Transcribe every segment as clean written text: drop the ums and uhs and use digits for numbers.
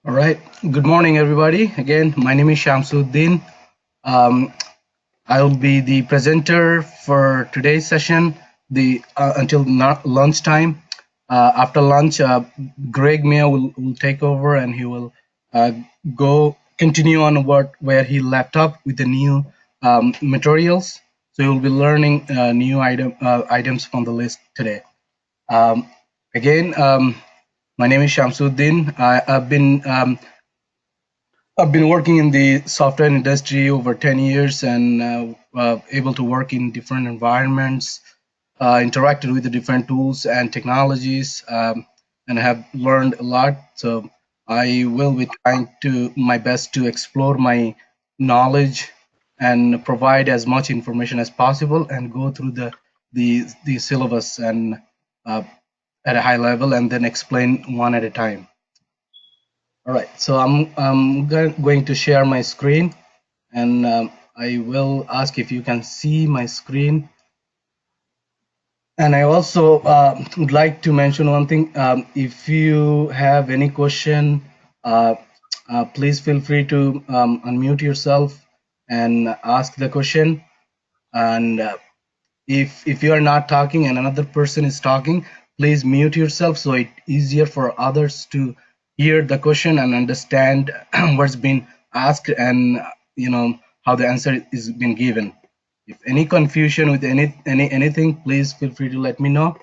All right. Good morning, everybody. Again, my name is Shamsuddin. Um, I'll be the presenter for today's session. Until lunchtime. After lunch, Greg Mia will take over, and he will uh, go continue on where he left up with the new materials. So you'll be learning new items from the list today. Um, again, my name is Shamsuddin. I've been working in the software industry over 10 years and able to work in different environments, interacted with the different tools and technologies, and have learned a lot. So I will be trying to my best to explore my knowledge and provide as much information as possible and go through the syllabus and uh, at a high level and then explain one at a time. All right, so I'm going to share my screen, and I will ask if you can see my screen. And I also would like to mention one thing. If you have any question, uh, please feel free to unmute yourself and ask the question. And if you are not talking and another person is talking, please mute yourself so it's easier for others to hear the question and understand what's been asked and how the answer is been given. If any confusion with anything, please feel free to let me know.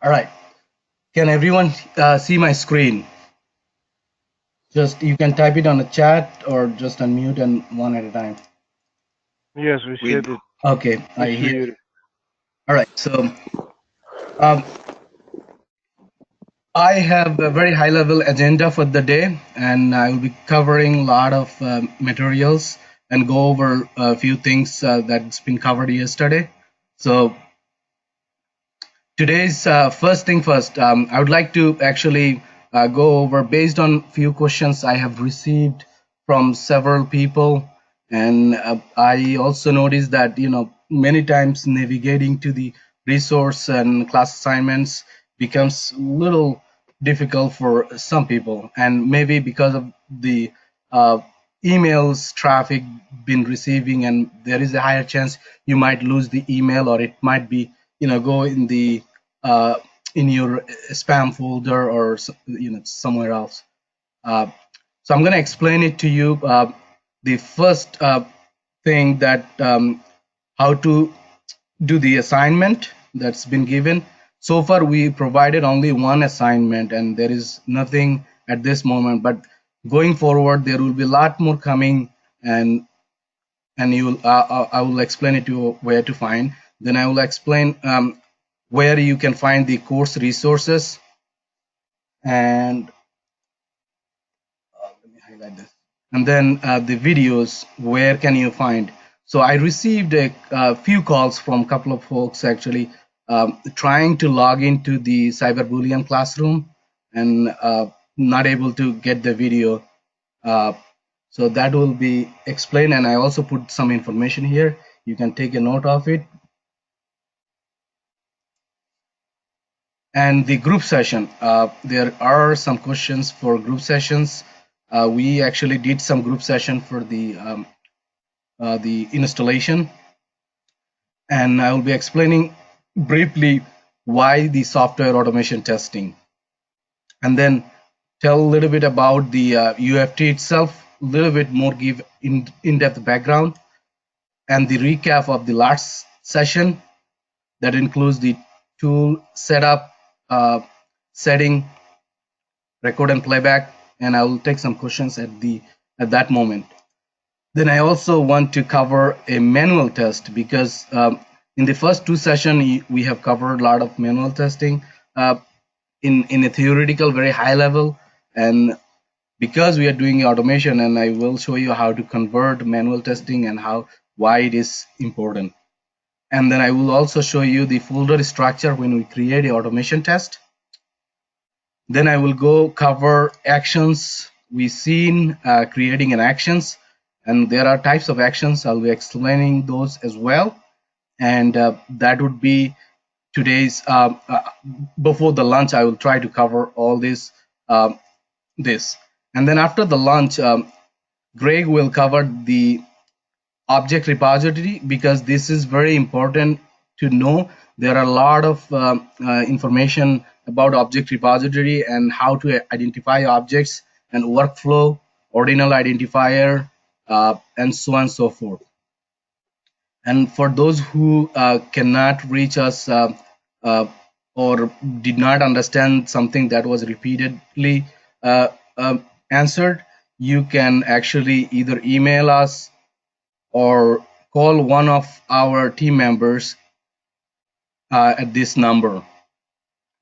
All right, can everyone see my screen? Just you can type it on the chat or just unmute and one at a time. Yes, we We said it. Okay, I We hear. see it. All right, so um, I have a very high level agenda for the day, and I will be covering a lot of materials and go over a few things that's been covered yesterday. So today's first thing first, I would like to actually go over based on few questions I have received from several people, and I also noticed that many times navigating to the resource and class assignments becomes a little difficult for some people, and maybe because of the uh, emails traffic been receiving, and there is a higher chance you might lose the email, or it might be go in the uh, in your spam folder or somewhere else. So I'm going to explain it to you. The first thing that how to do the assignment that's been given. So far, we provided only one assignment, and there is nothing at this moment. But going forward, there will be a lot more coming, and you will I will explain it to you where to find. Then I will explain where you can find the course resources, and let me highlight this. And then the videos, where can you find? So I received a few calls from a couple of folks actually trying to log into the cyberbullion classroom and not able to get the video. Uh, so that will be explained, and I also put some information here. You can take a note of it. And the group session, there are some questions for group sessions. We actually did some group session for the installation, and I will be explaining briefly why the software automation testing, and then tell a little bit about the UFT itself, a little bit more, give in-depth background, and the recap of the last session that includes the tool setup, setting, record and playback, and I will take some questions at that moment. Then I also want to cover a manual test because in the first two sessions we have covered a lot of manual testing in a theoretical very high level, and because we are doing automation, and I will show you how to convert manual testing and why it is important. And then I will also show you the folder structure when we create a automation test. Then I will go cover actions we seen creating an actions, And there are types of actions. I'll be explaining those as well. And that would be today's. Before the lunch, I will try to cover all um, this. And then after the lunch, Greg will cover the object repository, because this is very important to know. There are a lot of information about object repository and how to identify objects and workflow, ordinal identifier, and so on and so forth. And for those who cannot reach us, uh, or did not understand something that was repeatedly uh, answered, you can actually either email us or call one of our team members at this number.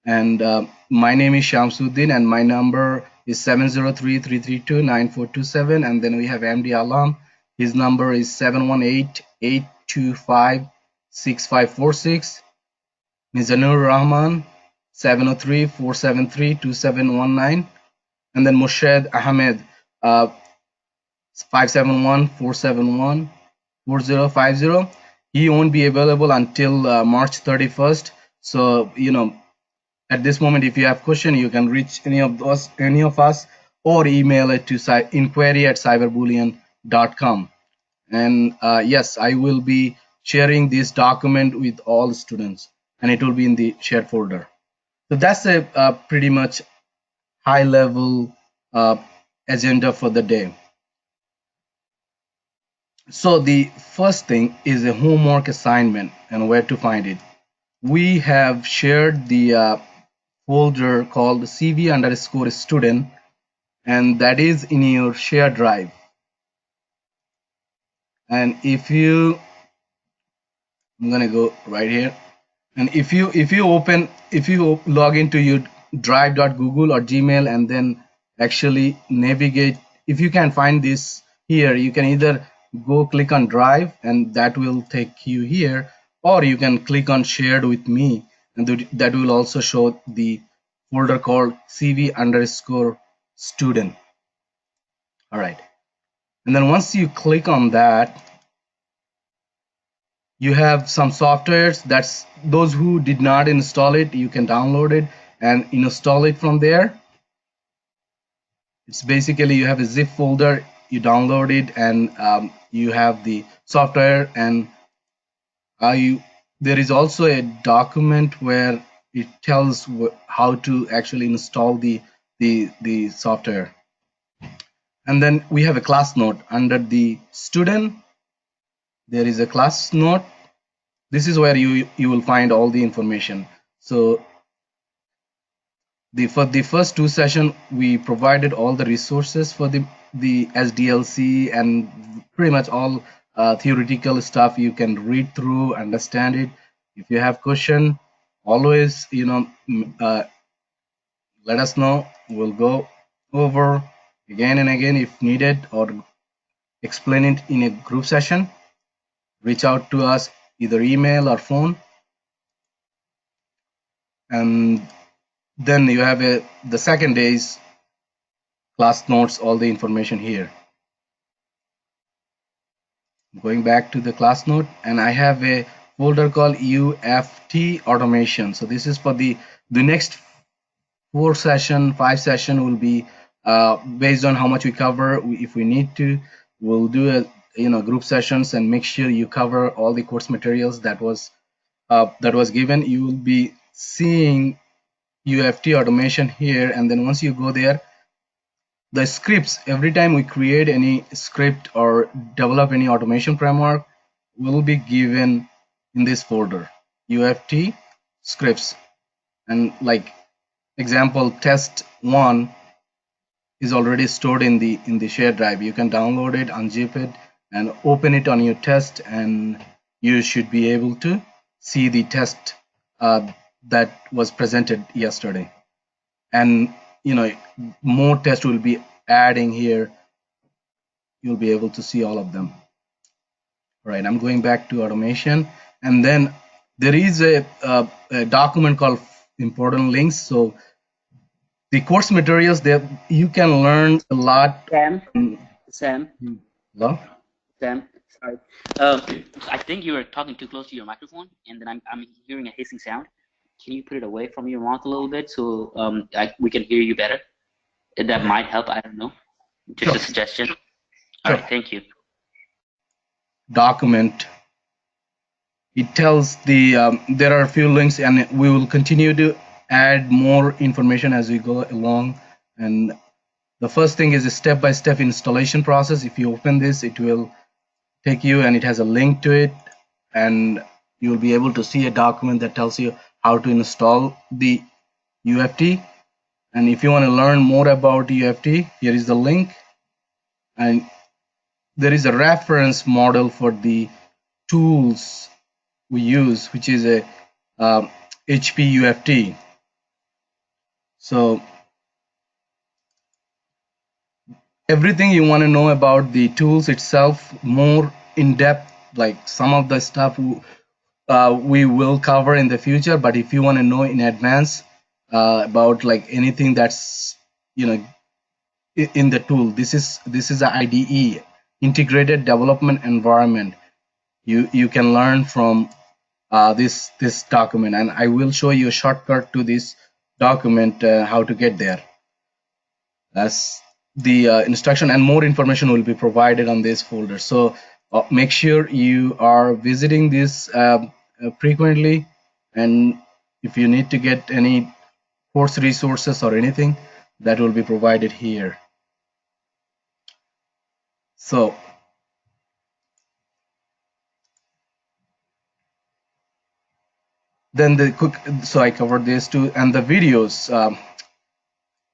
And my name is Shamsuddin, and my number is 703-332-9427. And then we have MD Alam. His number is 718-825-6546. Mizanur Rahman, 703-473-2719. And then Mushed Ahmed, 571-471-4050. He won't be available until March 31st. So, at this moment, if you have question, you can reach any of us, or email it to inquiry@cyberbullion.com. And yes, I will be sharing this document with all students, and it will be in the shared folder. So that's a pretty much high level uh, agenda for the day. So the first thing is a homework assignment and where to find it. We have shared the folder called CV underscore student, and that is in your share drive. And if you, I'm gonna go right here. And if you log into your drive.google or Gmail, and then actually navigate, if you can find this here, you can either go click on drive, and that will take you here, or you can click on shared with me, and that will also show the folder called CV underscore student. All right. And then once you click on that, you have some softwares. That's those who did not install it, you can download it and install it from there. It's basically, you have a zip folder, you download it, and you have the software. And there is also a document where it tells how to actually install the software. And then we have a class note under the student. There is a class note. This is where you will find all the information. So for the first two sessions, we provided all the resources for the SDLC, and pretty much all theoretical stuff. You can read through, understand it. If you have question, always let us know. We'll go over again and again if needed, or explain it in a group session. Reach out to us either email or phone. And then you have the second day's class notes, all the information here. Going back to the class note, and I have a folder called UFT automation. So this is for the next 5 session will be based on how much we cover. If we need to, we'll do a group sessions, and make sure you cover all the course materials that was given. You will be seeing UFT automation here, and then once you go there, the scripts, every time we create any script or develop any automation framework, will be given in this folder, UFT scripts. And like example, test one is already stored in the shared drive. You can download it, unzip it, and open it on your test, and you should be able to see the test that was presented yesterday. And more tests will be adding here. You'll be able to see all of them. All right, I'm going back to automation, and then there is a document called important links. So the course materials there, you can learn a lot. Sam, Sam, Hello? Sam. Sorry. I think you were talking too close to your microphone, and then I'm hearing a hissing sound. Can you put it away from your mouth a little bit so we can hear you better? That might help. I don't know. Just Sure, a suggestion. All sure. right. Thank you. Document. It tells the there are a few links, and we will continue to add more information as we go along. And the first thing is a step-by-step installation process. If you open this, it will take you, and it has a link to it, and you will be able to see a document that tells you how to install the UFT. And if you want to learn more about UFT, here is the link, and there is a reference model for the tools we use, which is a HP UFT. So everything you want to know about the tools itself, more in depth, like some of the stuff we will cover in the future. But if you want to know in advance about like anything that's you know in the tool, this is a IDE, integrated development environment. You can learn from this document, and I will show you a shortcut to this document, how to get there. That's the instruction, and more information will be provided on this folder. So make sure you are visiting this frequently, and if you need to get any course resources or anything, that will be provided here. So then the quick, so I covered this too, and the videos.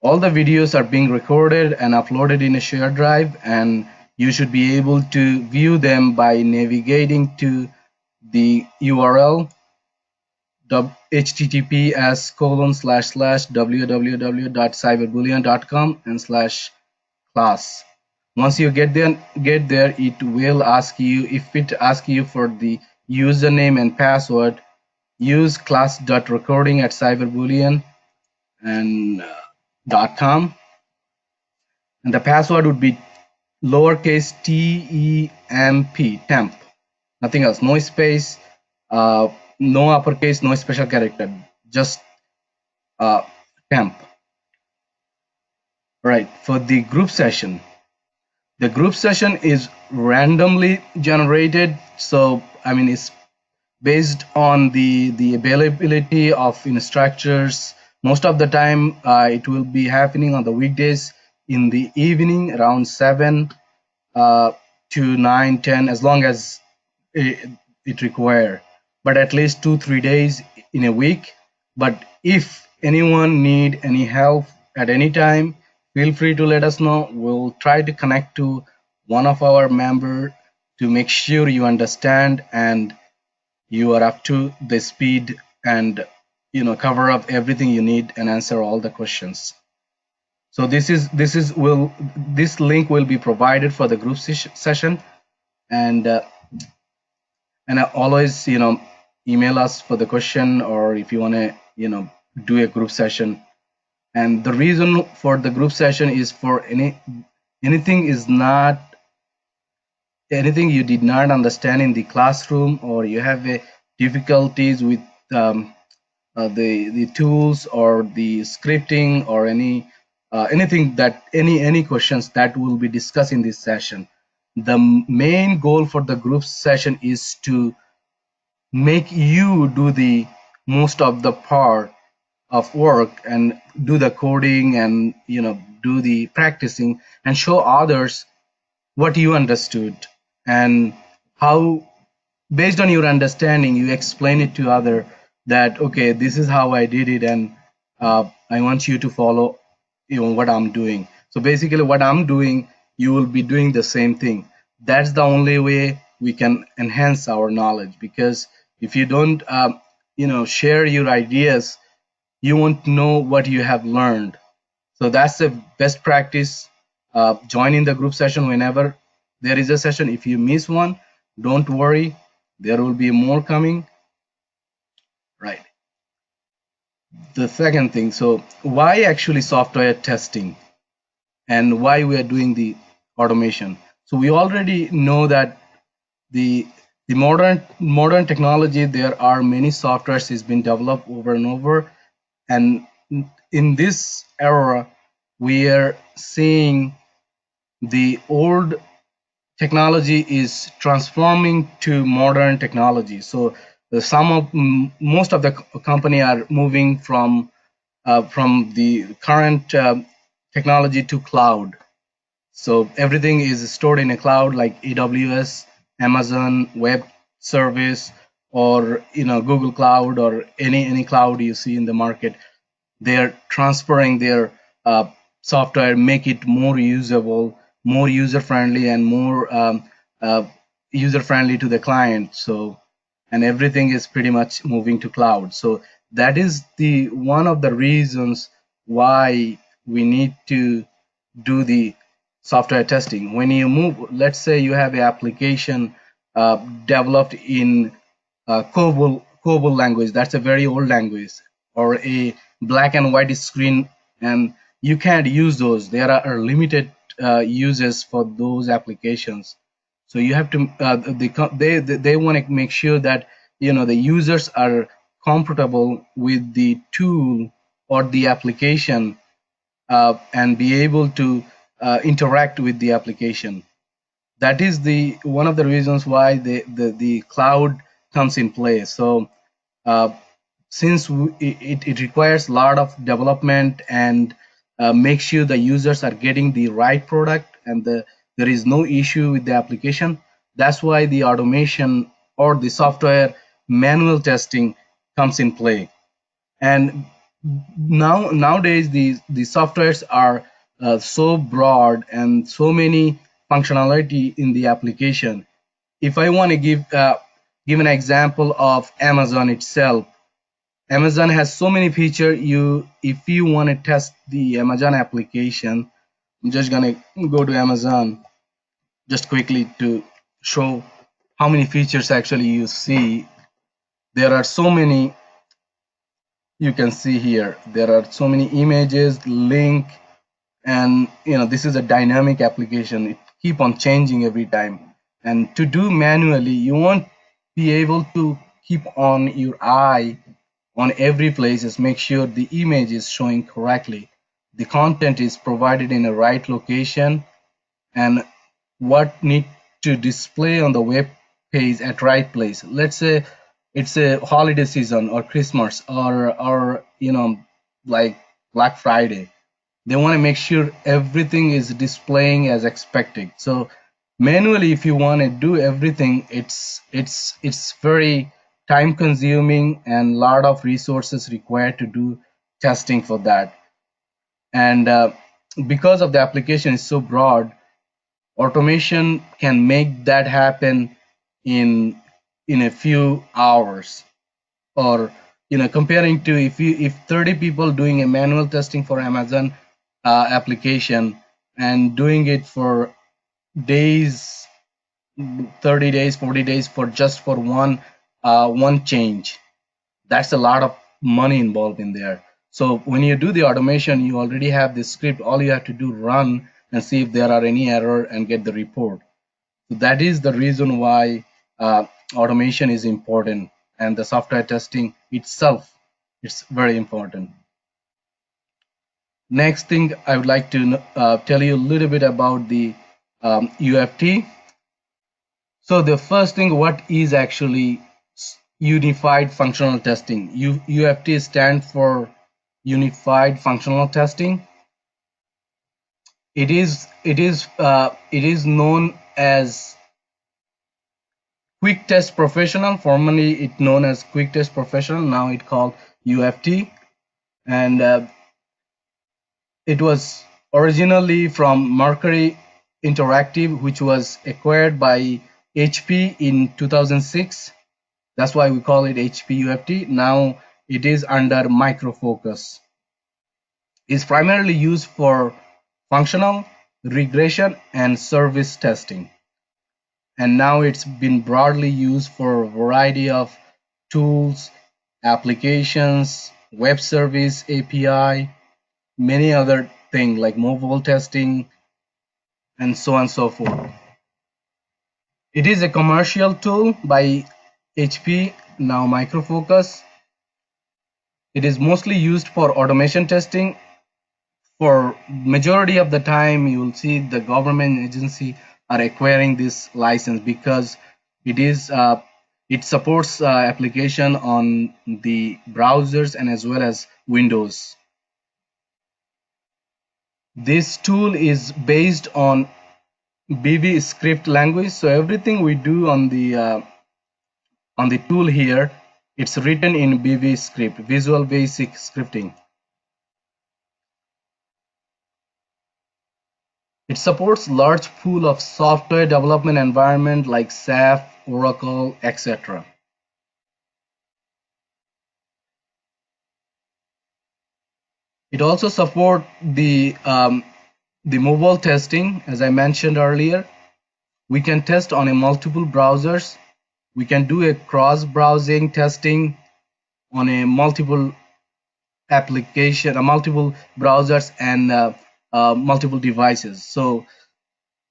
All the videos are being recorded and uploaded in a shared drive, and you should be able to view them by navigating to the URL https://www.cyberbullion.com and /class. Once you get there, it will ask you, if it asks you for the username and password, use class.recording at cyberbullion and .com, and the password would be lowercase temp, nothing else, no space, no uppercase, no special character, just uh, temp. Right, for the group session is randomly generated. So I mean, it's based on the availability of instructors. Most of the time it will be happening on the weekdays in the evening around 7 to 9, 10, as long as it require, but at least 2 3 days in a week. But if anyone need any help at any time, feel free to let us know. We'll try to connect to one of our member to make sure you understand and you are up to the speed, and cover up everything you need and answer all the questions. So this link will be provided for the group session, and always email us for the question, or if you want to do a group session. And the reason for the group session is for anything is not anything you did not understand in the classroom, or you have difficulties with the tools or the scripting, or anything that any questions that will be discussed in this session. The main goal for the group session is to make you do the most of the part of work, and do the coding, and do the practicing, and show others what you understood, and how, based on your understanding, you explain it to other, that okay, this is how I did it, and I want you to follow what I'm doing. So basically what I'm doing, you will be doing the same thing. That's the only way we can enhance our knowledge, because if you don't share your ideas, you won't know what you have learned. So that's the best practice. Join in the group session whenever there is a session. If you miss one, don't worry, there will be more coming. Right. The second thing, so why actually software testing, and why we are doing the automation? So we already know that the the modern technology, there are many softwares has been developed over and over, and in this era we are seeing the old technology is transforming to modern technology. So most of the company are moving from the current technology to cloud. So everything is stored in a cloud like AWS, Amazon Web Service, or Google Cloud, or any cloud you see in the market. They're transferring their software, make it more usable, more user friendly, and more uh, user friendly to the client. So, and everything is pretty much moving to cloud. So that is the one of the reasons why we need to do the software testing. When you move, let's say you have an application developed in COBOL language. That's a very old language, or a black and white screen, and you can't use those. There are limited uses for those applications. So you have to they want to make sure that the users are comfortable with the tool or the application, and be able to interact with the application. That is the one of the reasons why the cloud comes in place. So uh, since it requires a lot of development, and make sure the users are getting the right product, and there is no issue with the application, that's why the automation or the software manual testing comes in play. And nowadays the softwares are so broad and so many functionality in the application. If I want to give an example of Amazon itself, Amazon has so many features. If you want to test the Amazon application, I'm just gonna go to Amazon just quickly to show how many features actually you see. There are so many. You can see here there are so many images, link, and this is a dynamic application. It keep on changing every time, and to do manually you won't be able to keep on your eye on every place. Is make sure the image is showing correctly, the content is provided in the right location, and what need to display on the web page at right place. Let's say it's a holiday season or Christmas, or like Black Friday. They want to make sure everything is displaying as expected. So manually, if you want to do everything, it's very time consuming, and lot of resources required to do testing for that. And because of the application is so broad, automation can make that happen in a few hours. Or comparing to, if 30 people doing a manual testing for Amazon application, and doing it for days, 30 days, 40 days, for just for one change, that's a lot of money involved in there. So when you do the automation, you already have the script. All you have to do, run and see if there are any error and get the report. So that is the reason why automation is important, and the software testing itself, it's very important. Next thing I would like to tell you a little bit about the UFT. So the first thing, what is actually unified functional testing? UFT stands for Unified Functional Testing. It is known as Quick Test Professional. Formerly it known as Quick Test Professional. Now it called UFT, and it was originally from Mercury Interactive, which was acquired by HP in 2006. That's why we call it HP UFT. Now it is under Micro Focus. It's primarily used for functional, regression, and service testing. And now it's been broadly used for a variety of tools, applications, web service API, many other things like mobile testing, and so on and so forth. It is a commercial tool by HP, now Microfocus. It is mostly used for automation testing. For majority of the time, you will see the government agency are acquiring this license because it is it supports application on the browsers and as well as Windows. This tool is based on BB script language, so everything we do on the tool here, it's written in BB script, Visual Basic Scripting. It supports large pool of software development environment like SAP, Oracle, etc. It also supports the mobile testing, as I mentioned earlier. We can test on a multiple browsers. We can do a cross-browsing testing on a multiple application, multiple browsers and multiple devices. So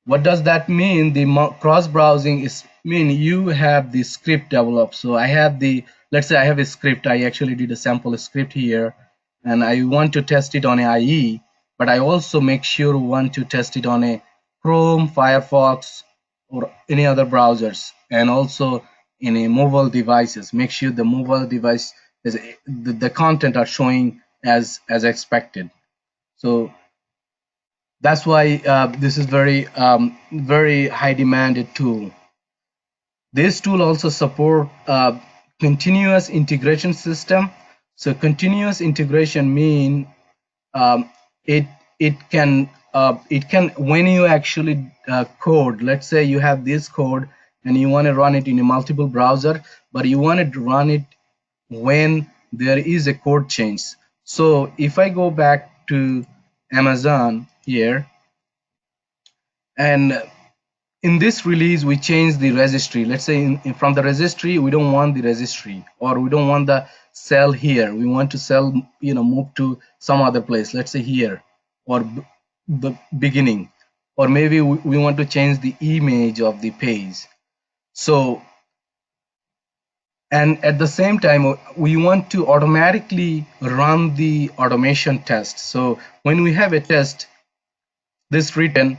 what does that mean? The cross browsing is mean you have the script developed. So I have the, let's say I have a script. I actually did a sample script here, and I want to test it on a IE, but I also make sure want to test it on a Chrome, Firefox, or any other browsers, and also in a mobile devices. Make sure the mobile device is the content are showing as expected. So that's why this is very high demanded tool. This tool also support continuous integration system. So continuous integration mean um, it it can when you actually code. Let's say you have this code and you want to run it in a multiple browser, but you want to run it when there is a code change. So if I go back to Amazon here, and in this release we change the registry. Let's say from the registry we don't want the registry, or we don't want the cell here, we want to sell, move to some other place, let's say here, or the beginning, or maybe we want to change the image of the page. So, and at the same time we want to automatically run the automation test. So when we have a test this written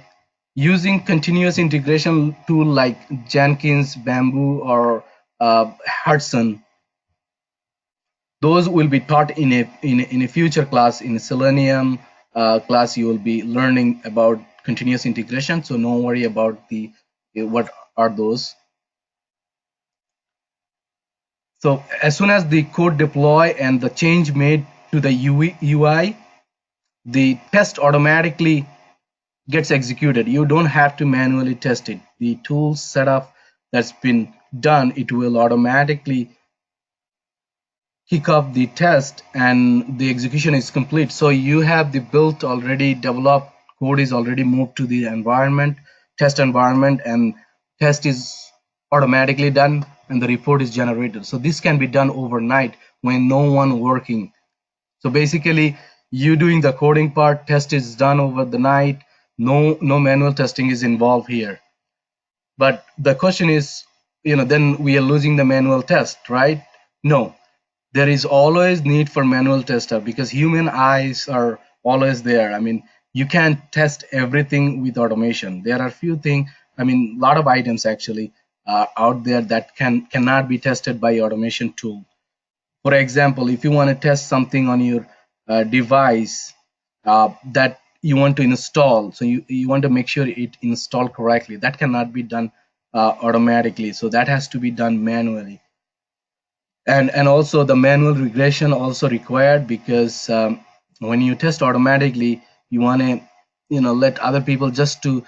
using continuous integration tool like Jenkins, Bamboo, or Hudson, those will be taught in a future class. In Selenium class, you will be learning about continuous integration. So no worry about the what are those. So as soon as the code deploy and the change made to the UI, the test automatically gets executed. You don't have to manually test it. The tool setup that's been done, it will automatically kick off the test and the execution is complete. So you have the built already developed code is already moved to the environment, test environment, and test is automatically done and the report is generated. So this can be done overnight when no one working. So basically, you doing the coding part, test is done over the night. No manual testing is involved here. But the question is, then we are losing the manual test, right? No, there is always need for manual tester because human eyes are always there. I mean, you can't test everything with automation. There are few things, I mean, a lot of items actually out there that cannot be tested by automation tool. For example, if you want to test something on your device that you want to install, so you want to make sure it installed correctly, that cannot be done automatically. So that has to be done manually. And also the manual regression also required because when you test automatically, you want to let other people just to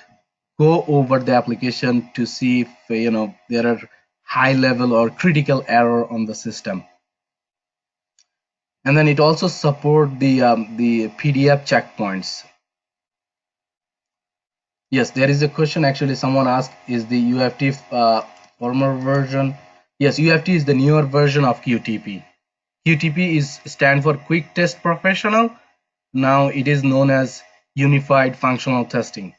go over the application to see if there are high level or critical error on the system. And then it also support the PDF checkpoints. Yes, there is a question actually. Someone asked, is the UFT former version? Yes, UFT is the newer version of QTP. QTP is stand for Quick Test Professional. Now it is known as Unified Functional Testing.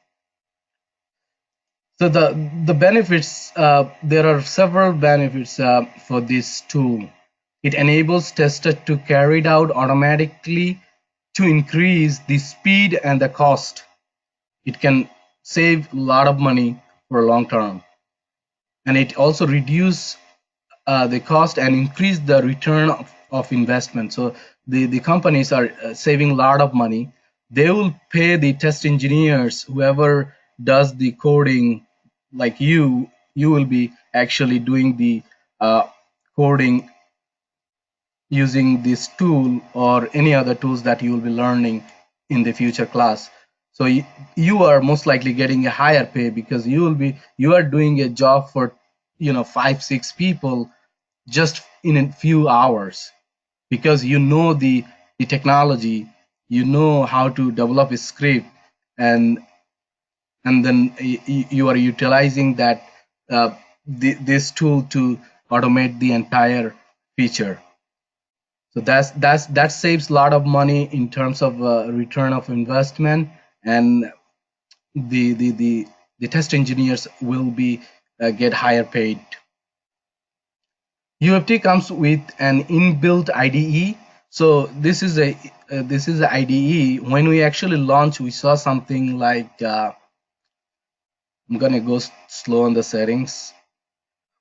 So the benefits, there are several benefits for this tool. It enables testers to carry it out automatically to increase the speed and the cost. It can save a lot of money for long term, and it also reduce the cost and increase the return of investment. So the companies are saving a lot of money. They will pay the test engineers, whoever does the coding, like you will be actually doing the coding using this tool or any other tools that you will be learning in the future class. So you are most likely getting a higher pay because you are doing a job for 5 6 people just in a few hours, because you know the technology, you know how to develop a script, and then you are utilizing that this tool to automate the entire feature. So that saves a lot of money in terms of return of investment, and the test engineers will be get higher paid. UFT comes with an inbuilt IDE. So this is a IDE. When we actually launched, we saw something like I'm gonna go slow on the settings.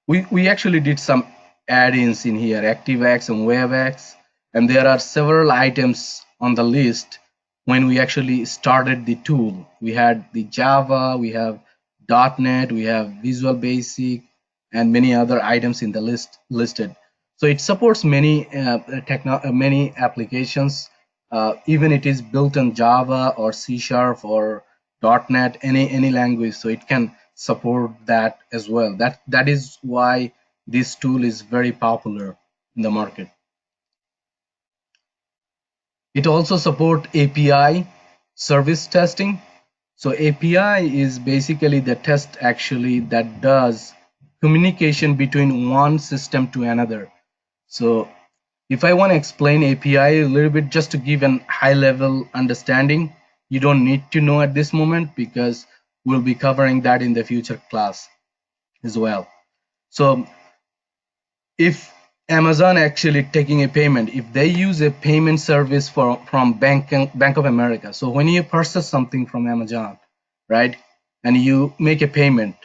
We actually did some add-ins in here, ActiveX and WebX, and there are several items on the list. When we actually started the tool, we had the Java, we have .NET, we have Visual Basic, and many other items in the list listed. So it supports many applications. Even it is built on Java or C# or .NET, any language, so it can support that as well. That is why this tool is very popular in the market. It also support API service testing. So API is basically the test actually that does communication between one system to another. So if I want to explain API a little bit, just to give an high level understanding, you don't need to know at this moment because we'll be covering that in the future class as well. So if Amazon actually taking a payment, if they use a payment service from Bank of America, so when you purchase something from Amazon, right, and you make a payment,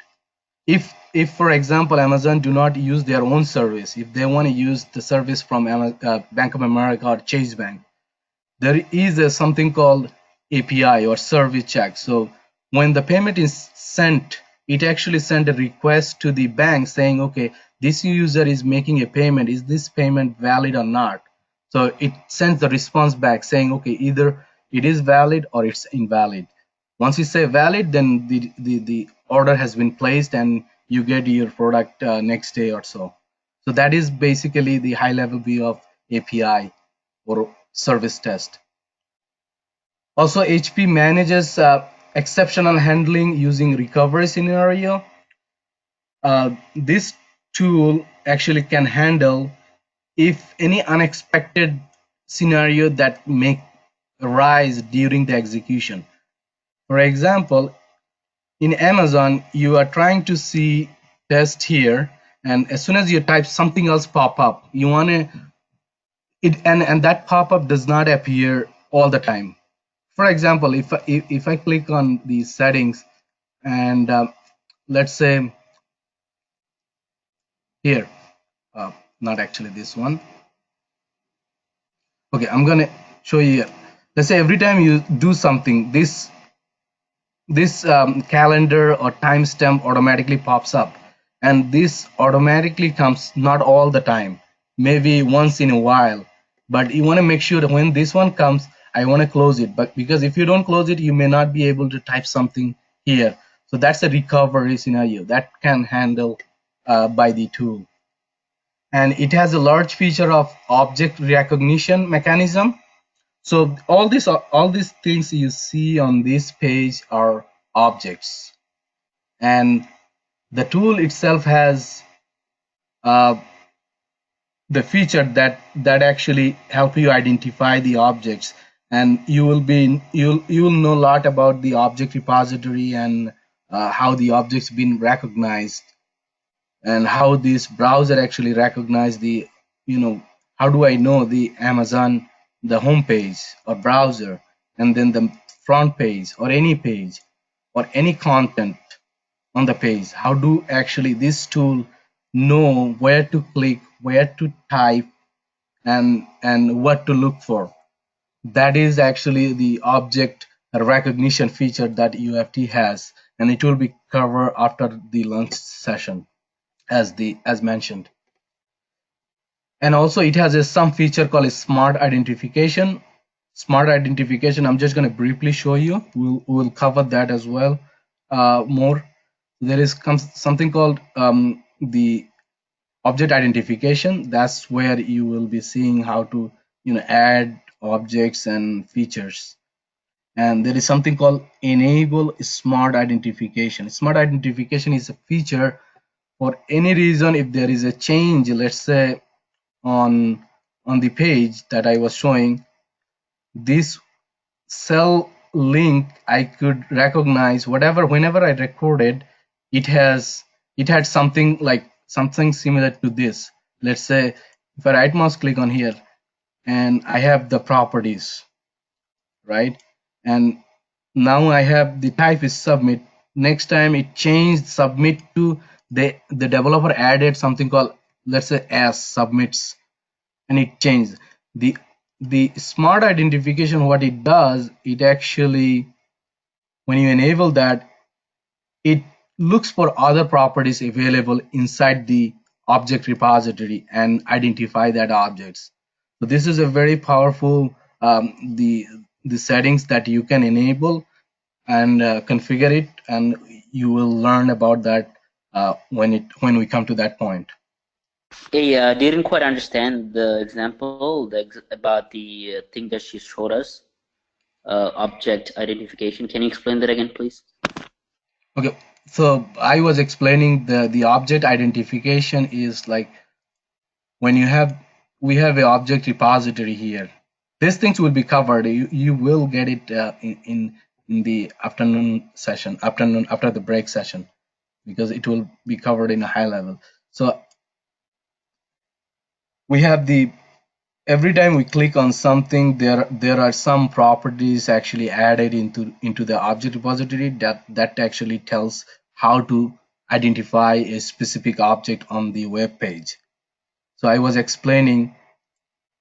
if for example Amazon do not use their own service, if they want to use the service from Bank of America or Chase Bank, there is something called API or service check. So when the payment is sent, it actually sent a request to the bank saying, okay, this user is making a payment. Is this payment valid or not? So it sends the response back saying, okay, either it is valid or it's invalid. Once you say valid, then the order has been placed and you get your product next day or so. So that is basically the high level view of API or service test. Also, HP manages exceptional handling using recovery scenario. This tool actually can handle if any unexpected scenario that may arise during the execution. For example, in Amazon, you are trying to see test here, and as soon as you type, something else pop up. You want to and that pop-up does not appear all the time. For example, if I click on the settings and let's say here, uh, not actually this one. Okay, I'm gonna show you. Let's say every time you do something, this calendar or timestamp automatically pops up, and this automatically comes not all the time, maybe once in a while. But you want to make sure that when this one comes, I want to close it, but because if you don't close it, you may not be able to type something here. So that's a recovery scenario that can handle by the tool. And it has a large feature of object recognition mechanism. So all these things you see on this page are objects, and the tool itself has uh, the feature that actually help you identify the objects, and you'll know a lot about the object repository and how the object's been recognized, and how this browser actually recognize the, you know, how do I know the Amazon, the home page or browser, and then the front page or any page or any content on the page? How do actually this tool know where to click, where to type, and what to look for? That is actually the object recognition feature that UFT has, and it will be covered after the lunch session, as mentioned. And also it has some feature called smart identification. Smart identification, I'm just going to briefly show you. We'll cover that as well more. There is something called the object identification. That's where you will be seeing how to, you know, add objects and features. And there is something called enable smart identification. Smart identification is a feature for any reason. If there is a change, let's say on the page that I was showing, this cell link, I could recognize whatever, whenever I recorded, it has, it had something like something similar to this. Let's say if I right mouse click on here and I have the properties, right? And now I have the type is submit. Next time it changed submit to the developer added something called, let's say, as submits, and it changed the smart identification. What it does, it actually, when you enable that, it looks for other properties available inside the object repository and identify that objects. So this is a very powerful the settings that you can enable and configure it, and you will learn about that when we come to that point. Hey, didn't quite understand the example about the thing that she showed us, object identification. Can you explain that again, please? Okay, so I was explaining the object identification is like when you have, we have a object repository here. These things will be covered. You will get it in the afternoon session, afternoon after the break session, because it will be covered in a high level. So we have the, every time we click on something, there are some properties actually added into the object repository that actually tells how to identify a specific object on the web page. So I was explaining,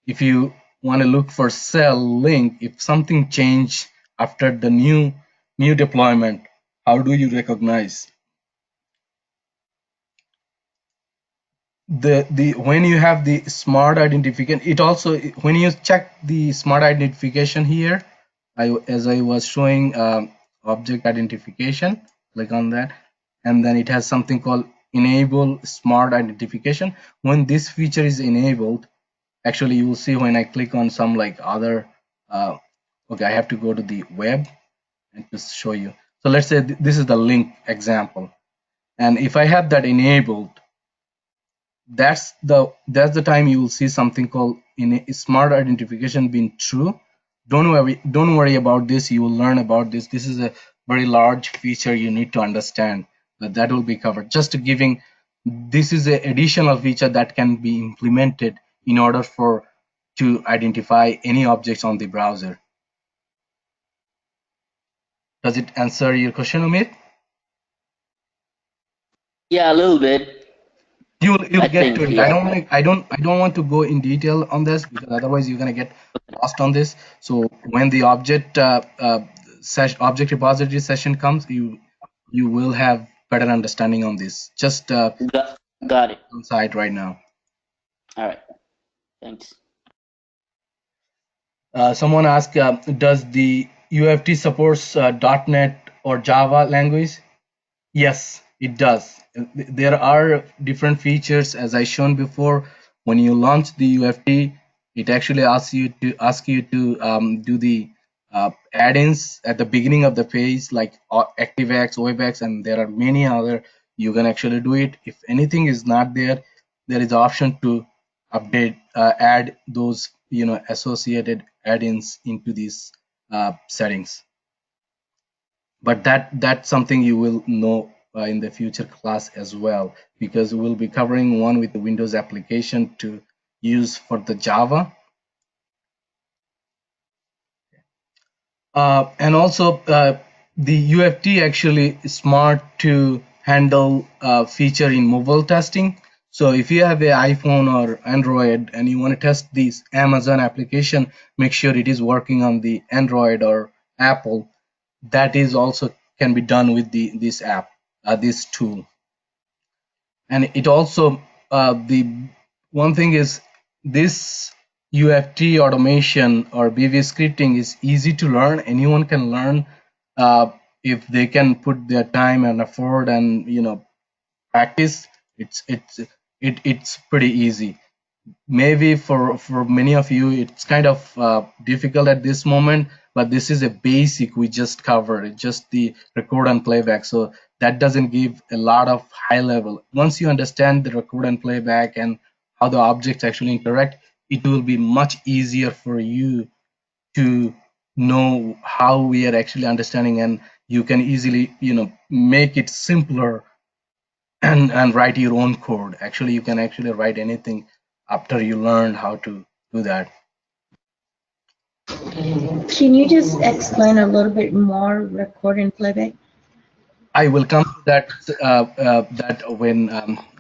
if you want to look for cell link, if something changed after the new deployment, how do you recognize the when you have the smart identification? It also, when you check the smart identification here, as I was showing, object identification, click on that, and then it has something called enable smart identification. When this feature is enabled, actually you will see when I click on some like other okay, I have to go to the web and just show you. So let's say this is the link example, and if I have that enabled, that's the time you will see something called in a smart identification being true. Don't worry about this. You will learn about this. This is a very large feature you need to understand, but that will be covered. Just giving, this is an additional feature that can be implemented in order for to identify any objects on the browser. Does it answer your question, Umit? Yeah, a little bit. You'll I get to think, it. yeah. I don't want to go in detail on this, because otherwise you're gonna get lost on this. So when the object repository session comes, you will have better understanding on this. Just Got it. on side right now. All right. Thanks. Someone asked, does the UFT supports .NET or Java language? Yes, it does. There are different features, as I shown before. When you launch the UFT, it actually asks you to do the add-ins at the beginning of the page, like ActiveX, WebEx, and there are many other. You can actually do it. If anything is not there, there is the option to update, add those, associated add-ins into these settings. but that's something you will know in the future class as well, because we'll be covering one with the Windows application to use for the Java. And also the UFT actually is smart to handle feature in mobile testing. So if you have an iPhone or Android and you want to test this Amazon application, make sure it is working on the Android or Apple. That is also can be done with the this app, this tool. And it also the one thing is this UFT automation or BV scripting is easy to learn. Anyone can learn if they can put their time and effort and practice. It's pretty easy. Maybe for many of you it's kind of difficult at this moment, but this is a basic we just covered. It's just the record and playback, so that doesn't give a lot of high level. Once you understand the record and playback and how the objects actually interact, it will be much easier for you to know how we are actually understanding, and you can easily make it simpler and write your own code. Actually, you can actually write anything after you learn how to do that. Can you just explain a little bit more record and playback? I will come to that when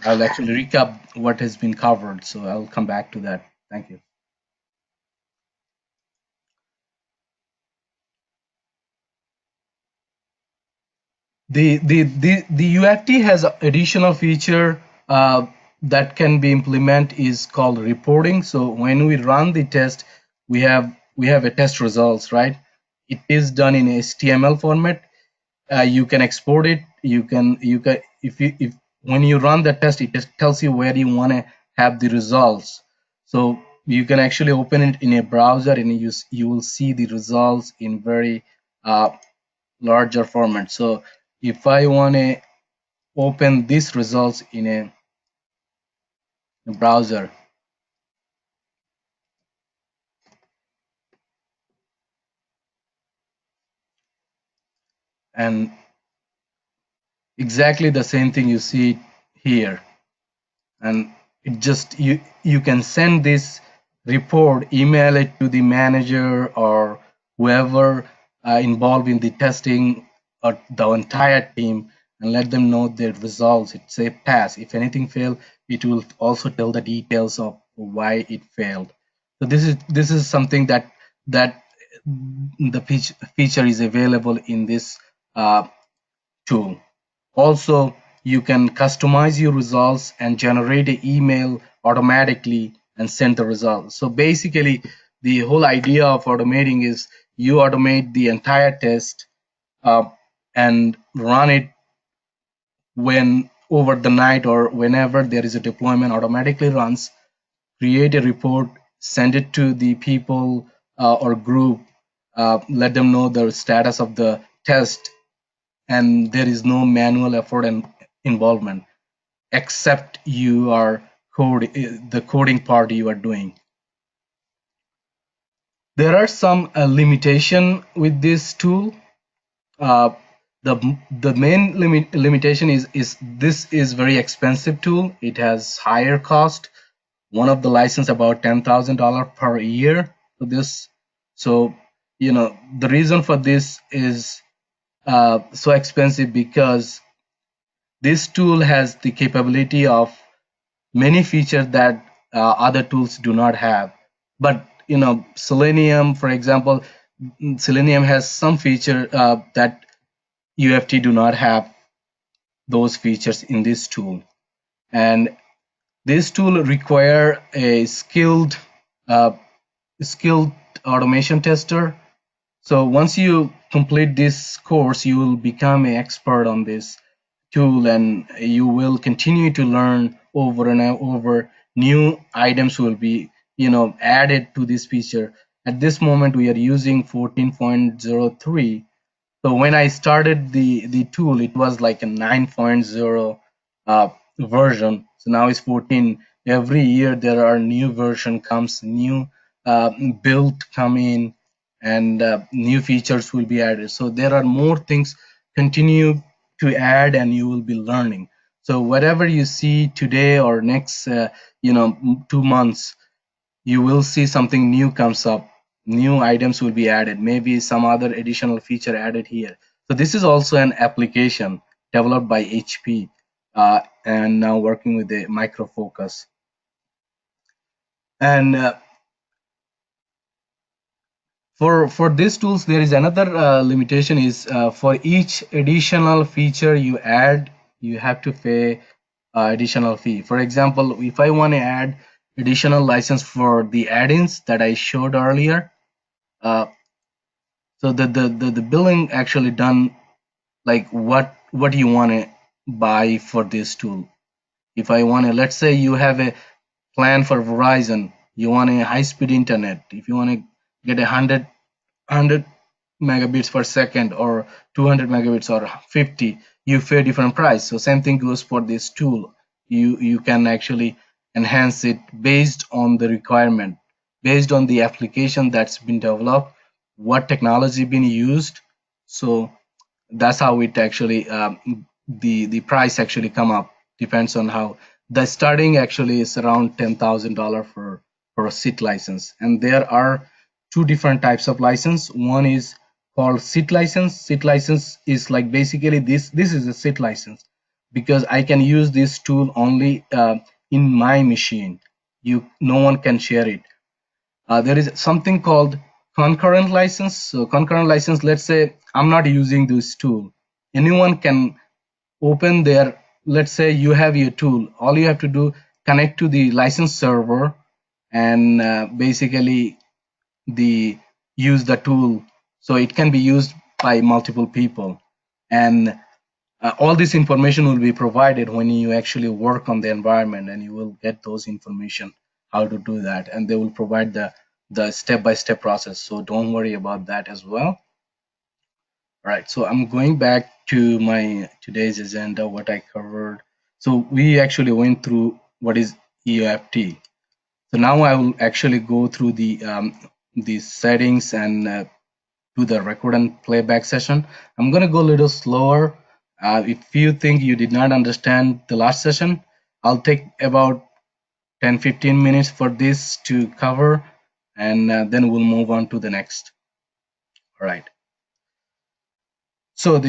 I'll actually recap what has been covered. So I'll come back to that. Thank you. The UFT has an additional feature that can be implemented is called reporting. So when we run the test, we have a test results, right? It is done in HTML format. You can export it. You can if when you run the test, it just tells you where you want to have the results. So you can actually open it in a browser and you will see the results in very uh, larger format. So if I want to open these results in a browser, and exactly the same thing you see here, and it just you can send this report, email it to the manager or whoever involved in the testing or the entire team, and let them know the results. It say pass. If anything failed, it will also tell the details of why it failed. So this is something that the feature is available in this tool. Also, you can customize your results and generate an email automatically and send the results. So basically, the whole idea of automating is you automate the entire test uh, and run it when over the night or whenever there is a deployment, automatically runs, create a report, send it to the people or group, let them know the status of the test, and there is no manual effort and involvement except you are the coding part you are doing. There are some limitation with this tool. uh, the main limitation is this is very expensive tool. It has higher cost. One of the license about $10,000 per year for this. So the reason for this is so expensive because this tool has the capability of many features that other tools do not have. But Selenium, for example, Selenium has some feature that UFT do not have those features in this tool. And this tool require a uh, skilled automation tester. So once you complete this course, you will become an expert on this tool, and you will continue to learn over and over. New items will be added to this feature. At this moment we are using 14.03. So when I started the tool, it was like a 9.0 version. So now it's 14. Every year there are new version comes, new build come in, and new features will be added. So there are more things continue to add, and you will be learning. So whatever you see today or next 2 months, you will see something new comes up. New items will be added, maybe some other additional feature added here. So this is also an application developed by HP, and now working with the micro focus. And for these tools, there is another limitation is, for each additional feature you add, you have to pay additional fee. For example, if I want to add additional license for the add-ins that I showed earlier, uh, so the billing actually done like what you want to buy for this tool. If I want to, let's say you have a plan for Verizon, you want a high-speed internet. If you want to get 100 megabits per second or 200 megabits or 50, you pay different price. So same thing goes for this tool. You can actually enhance it based on the requirement, based on the application that's been developed, what technology been used. So that's how it actually, the price actually come up. Depends on how the starting actually is around $10,000 for a SIT license. And there are two different types of license. One is called SIT license. SIT license is like basically this is a SIT license because I can use this tool only in my machine. No one can share it. There is something called concurrent license. So concurrent license, let's say I'm not using this tool. Anyone can open their, let's say you have your tool. All you have to do, connect to the license server and basically the use the tool. So it can be used by multiple people. And all this information will be provided when you actually work on the environment, and you will get those information how to do that, and they will provide the step-by-step process. So don't worry about that as well. All right, so I'm going back to my today's agenda, what I covered. So we actually went through what is UFT. So now I will actually go through the settings and to the record and playback session. I'm going to go a little slower. If you think you did not understand the last session, I'll take about 10-15 minutes for this to cover, and then we'll move on to the next. All right. So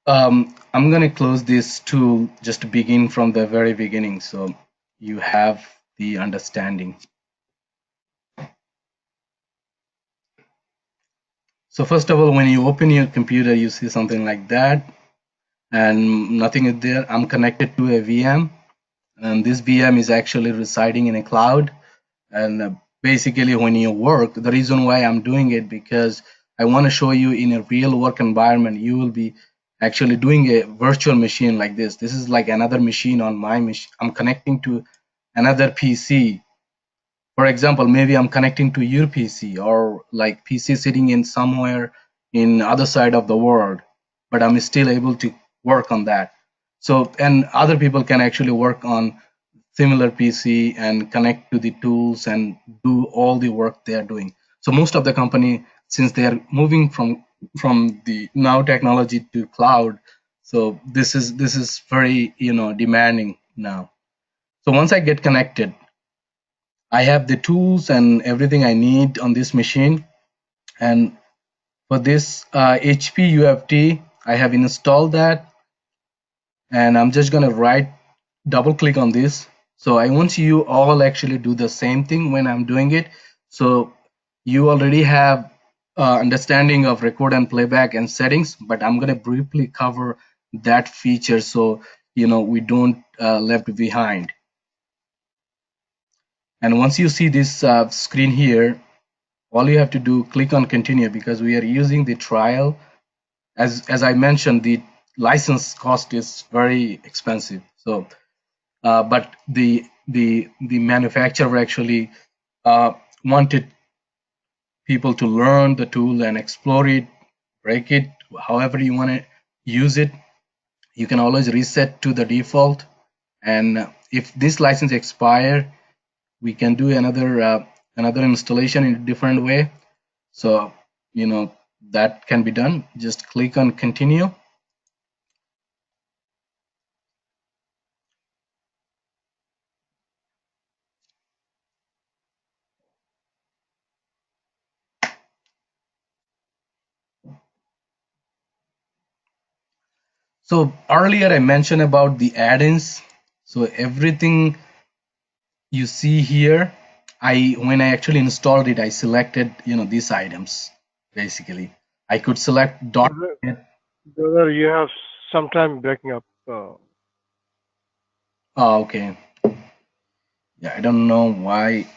I'm going to close this tool just to begin from the very beginning, so you have the understanding. So first of all, when you open your computer, you see something like that, and nothing is there. I'm connected to a VM, and this VM is actually residing in a cloud. And basically, when you work, the reason why I'm doing it, because I want to show you in a real work environment, you will be actually doing a virtual machine like this. This is like another machine on my machine. I'm connecting to another PC. For example, maybe I'm connecting to your PC, or like PC sitting in somewhere in other side of the world, but I'm still able to work on that. So, and other people can actually work on similar PC and connect to the tools and do all the work they are doing. So most of the company, since they are moving from the now technology to cloud, so this is very demanding now. So once I get connected, I have the tools and everything I need on this machine. And for this HP UFT, I have installed that, and I'm just gonna double click on this. So I want you all actually do the same thing when I'm doing it. So you already have understanding of record and playback and settings, but I'm gonna briefly cover that feature so we don't left behind. And once you see this screen here, all you have to do, click on continue, because we are using the trial. As I mentioned, the license cost is very expensive. So but the manufacturer actually wanted people to learn the tool and explore it, break it, however you want to use it. You can always reset to the default, and if this license expire, we can do another installation in a different way. So that can be done. Just click on continue. So earlier I mentioned about the add-ins. So everything you see here, when I actually installed it, I selected these items. Basically, I could select Brother, .NET. brother, you have sometime breaking up. Oh, okay. Yeah, I don't know why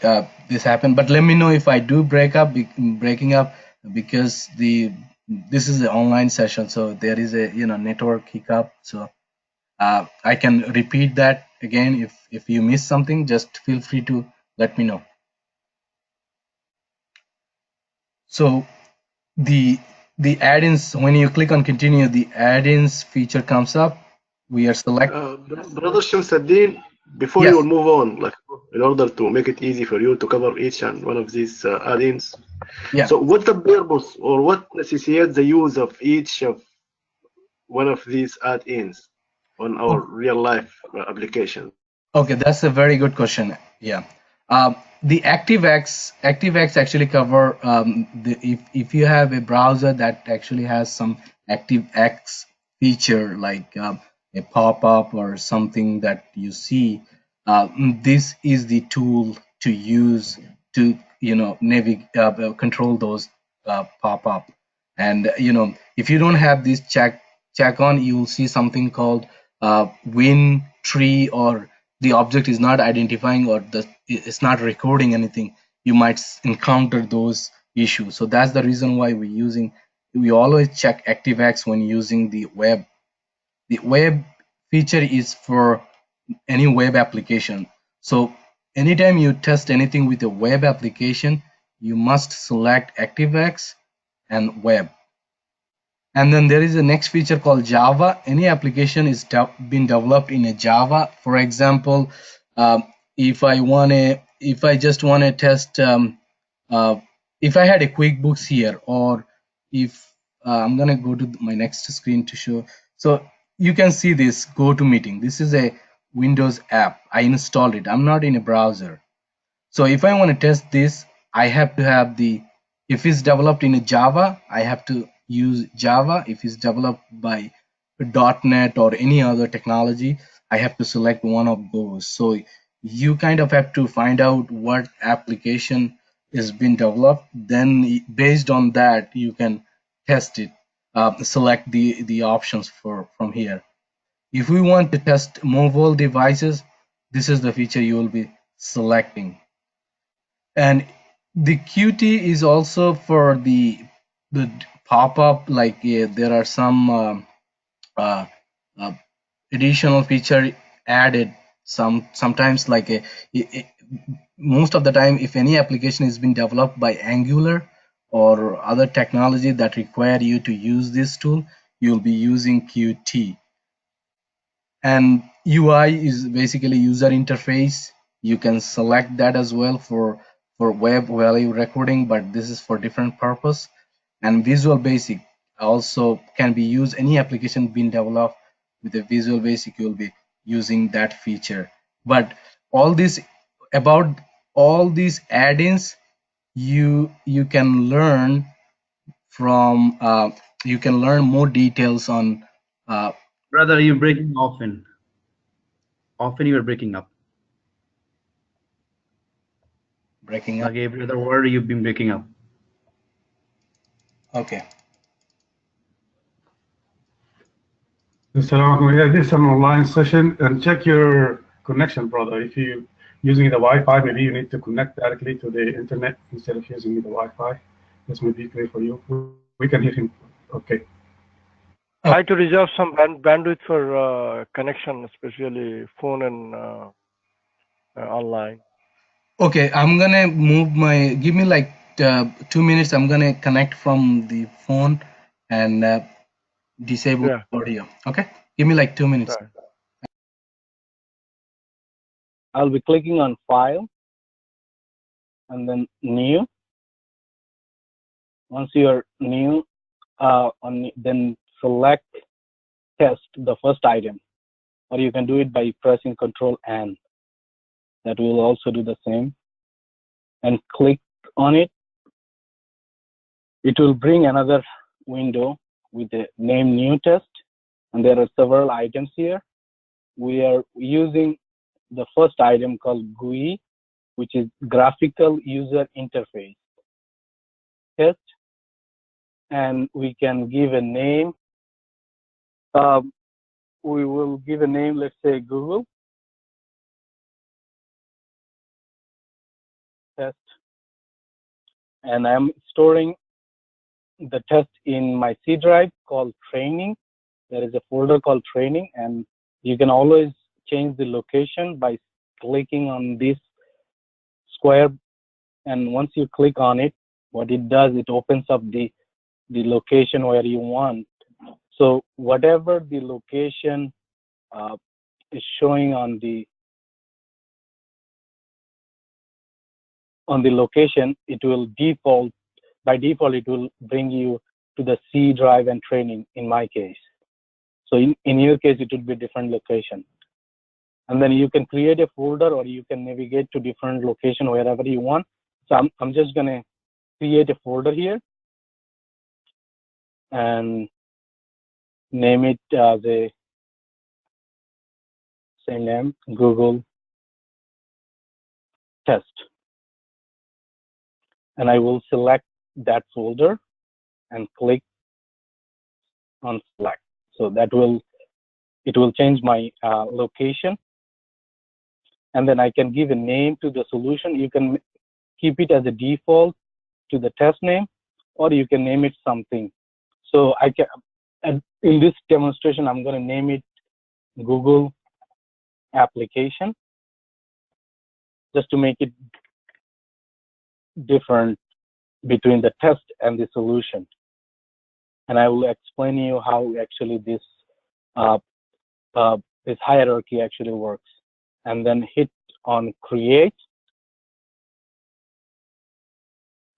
this happened, but let me know if I do breaking up, because this is an online session, so there is a network hiccup. So I can repeat that again. If you miss something, just feel free to let me know. So the add-ins, when you click on continue, the add-ins feature comes up. We are select. Brother Shamsuddin, before you Yes. move on, like in order to make it easy for you to cover each and one of these add-ins, Yeah. so what's the purpose or what necessitates the use of each of one of these add-ins on our real life application? Okay, that's a very good question. Yeah. The ActiveX actually cover if you have a browser that actually has some ActiveX feature, like a pop-up or something that you see, this is the tool to use to control those pop-up. And if you don't have this check on, you will see something called win tree, or the object is not identifying, or it's not recording anything. You might encounter those issues. So that's the reason why we always check ActiveX when using the web. The web feature is for any web application. So anytime you test anything with a web application, you must select ActiveX and web. And then there is a next feature called Java. Any application is been developed in a Java. For example, if I just want to test, uh, if I had a QuickBooks here, or if I'm gonna go to my next screen to show. So you can see this Go to Meeting. This is a Windows app. I installed it. I'm not in a browser. So if I want to test this, I have to have if it's developed in a Java, I have to use Java. If it's developed by .NET or any other technology, I have to select one of those. So you kind of have to find out what application is being developed. Then based on that, you can test it. Select the options from here. If we want to test mobile devices, this is the feature you will be selecting. And the Qt is also for the pop-up, like there are some uh, uh, additional feature added sometimes, like most of the time, if any application is being developed by Angular or other technology that require you to use this tool, you'll be using Qt. And UI is basically user interface. You can select that as well for web value recording, but this is for different purpose. And Visual Basic also can be used. Any application being developed with a Visual Basic, you'll be using that feature. But all this about all these add-ins, you can learn from you can learn more details on uh, Brother, you're breaking often. Often you are breaking up. breaking up. Like every other word you've been breaking up. Okay. Assalamu alaikum. Yeah, this is an online session, and check your connection, brother. If you using the Wi-Fi, maybe you need to connect directly to the internet instead of using the Wi-Fi. This may be clear for you. We can hear him. Okay. Try to reserve some bandwidth for connection, especially phone and online. Okay, I'm gonna move my. Give me like 2 minutes. I'm gonna connect from the phone and disable Yeah, audio. Okay, give me like 2 minutes. right. I'll be clicking on File and then New. Once you're new, then select test, the first item, or you can do it by pressing Control N. That will also do the same, and click on it. It will bring another window with the name new test, and there are several items here. We are using the first item called GUI, which is graphical user interface test, and we can give a name. We will give a name, let's say Google test, and I'm storing the test in my C drive called training. There is a folder called training, and you can always change the location by clicking on this square. And once you click on it, what it does, it opens up the location where you want. So whatever the location is showing on the location, it will default, by default, it will bring you to the C drive and training in my case. So in your case, it would be a different location. And then you can create a folder, or you can navigate to different location wherever you want. So I'm just gonna create a folder here and name it as a same name, Google test. And I will select that folder and click on select. So that will, it will change my location. And then I can give a name to the solution. You can keep it as a default to the test name, or you can name it something. So I can, in this demonstration, I'm going to name it Google application, just to make it different between the test and the solution. And I will explain you how actually this this hierarchy actually works. And then hit on create,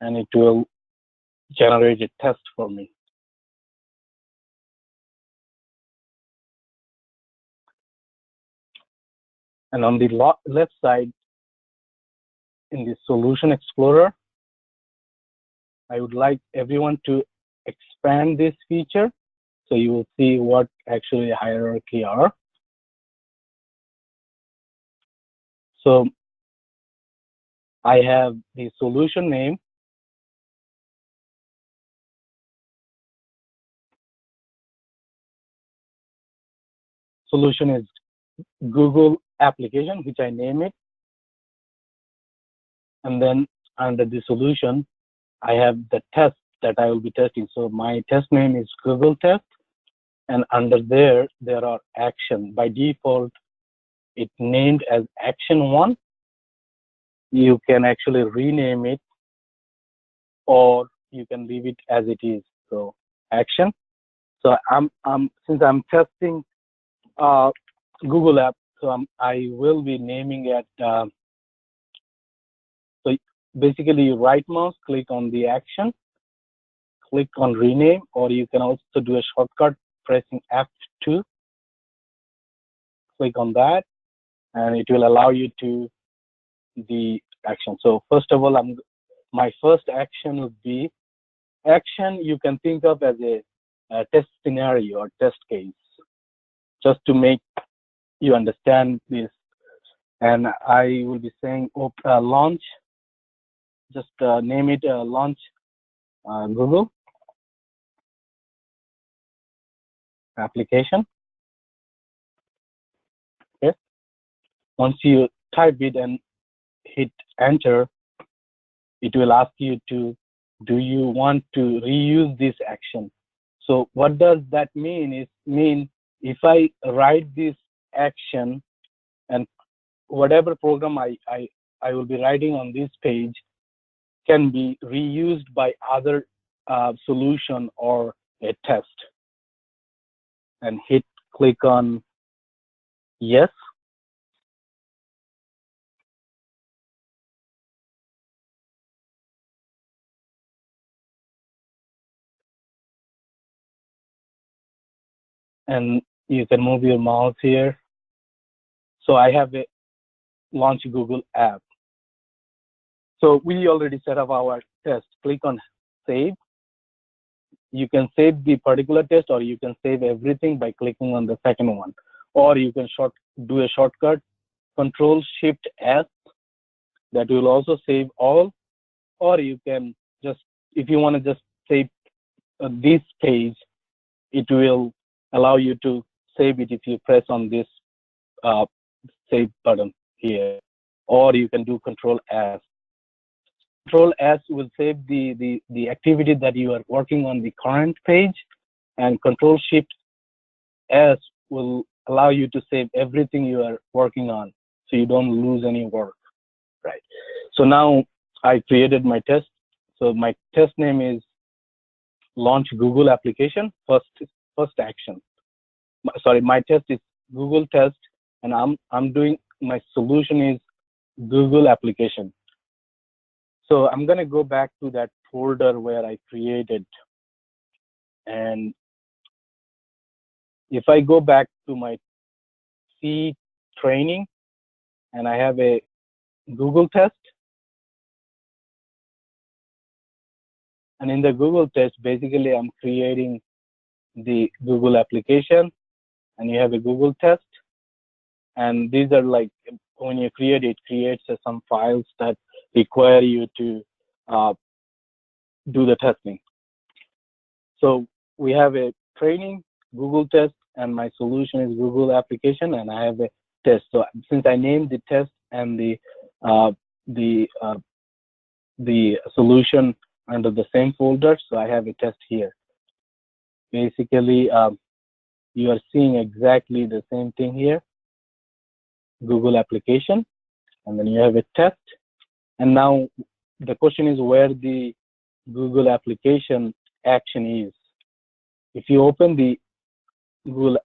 and it will generate a test for me. And on the left side, in the Solution Explorer, I would like everyone to expand this feature so you will see what actually a hierarchy are. So I have the solution name, solution is Google application, which I name it. And then under the solution, I have the test that I will be testing. So my test name is Google test. And under there are action. By default, it's named as action 1. You can actually rename it, or you can leave it as it is. So action. So since I'm testing Google app, so I will be naming it. So basically, you right mouse, click on the action, click on rename, or you can also do a shortcut pressing F2. Click on that, and it will allow you to the action. So first of all, my first action would be action. You can think of as a test scenario or test case, just to make you understand this. And I will be saying launch. Just name it launch Google application. Okay. Once you type it and hit enter, it will ask you to, do you want to reuse this action? So what does that mean? It mean if I write this action, and whatever program I will be writing on this page can be reused by other solution or a test. And click on yes. and you can move your mouse here. So I have a launch Google app. So we already set up our test. Click on save. You can save the particular test, or you can save everything by clicking on the second one, or you can do a shortcut Control Shift S, that will also save all, or you can just, if you want to just save this page, it will allow you to save it if you press on this save button here, or you can do Control S. Control S will save the activity that you are working on the current page, and Control Shift S will allow you to save everything you are working on, so you don't lose any work, right? So now I created my test. So my test name is Launch Google Application First Action. Sorry, my test is Google Test, and I'm doing, my solution is Google Application. So I'm gonna go back to that folder where I created, and if I go back to my C training, and I have a Google test, and in the Google test, basically I'm creating the Google application, and you have a Google test, and these are like, when you create it, creates some files that require you to do the testing. So we have a training, Google test, and my solution is Google application, and I have a test. So since I named the test and the solution under the same folder, so I have a test here. Basically, you are seeing exactly the same thing here, Google application, and then you have a test. And now the question is where the Google application action is. If you open the Google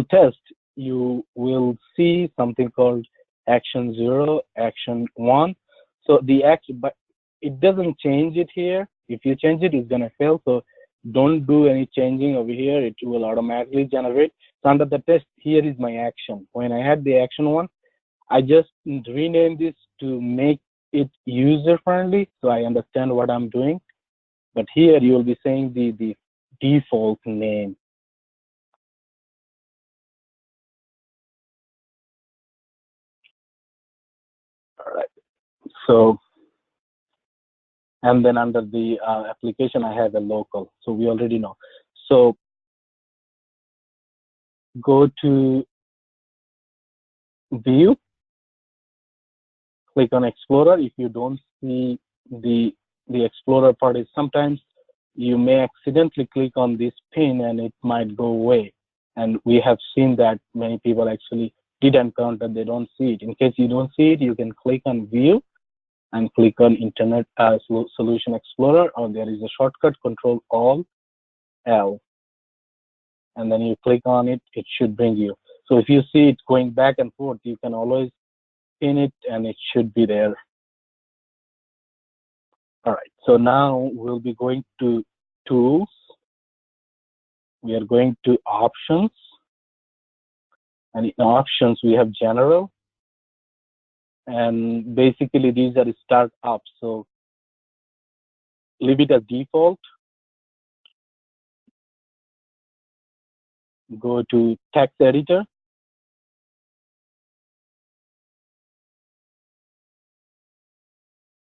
test, you will see something called action 0, action 1. So the action, but it doesn't change it here. If you change it, it's gonna fail. So don't do any changing over here. It will automatically generate. So under the test, here is my action. When I had the action 1, I just renamed this to make it user friendly, so I understand what I'm doing. But here you will be saying the default name. All right. So, and then under the application, I have a local. So we already know. So go to view, click on Explorer. If you don't see the Explorer part, is sometimes you may accidentally click on this pin and it might go away. And we have seen that many people actually did encounter, they don't see it. In case you don't see it, you can click on view and click on Internet Solution Explorer, or there is a shortcut Control Alt L. And then you click on it, it should bring you. So if you see it going back and forth, you can always pin it and it should be there. All right, so now we'll be going to tools. We are going to options. And in options, we have general. And basically these are startups. So leave it as default. Go to text editor.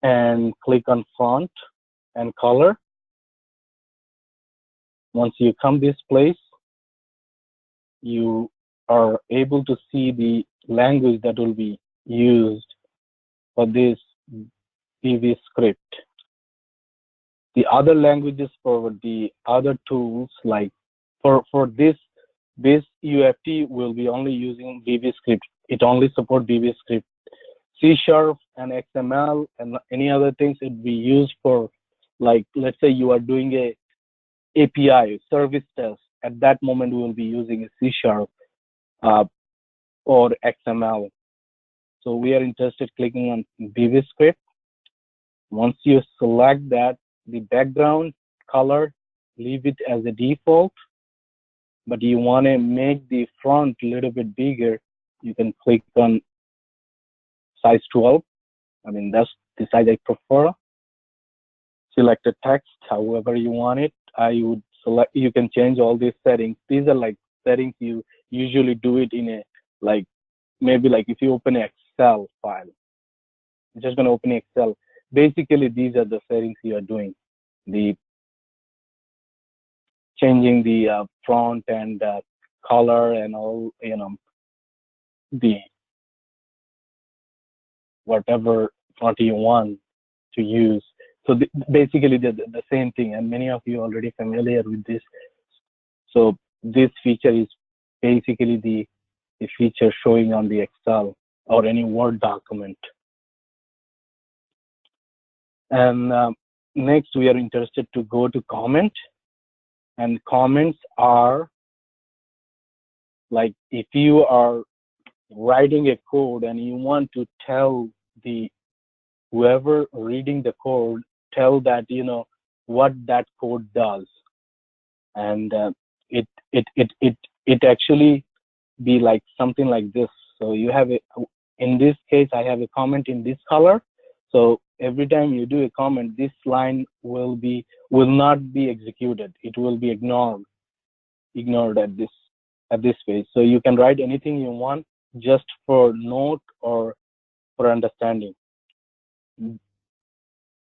And click on font and color. Once you come this place, you are able to see the language that will be used for this PV script. The other languages for the other tools, like for this UFT, will be only using VB script. It only supports VB script. C# and XML and any other things it be used for, like, let's say you are doing a API service test. At that moment, we will be using a C# or XML. So we are interested clicking on VB script. Once you select that, the background color, leave it as a default. but you want to make the font a little bit bigger, you can click on size 12. I mean, that's the size I prefer. Select the text however you want it. I would select, you can change all these settings. These are like settings you usually do it in a, like, maybe like if you open an Excel file, you're just going to open Excel. Basically, these are the settings you are doing. The changing the font and color and all, the whatever font you want to use. So basically the same thing, and many of you are already familiar with this. So this feature is basically the feature showing on the Excel or any Word document. And next we are interested to go to comment, and comments are like if you are writing a code and you want to tell the whoever reading the code, tell that what that code does, and it actually be like something like this. So you have a, in this case I have a comment in this color, so every time you do a comment, this line will not be executed, it will be ignored at this phase. So you can write anything you want just for note or for understanding.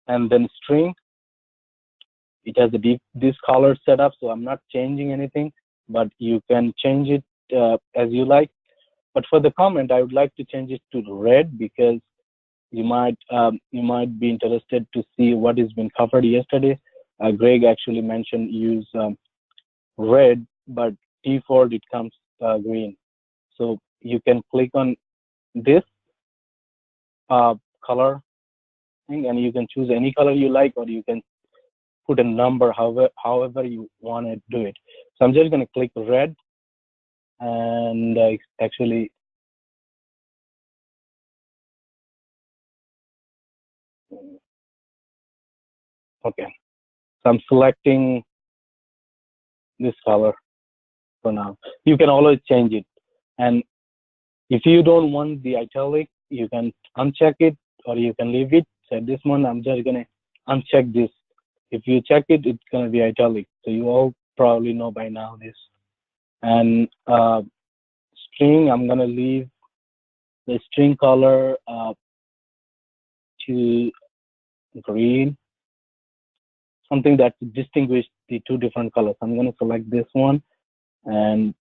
And then string, it has this color setup, so I'm not changing anything, but you can change it as you like. But for the comment, I would like to change it to red, because you might be interested to see what has been covered yesterday. Greg actually mentioned use red, but default it comes green. So you can click on this color thing, and you can choose any color you like, or you can put a number however you want to do it. So I'm just going to click red, and actually okay, so I'm selecting this color for now. You can always change it, and if you don't want the italic, you can uncheck it or you can leave it. So at this one, I'm just going to uncheck this. If you check it, it's going to be italic. So you all probably know by now this. And string, I'm going to leave the string color to green, something that distinguish the two different colors. I'm going to select this one, and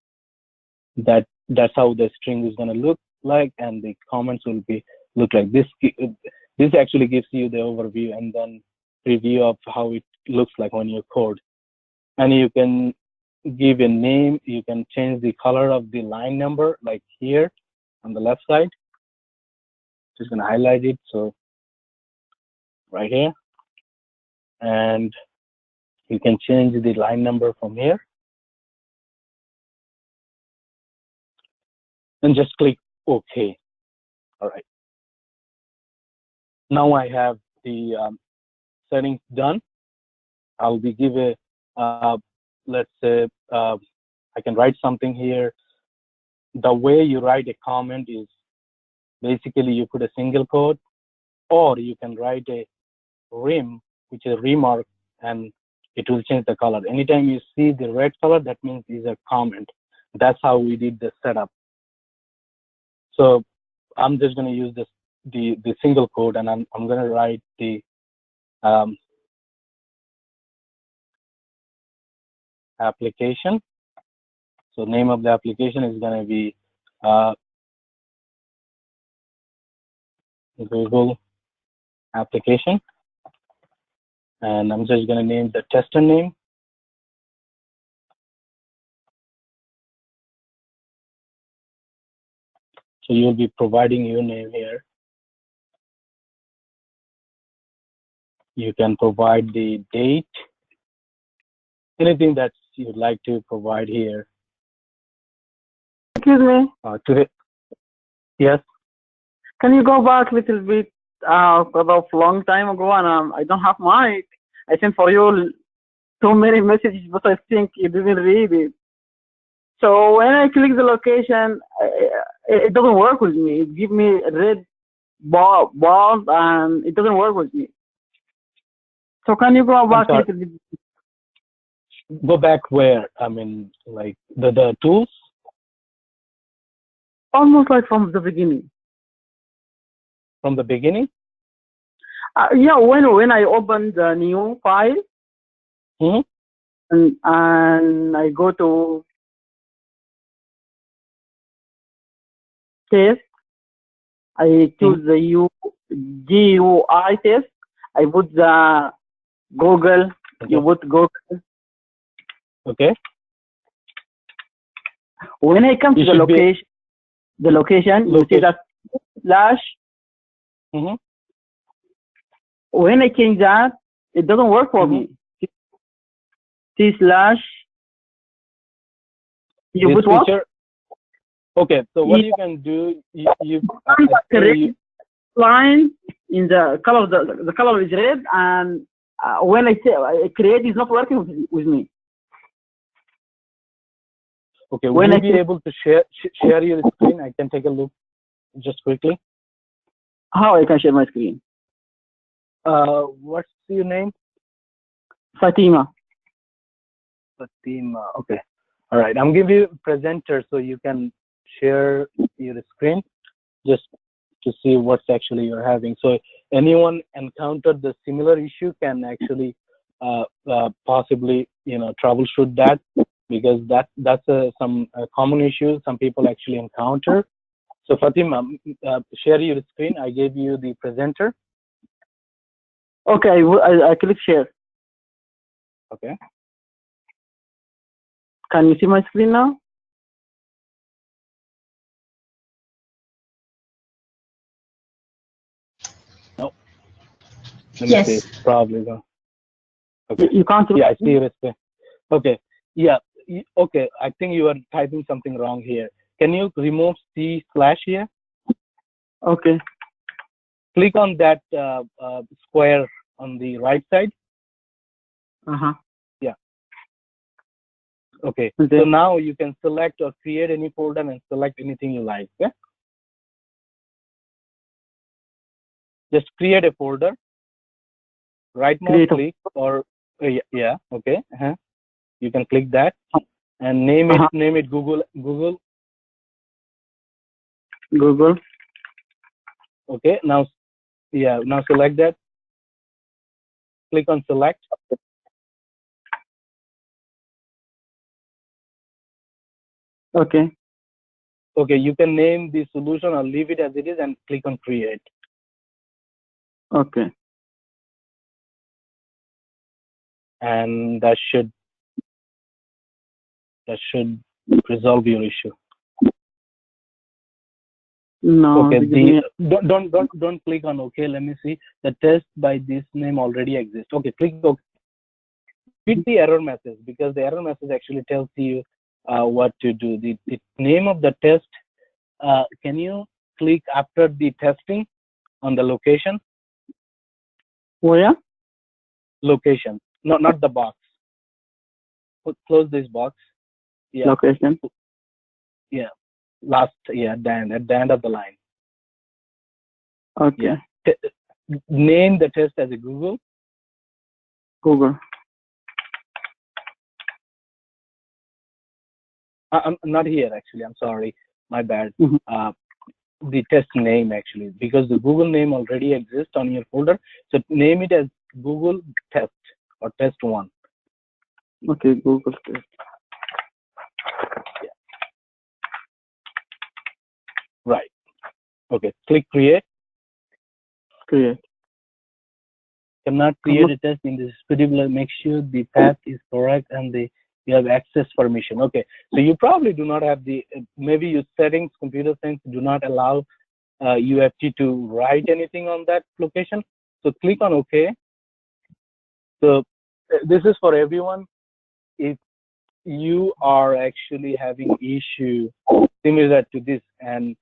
that's how the string is going to look like, and the comments will be look like this. This actually gives you the overview and then preview of how it looks like on your code. And you can give a name, you can change the color of the line number, like here on the left side. Just going to highlight it, so right here, and you can change the line number from here, and just click OK. All right, now I have the settings done. I'll be give a let's say I can write something here. The way you write a comment is basically you put a single quote, or you can write a rim, which is a remark, and it will change the color. Anytime you see the red color, that means it's a comment. That's how we did the setup. So I'm just going to use the single quote, and I'm going to write the application. So name of the application is going to be Google application, and I'm just going to name the tester name. So you'll be providing your name here. You can provide the date, anything that you'd like to provide here. Excuse me. Yes. Can you go back a little bit about long time ago, and I don't have mic. I sent for you so many messages, but I think you didn't read it. So when I click the location, it doesn't work with me. It gives me a red ball and it doesn't work with me. So can you go I'm back a sorry. little bit? Go back where? I mean, like the tools Almost like from the beginning. from the beginning. Yeah, when I open the new file Mm-hmm. and I go to test, I choose the GUI test. I put the Google. Okay. You put Google. Okay. When I come to You the should be. location, you see that slash. Mm-hmm. When I change that, it doesn't work for me. C slash. You This put what? feature. Okay. So what you can do, you line in the color. The color is red, and when I say create, is not working with me. Okay. Will you be able to share your screen? I can take a look just quickly. How I can share my screen? What's your name? Fatima. Fatima. Okay. All right. I'm giving you a presenter so you can share your screen just to see what's actually you're having. So anyone encountered the similar issue can actually possibly troubleshoot that, because that's some common issue some people actually encounter. So Fatima, share your screen. I gave you the presenter. Okay, I click share. Okay. Can you see my screen now? No. Let me see. Probably no. Okay. You can't. Yeah, I see your screen. Okay. Yeah. Okay. I think you are typing something wrong here. Can you remove C slash here? Okay. Click on that square on the right side. Uh-huh. Yeah. Okay. So now you can select or create any folder and select anything you like. Yeah. Just create a folder. Right mouse click or yeah. Okay. You can click that and name it Google. Okay. Now select that. Click on select. Okay. Okay, you can name the solution or leave it as it is and click on create. Okay. And that should resolve your issue. No. Okay. Don't click on OK. Let me see. The test by this name already exists. Okay. Click OK. Read the error message, because the error message actually tells you what to do. The name of the test. Can you click after the testing on the location? Where? Location. No, not the box. Close this box. Yeah. Location. Yeah. At the end of the line. Okay. Yeah. Name the test as a Google. I'm not here actually. I'm sorry. My bad. The test name actually, because the Google name already exists on your folder. So name it as Google Test or Test 1. Okay, Google Test. Yeah. Right. Okay. Click create. Cannot create a test in this particular. Make sure the path is correct and you have access permission. Okay. So you probably do not have maybe your settings, computer science do not allow UFT to write anything on that location. So click on OK. So this is for everyone. If you are actually having issue similar to this, and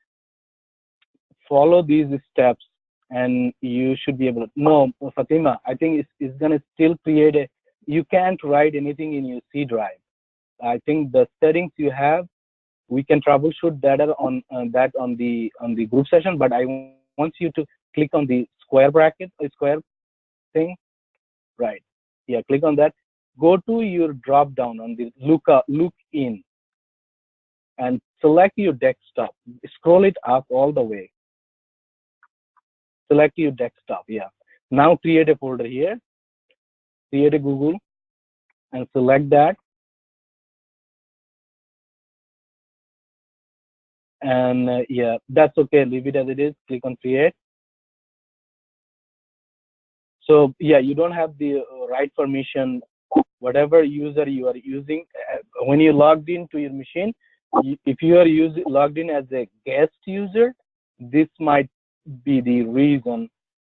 follow these steps, and you should be able to. No, Fatima, I think it's going to still create you can't write anything in your C drive. I think the settings you have, we can troubleshoot that on the group session. But I want you to click on the square bracket, a square thing, right? Yeah, click on that. Go to your drop down on the look in, and select your desktop. Scroll it up all the way. Select your desktop. Yeah. Now create a folder here. Create a Google and select that. And yeah, that's okay. Leave it as it is. Click on create. So yeah, you don't have the right permission. Whatever user you are using, when you logged into your machine, if you are logged in as a guest user, this might be the reason.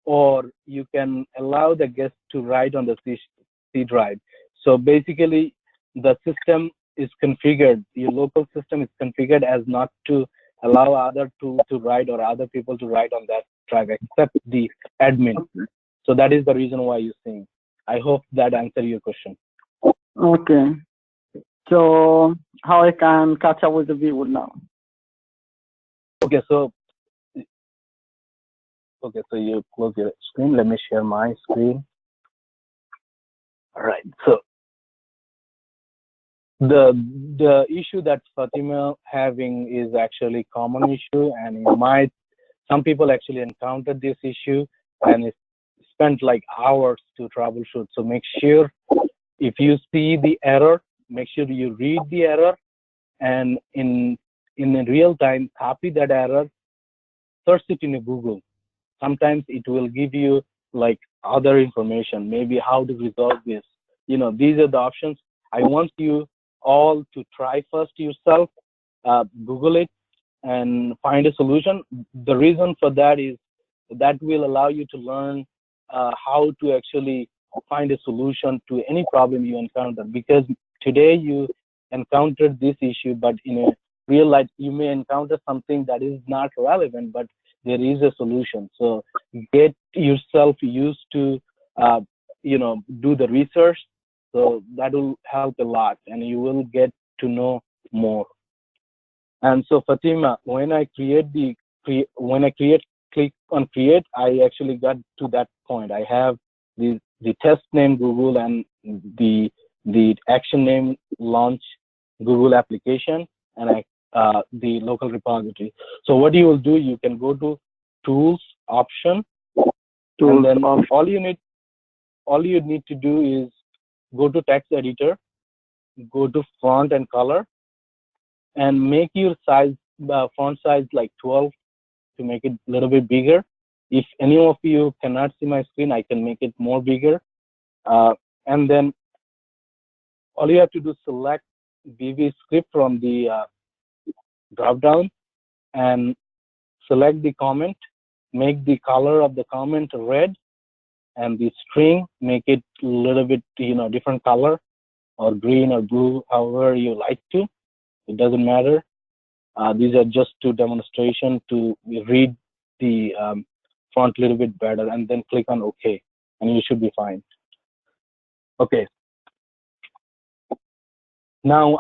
Or you can allow the guest to write on the C drive. So basically, the system is configured, your local system is configured as not to allow other to write or other people to write on that drive except the admin. So that is the reason why you're seeing. I hope that answered your question. Okay. So how I can catch up with the viewer now? Okay, so you close your screen. Let me share my screen. All right. So the issue that Fatima having is actually common issue, and some people actually encountered this issue and it spent like hours to troubleshoot. So make sure if you see the error, make sure you read the error, and in real time copy that error, search it in Google. Sometimes it will give you like other information, maybe how to resolve this. These are the options. I want you all to try first yourself, Google it and find a solution. The reason for that is that will allow you to learn how to actually find a solution to any problem you encounter. Because today you encountered this issue, but in a real life you may encounter something that is not relevant, but there is a solution. So get yourself used to do the research. So that will help a lot, and you will get to know more. And so Fatima, when I click on create, I actually got to that point. I have the test name Google and the action name launch Google application, and the local repository. So what you will do, you can go to tools option, and then all you need to do is go to text editor, go to font and color, and make your font size like 12 to make it a little bit bigger. If any of you cannot see my screen, I can make it more bigger. And then all you have to do is select VB script from the drop down and select the comment, make the color of the comment red, and the string, make it a little bit different color, or green or blue, however you like to. It doesn't matter. These are just to demonstration to read the font a little bit better, and then click on OK, and you should be fine. Okay. Now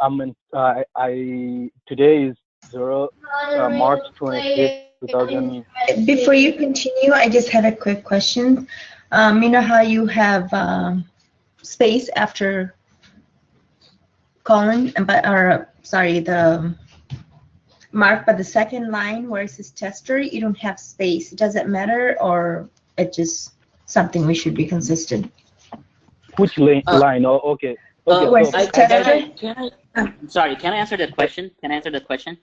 today is March 25th, 2000. Before you continue, I just have a quick question. You know how you have space after colon, the mark by the second line where it says tester, you don't have space. Does it matter, or it's just something we should be consistent? Which line? Oh, okay. Where it says tester? Sorry, can I answer that question? Can I answer that question,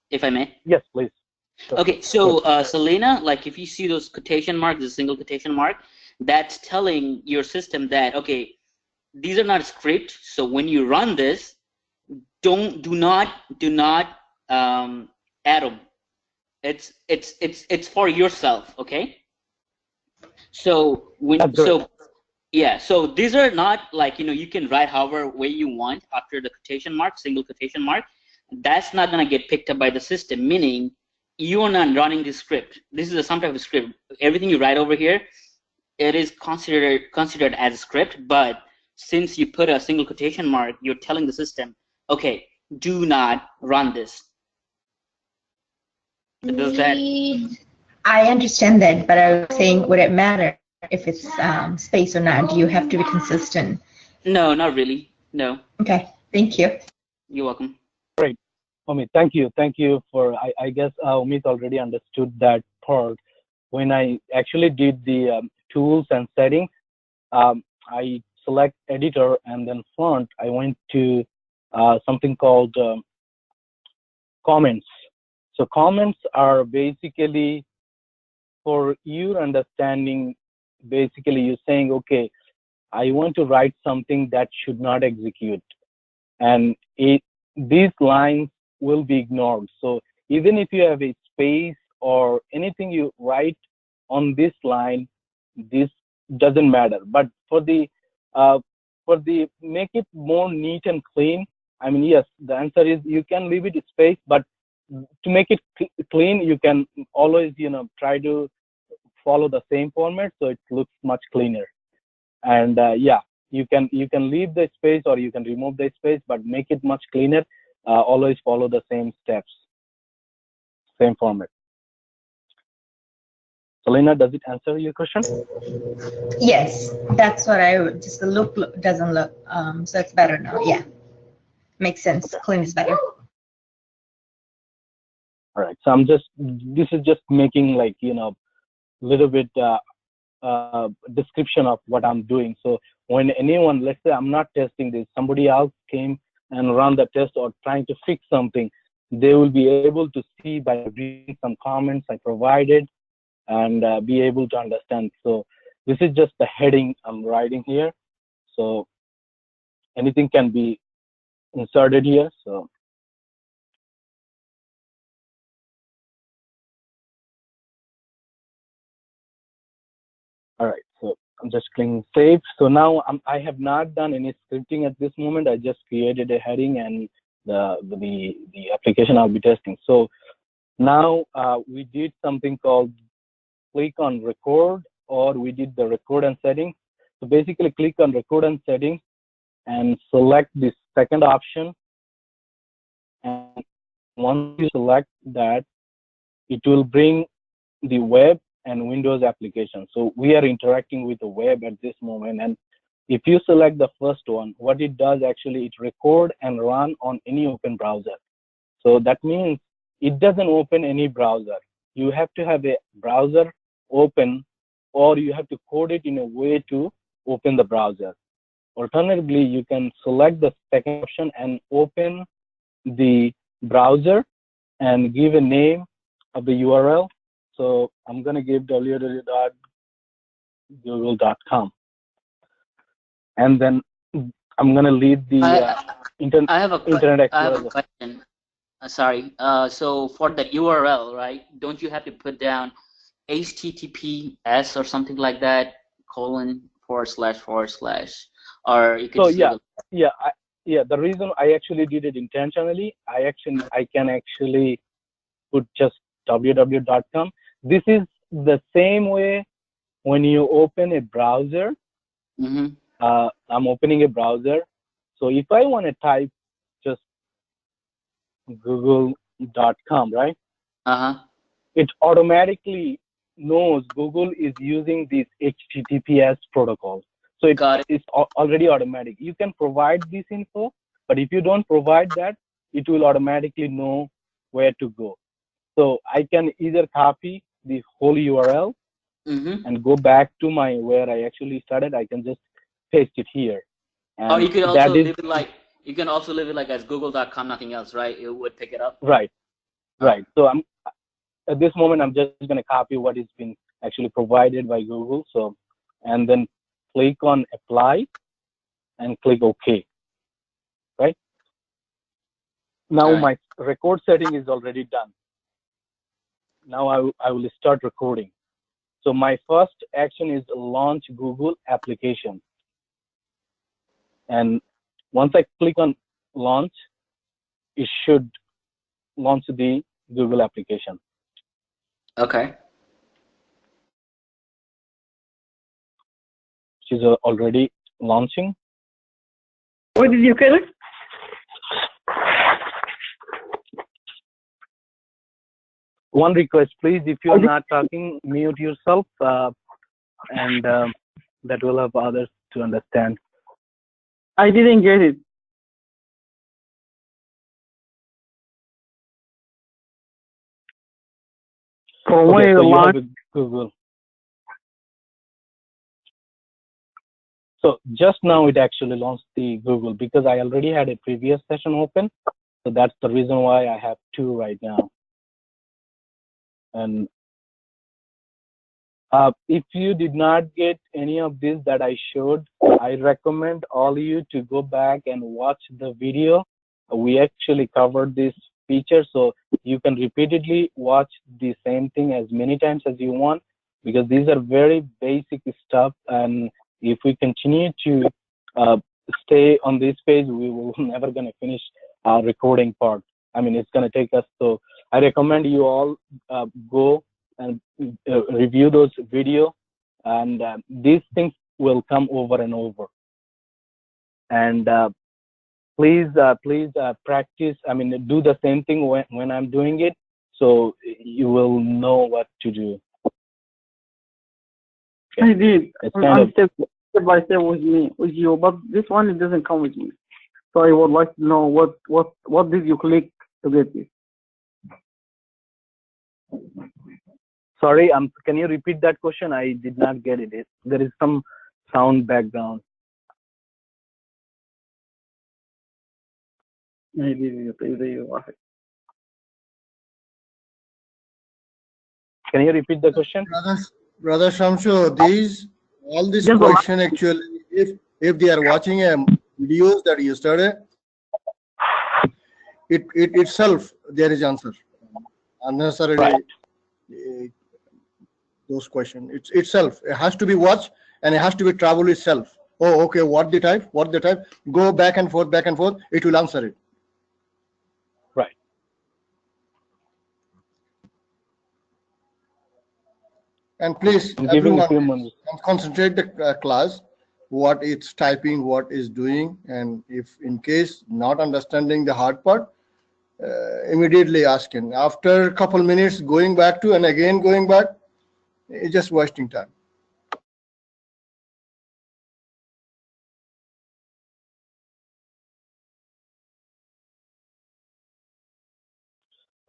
if I may? Yes, please. Sure. Okay, so Selena, like if you see those quotation marks, the single quotation mark, that's telling your system that, okay, these are not script. So when you run this, do not add them. It's for yourself, okay? So so these are not like, you can write however way you want after the quotation mark, single quotation mark. That's not gonna get picked up by the system, meaning you are not running this script. This is some type of script. Everything you write over here, it is considered as a script, but since you put a single quotation mark, you're telling the system Okay, do not run this. Does that? I understand that, but I was saying, would it matter if it's space or not? Do you have to be consistent? No, not really. No. Okay, thank you. You're welcome. Great. Omid, thank you. Thank you for, I guess Omid already understood that part. When I actually did the tools and settings, I select editor and then font. I went to something called comments. So comments are basically for your understanding, basically you're saying, okay, I want to write something that should not execute. And these lines will be ignored. So even if you have a space or anything you write on this line, this doesn't matter. But for the make it more neat and clean, I mean, yes, the answer is you can leave it space, but to make it clean, you can always, try to follow the same format so it looks much cleaner. And yeah, you can leave the space or you can remove the space, but make it much cleaner. Always follow the same steps, same format. Selena, does it answer your question? Yes, that's what just the look doesn't look, so it's better now. Yeah, makes sense. Clean is better. All right, so this is just making like, little bit description of what I'm doing. So when anyone, let's say I'm not testing this, somebody else came and run the test or trying to fix something, they will be able to see by reading some comments I provided and be able to understand. So this is just the heading I'm writing here. So anything can be inserted here. So all right, so I'm just clicking save. So now I have not done any scripting at this moment. I just created a heading and the application I'll be testing. So now we did something called click on record, or we did the record and settings. So basically click on record and settings and select the second option. And once you select that, it will bring the web and Windows application. So we are interacting with the web at this moment. And if you select the first one, what it does actually, it record and run on any open browser. So that means it doesn't open any browser. You have to have a browser open, or you have to code it in a way to open the browser. Alternatively, you can select the second option and open the browser and give a name of the URL. So I'm going to give www.google.com. And then I'm going to leave the I have a Internet Explorer. I have a question. Sorry. So for the URL, right? Don't you have to put down HTTPS or something like that, :// or you could So just yeah, the reason I actually did it intentionally, I can actually put just www.com. This is the same way when you open a browser. I'm opening a browser. So if I want to type just google.com, right? It automatically knows Google is using this HTTPS protocol. So it's already automatic. You can provide this info, but if you don't provide that, it will automatically know where to go. So I can either copy the whole URL and go back to where I actually started. I can just paste it here. And or you could also leave it like, you can also leave it like as google.com, nothing else, right? It would pick it up. Right. Right. So at this moment, I'm just going to copy what has been actually provided by Google. So, and then click on apply and click OK. Right. Now my record setting is already done. Now I will start recording. So my first action is launch Google application. And once I click on launch, it should launch the Google application. Okay. Which is already launching. What did you get it? one request, please, if you are not talking, mute yourself, and that will help others to understand. I didn't get it. From Okay, where so you you have launch? a Google. So just now it actually launched the Google because I already had a previous session open. So that's the reason why I have two right now. And if you did not get any of this that I showed, I recommend all you to go back and watch the video. We actually covered this feature, so you can repeatedly watch the same thing as many times as you want, because these are very basic stuff. And if we continue to stay on this page, we will never going to finish our recording part. I mean, it's going to take us. So I recommend you all go and review those video, and these things will come over and over. And please practice. I mean, do the same thing when I'm doing it, so you will know what to do. Okay. I did. It's I'm kind of step by step with you, but this one it doesn't come with me. So I would like to know what did you click to get this? sorry. Can you repeat that question? I did not get it. There is some sound background. Maybe Can you repeat the question? Brother Shamshu, all this Just question actually, if they are watching a videos that you studied, it itself there is answer. Unnecessarily Right. Those questions. It's itself. It has to be watched and it has to be travel itself. Oh, okay. What the type? What the type? Go back and forth, back and forth. It will answer it. Right. And please, I'm giving a everyone, few minutes. concentrate the class, what it's typing, what is doing, and if in case not understanding the hard part, immediately asking. After a couple minutes, going back to and again going back, it's just wasting time.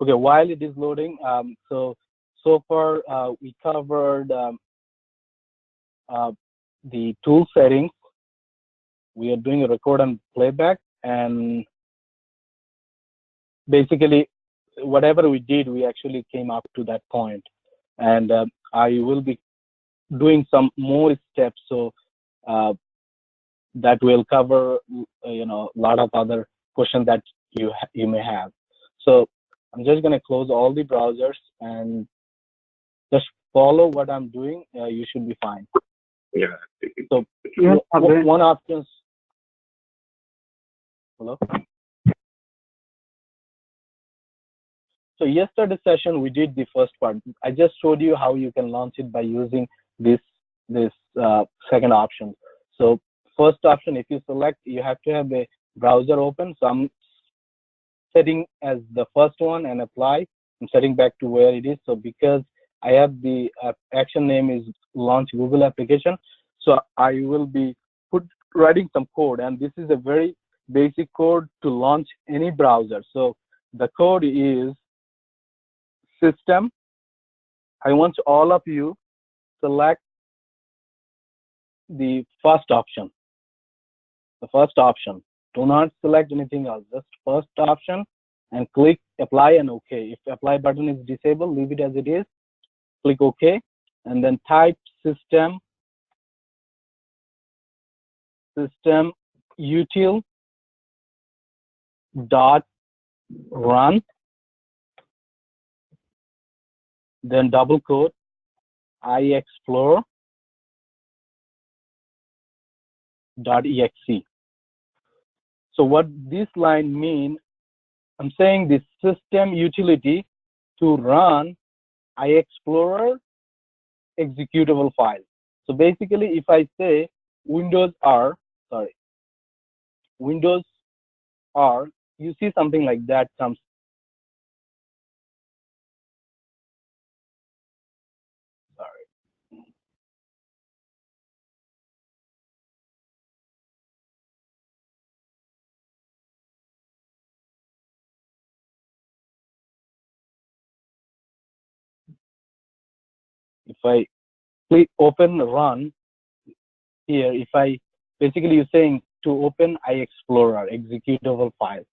Okay, while it is loading, so far we covered the tool settings. We are doing a record and playback, and basically whatever we did, we actually came up to that point. And I will be doing some more steps, so that will cover a lot of other questions that you may have. So I'm just going to close all the browsers and just follow what I'm doing. You should be fine. Yeah. So Yes, one option. Hello. So yesterday session we did the first part. I just showed you how you can launch it by using this second option. So first option, if you select, you have to have a browser open. So I'm setting as the first one and apply. I'm setting back to where it is. So because I have the action name is launch Google application, so I will be writing some code, and this is a very basic code to launch any browser. So the code is system. I want all of you select the first option. The first option. Do not select anything else. Just first option and click apply and OK. If the apply button is disabled, leave it as it is. Click OK, and then type system util dot run, then double quote iExplore .exe. So what this line mean, I'm saying the system utility to run iExplorer executable file. So basically, if I say Windows R, you see something like that comes. I click open run here, if I basically you're saying to open iExplorer executable file.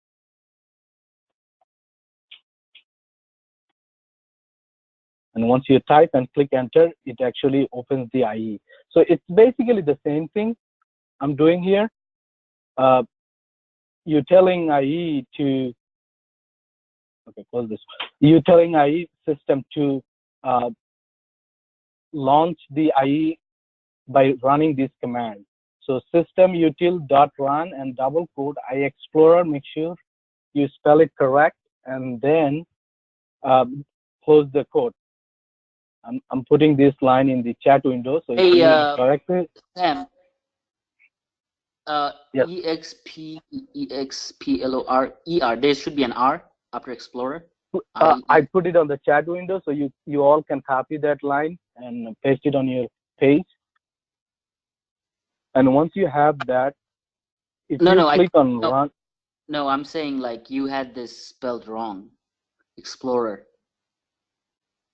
And once you type and click enter, it actually opens the IE. So it's basically the same thing I'm doing here. You're telling IE to, okay, close this. You're telling IE system to launch the IE by running this command. So system-util.run and double quote iExplorer, make sure you spell it correct, and then close the code. I'm putting this line in the chat window, so if you correct it. Sam, Yes. EXPLORER. There should be an R after Explorer. I put it on the chat window, so you all can copy that line and paste it on your page. And once you have that, if you click on run. No, I'm saying like you had this spelled wrong. Explorer.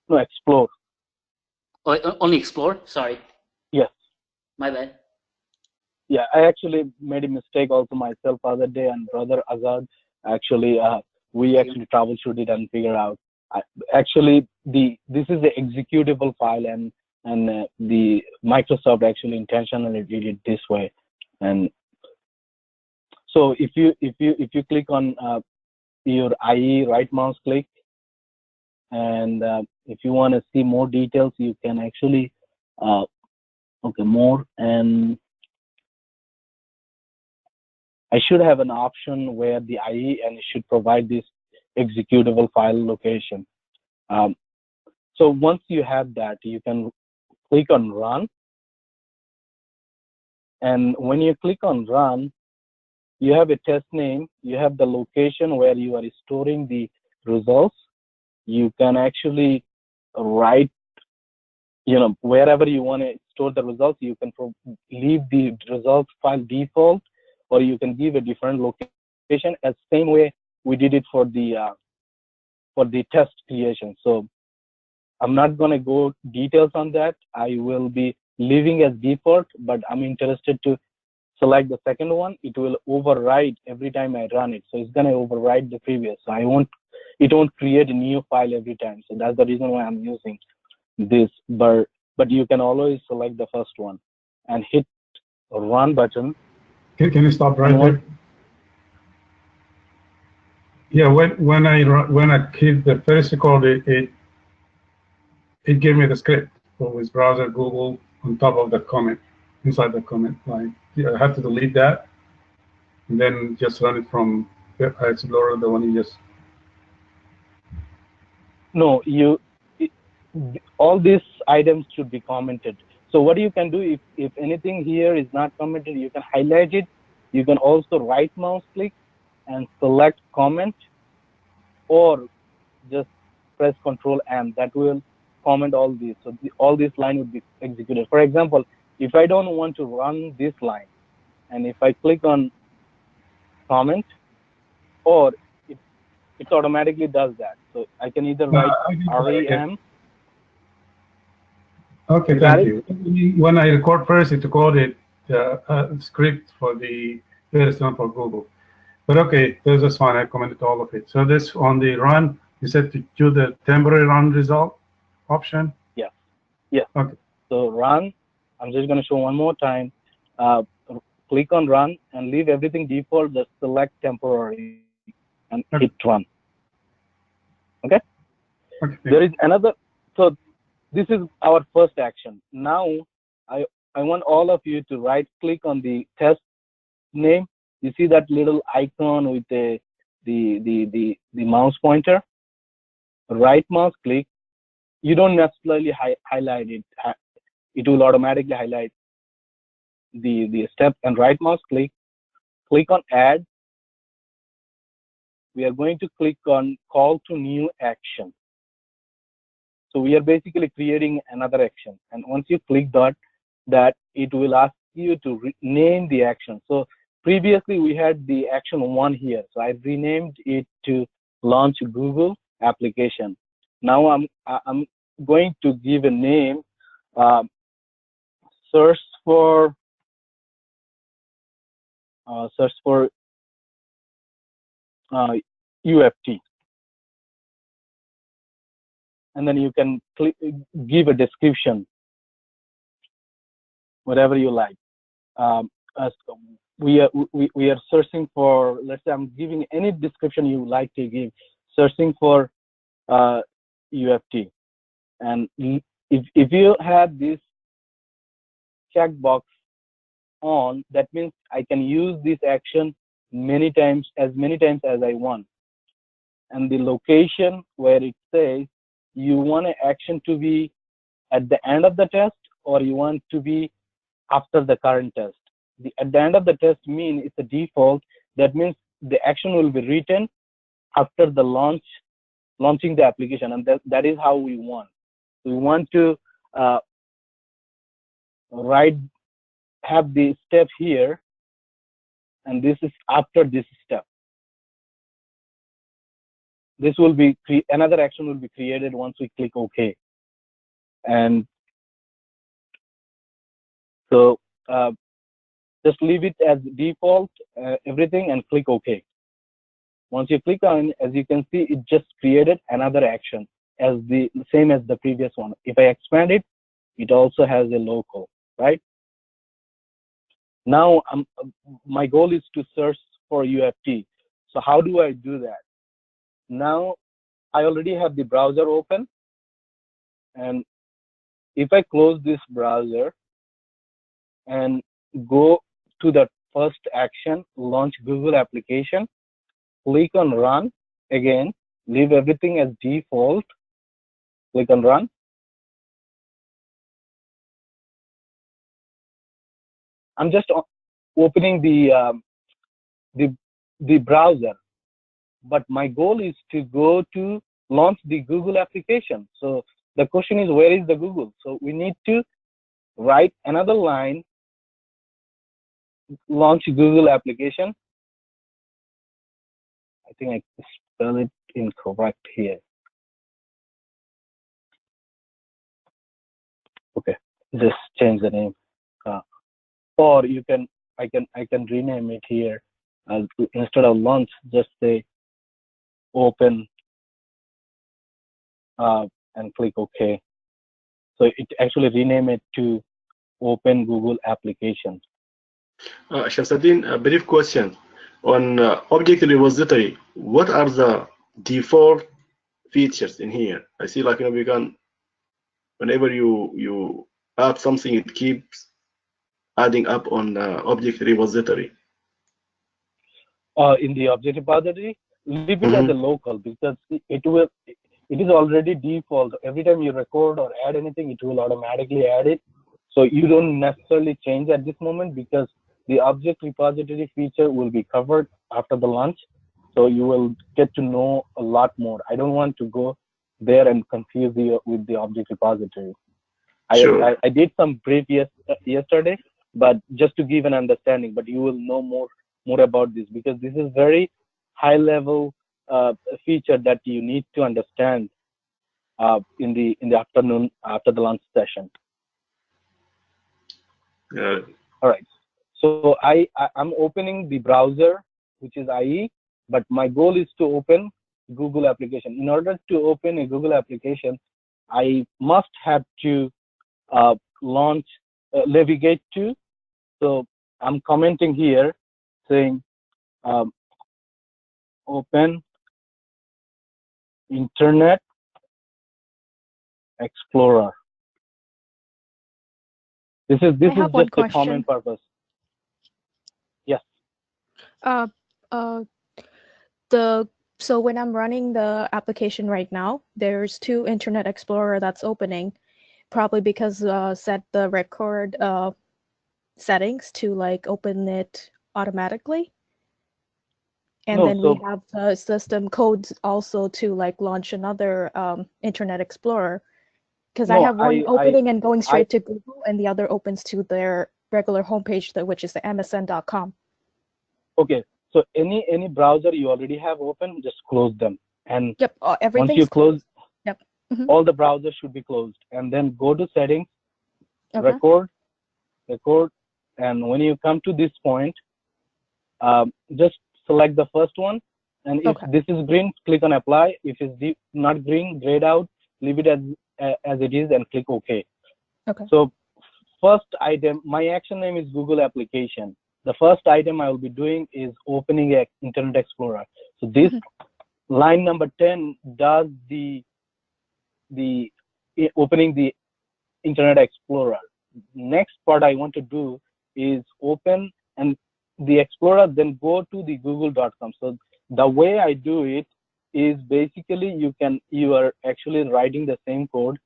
No, explore. Oh, only explore? Sorry. Yes. My bad. Yeah, I actually made a mistake also myself other day, and brother Azad actually we actually troubleshooted and figured out. Actually, this is the executable file, and the Microsoft actually intentionally did it this way. And so if you click on your IE, right mouse click, and if you want to see more details, you can actually okay, more, and I should have an option where the IE, and it should provide this executable file location. So once you have that, you can click on run. And when you click on run, you have a test name, you have the location where you are storing the results. You can actually write, wherever you want to store the results, you can leave the results file default, or you can give a different location, as same way we did it for the test creation. So I'm not going to go details on that. I will be leaving as default, but I'm interested to select the second one. It will override every time I run it. So it's going to override the previous. So it won't create a new file every time. So that's the reason why I'm using this. But you can always select the first one and hit run button. Can you stop right there? Yeah, when I hit the first record, it gave me the script with browser Google on top of the comment, inside the comment line. I have to delete that and then just run it from Explorer, the one you just. No, all these items should be commented. So what you can do, if anything here is not commented, you can highlight it. You can also right mouse click and select comment, or just press Control M. That will comment all these. So all this line would be executed. For example, if I don't want to run this line, and if I click on comment, or it automatically does that. So I can either write REM. Okay, thank you. When I record first, it recorded the script for the first one for Google. But okay, this is fine. I commented all of it. So this on the run, you said to do the temporary run result option? Yes. Yes. Okay. So run, I'm just going to show one more time. Click on run and leave everything default, just select temporary and hit run. Okay? There is another, so this is our first action. Now I want all of you to right click on the test name. You see that little icon with the mouse pointer? Right mouse click. You don't necessarily highlight it. It will automatically highlight the step, and right mouse click on add. We are going to click on call to new action. So we are basically creating another action, and once you click that it will ask you to name the action. So previously we had the action 1 here, so I renamed it to launch Google application. Now I'm going to give a name um, search for UFT, and then you can give a description, whatever you like. As we are searching for, let's say I'm giving any description you like to give, searching for UFT. And if you have this checkbox on, that means I can use this action many times as I want. And the location where it says you want an action to be at the end of the test or you want to be after the current test. At the end of the test means it's a default. That means the action will be written after the launching the application, and that is how we want. We want to have the step here, and this is after this step. This will be another action will be created once we click OK. And so just leave it as default, everything, and click OK. Once you click on, as you can see, it just created another action as the same as the previous one. If I expand it, it also has a local, right? Now my goal is to search for UFT. So how do I do that? Now I already have the browser open, and if I close this browser and go to the first action, launch Google application, click on run, again, leave everything as default, click on run. I'm just opening the browser, but my goal is to go to launch the Google application. So the question is, where is the Google? So we need to write another line, launch Google application. I think I spell it incorrect here. Okay, just change the name. Or you can, I can rename it here. Instead of launch, just say open and click OK. So it actually rename it to Open Google Application. Shamsuddin, a brief question on object repository. What are the default features in here? I see, like, we can, whenever you add something, it keeps adding up on the object repository. In the object repository, leave it as a local, because it is already default. Every time you record or add anything, it will automatically add it. So you don't necessarily change at this moment, because the object repository feature will be covered after the launch. So you will get to know a lot more. I don't want to go there and confuse you with the object repository. Sure. I did some brief yesterday, but just to give an understanding, but you will know more about this, because this is very high level feature that you need to understand in the afternoon after the launch session. Yeah. All right. So I'm opening the browser, which is IE, but my goal is to open Google application. In order to open a Google application, I must have to navigate to. So I'm commenting here saying open Internet Explorer. This is just a common purpose. Yes. So when I'm running the application right now, there's 2 Internet Explorer that's opening, probably because set the record settings to like open it automatically. And then we have the system codes also to like launch another Internet Explorer, because I have one opening and going straight to Google, and the other opens to their regular homepage, which is the msn.com. Okay, so any browser you already have open, just close them. And everything's once you close, yep. all the browsers should be closed. And then go to settings Okay. record, and when you come to this point, just select the first one, and if this is green, click on apply. If it's not green, grayed out, leave it as it is and click OK. Okay. So first item, my action name is Google application. The first item I will be doing is opening an Internet Explorer. So this line number 10 does the opening the Internet Explorer. Next part I want to do is open and the Explorer, then go to the google.com. So the way I do it is basically you are actually writing the same code,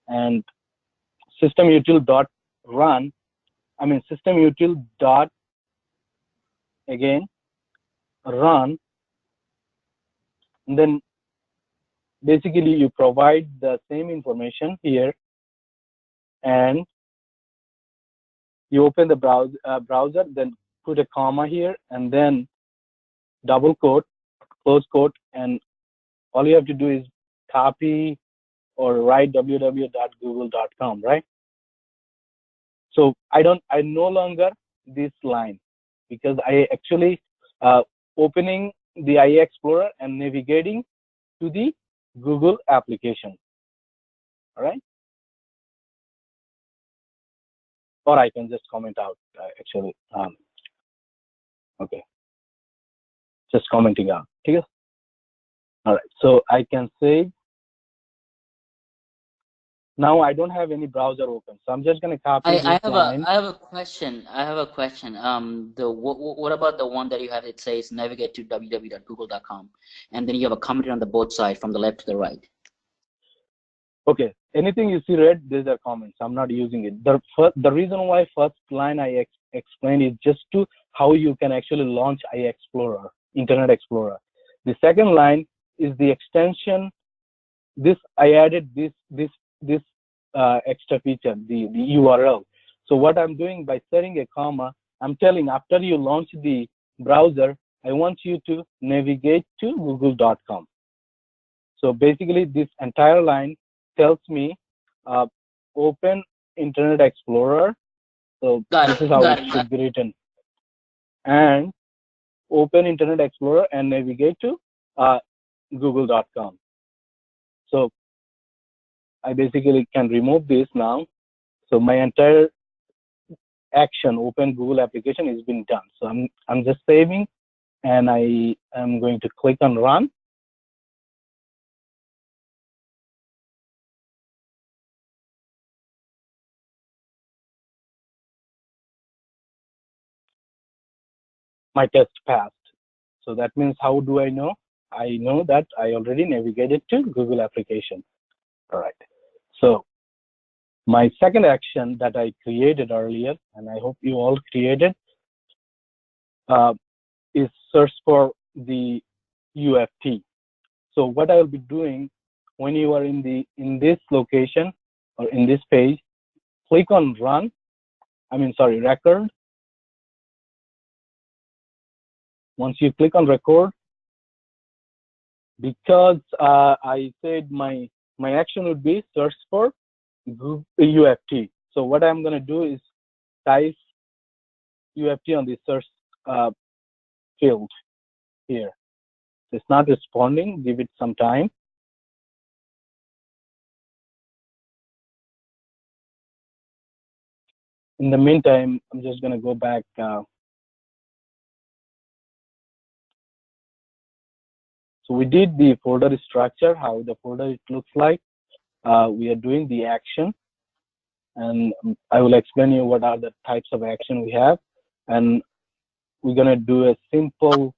and systemutil.run, I mean systemutil dot again run, and then basically you provide the same information here, and you open the browser, then put a comma here, and then double quote, close quote, and all you have to do is copy or write www.google.com, right? So I no longer this line, because I actually opening the IE Explorer and navigating to the Google application. All right. Or I can just comment out actually. Okay. Just commenting out. Okay. All right. So I can say now I don't have any browser open, so I'm just going to copy this line. I have a question. What about the one that you have? It says navigate to www.google.com, and then you have a comment on the both sides from the left to the right. Okay, anything you see red, these are comments. I'm not using it. The reason why first line I explained is just to how you can actually launch IE Explorer, Internet Explorer. The second line is the extension. I added this extra feature, the URL. So what I'm doing by setting a comma, I'm telling after you launch the browser, I want you to navigate to google.com. So basically this entire line tells me open Internet Explorer. So this is how it should be written. And open Internet Explorer and navigate to google.com. So I basically can remove this now. So my entire action, open Google application, has been done. So I'm just saving, and I am going to click on run. My test passed. So that means, how do I know? I know that I already navigated to Google application. All right. So my second action that I created earlier, and I hope you all created, is search for the UFT. So what I will be doing when you are in this location or in this page, click on run. Record. Once you click on record, because I said my action would be search for UFT. So what I'm going to do is type UFT on the search field here. It's not responding. Give it some time. In the meantime, I'm just going to go back. So we did the folder structure, how the folder it looks like. We are doing the action, and I will explain you what are the types of action we have. And we're going to do a simple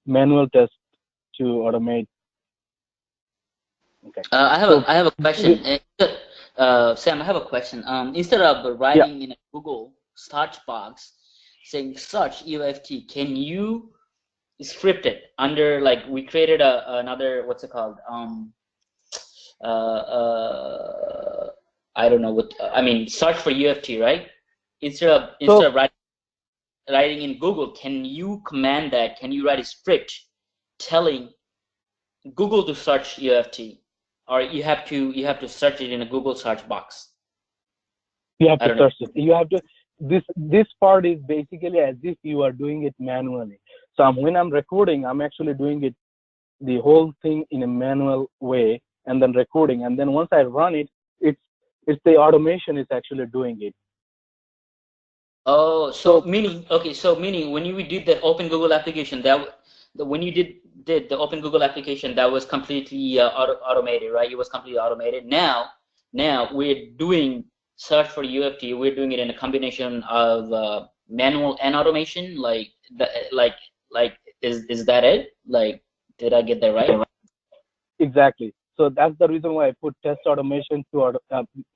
manual test to automate. Okay. I have a question. Sam, I have a question. Instead of writing in a Google search box saying search UFT, can you script it under, like, we created another, what's it called? I don't know what, search for UFT, right? Instead of writing in Google, can you command that? Can you write a script telling Google to search UFT, or you have to search it in a Google search box? You have I to don't know. search it. You have to. This part is basically as if you are doing it manually. So when I'm recording, I'm actually doing it the whole thing in a manual way, and then recording, and then once I run it, it's the automation is actually doing it. Oh, so meaning, okay, so meaning when you did the Open Google application, when you did the Open Google application, that was completely automated, right? It was completely automated. Now we're doing search for UFT. We're doing it in a combination of manual and automation. Like is that it? Like, did I get that right? Exactly. So that's the reason why I put test automation to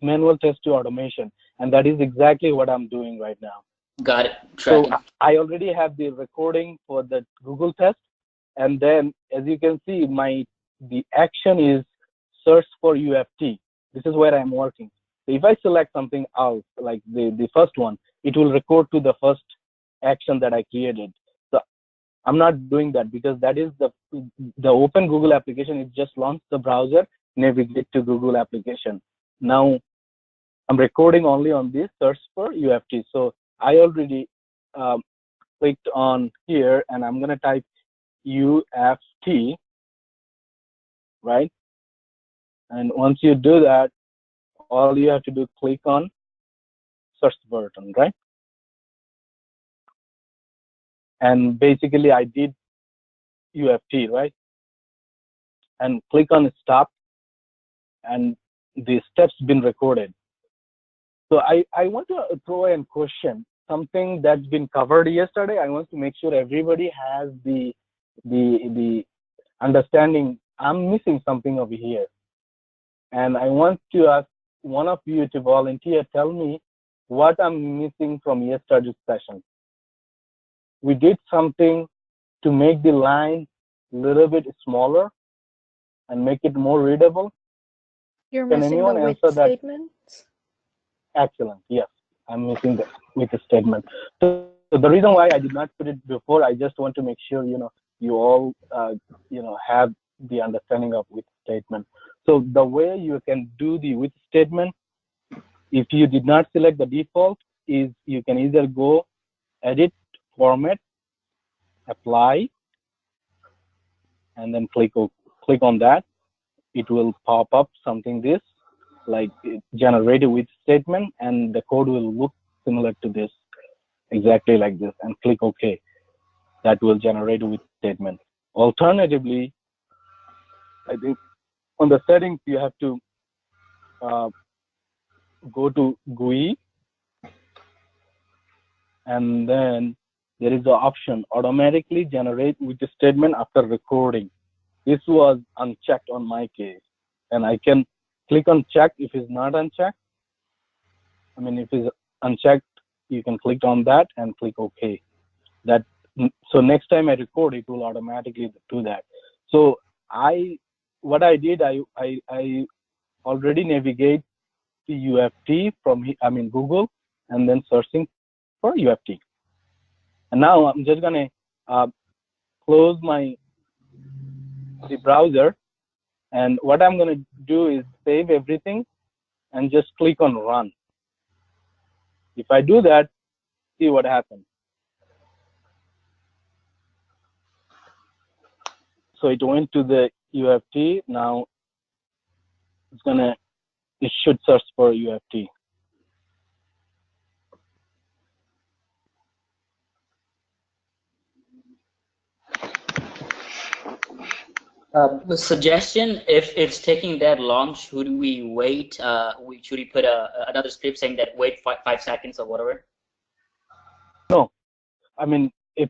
manual test to automation, and that is exactly what I'm doing right now. Got it. So Tracking. I already have the recording for the Google test, and then as you can see, the action is search for UFT. This is where I'm working. So if I select something else, like the first one, it will record to the first action that I created. So I'm not doing that because that is the Open Google application. It just launched the browser, navigate to Google application. Now I'm recording only on this search for UFT. So I already clicked on here, and I'm gonna type UFT, right? And once you do that, all you have to do click on search button, right? And basically I did UFT, right? And click on stop, and the steps been recorded. So I want to throw in question something that's been covered yesterday. I want to make sure everybody has the understanding. I'm missing something over here, and I want to ask one of you to volunteer. Tell me what I'm missing from yesterday's session. We did something to make the line a little bit smaller and make it more readable. You're Can missing anyone the with answer that? statements? Excellent. Yes, I'm missing the with the statement. So the reason why I did not put it before, I just want to make sure you all have the understanding of with statement. So the way you can do the with statement, if you did not select the default, is you can either go edit, format, apply, and then click on that. It will pop up something this like generated with statement, and the code will look similar to this, exactly like this, and click OK. That will generate with statement. Alternatively, I think on the settings you have to go to GUI, and then there is the option automatically generate with the statement after recording. This was unchecked on my case, and I can click on check if it's not unchecked. I mean, if it's unchecked, you can click on that and click OK. So next time I record, it will automatically do that. So what I did, I already navigate to UFT from Google, and then searching for UFT. And now I'm just gonna close the browser, and what I'm gonna do is save everything and just click on run. If I do that, see what happens. So it went to the UFT. Now it should search for UFT. Suggestion: if it's taking that long, should we wait? Should we put another script saying that wait 5 seconds or whatever? No, I mean if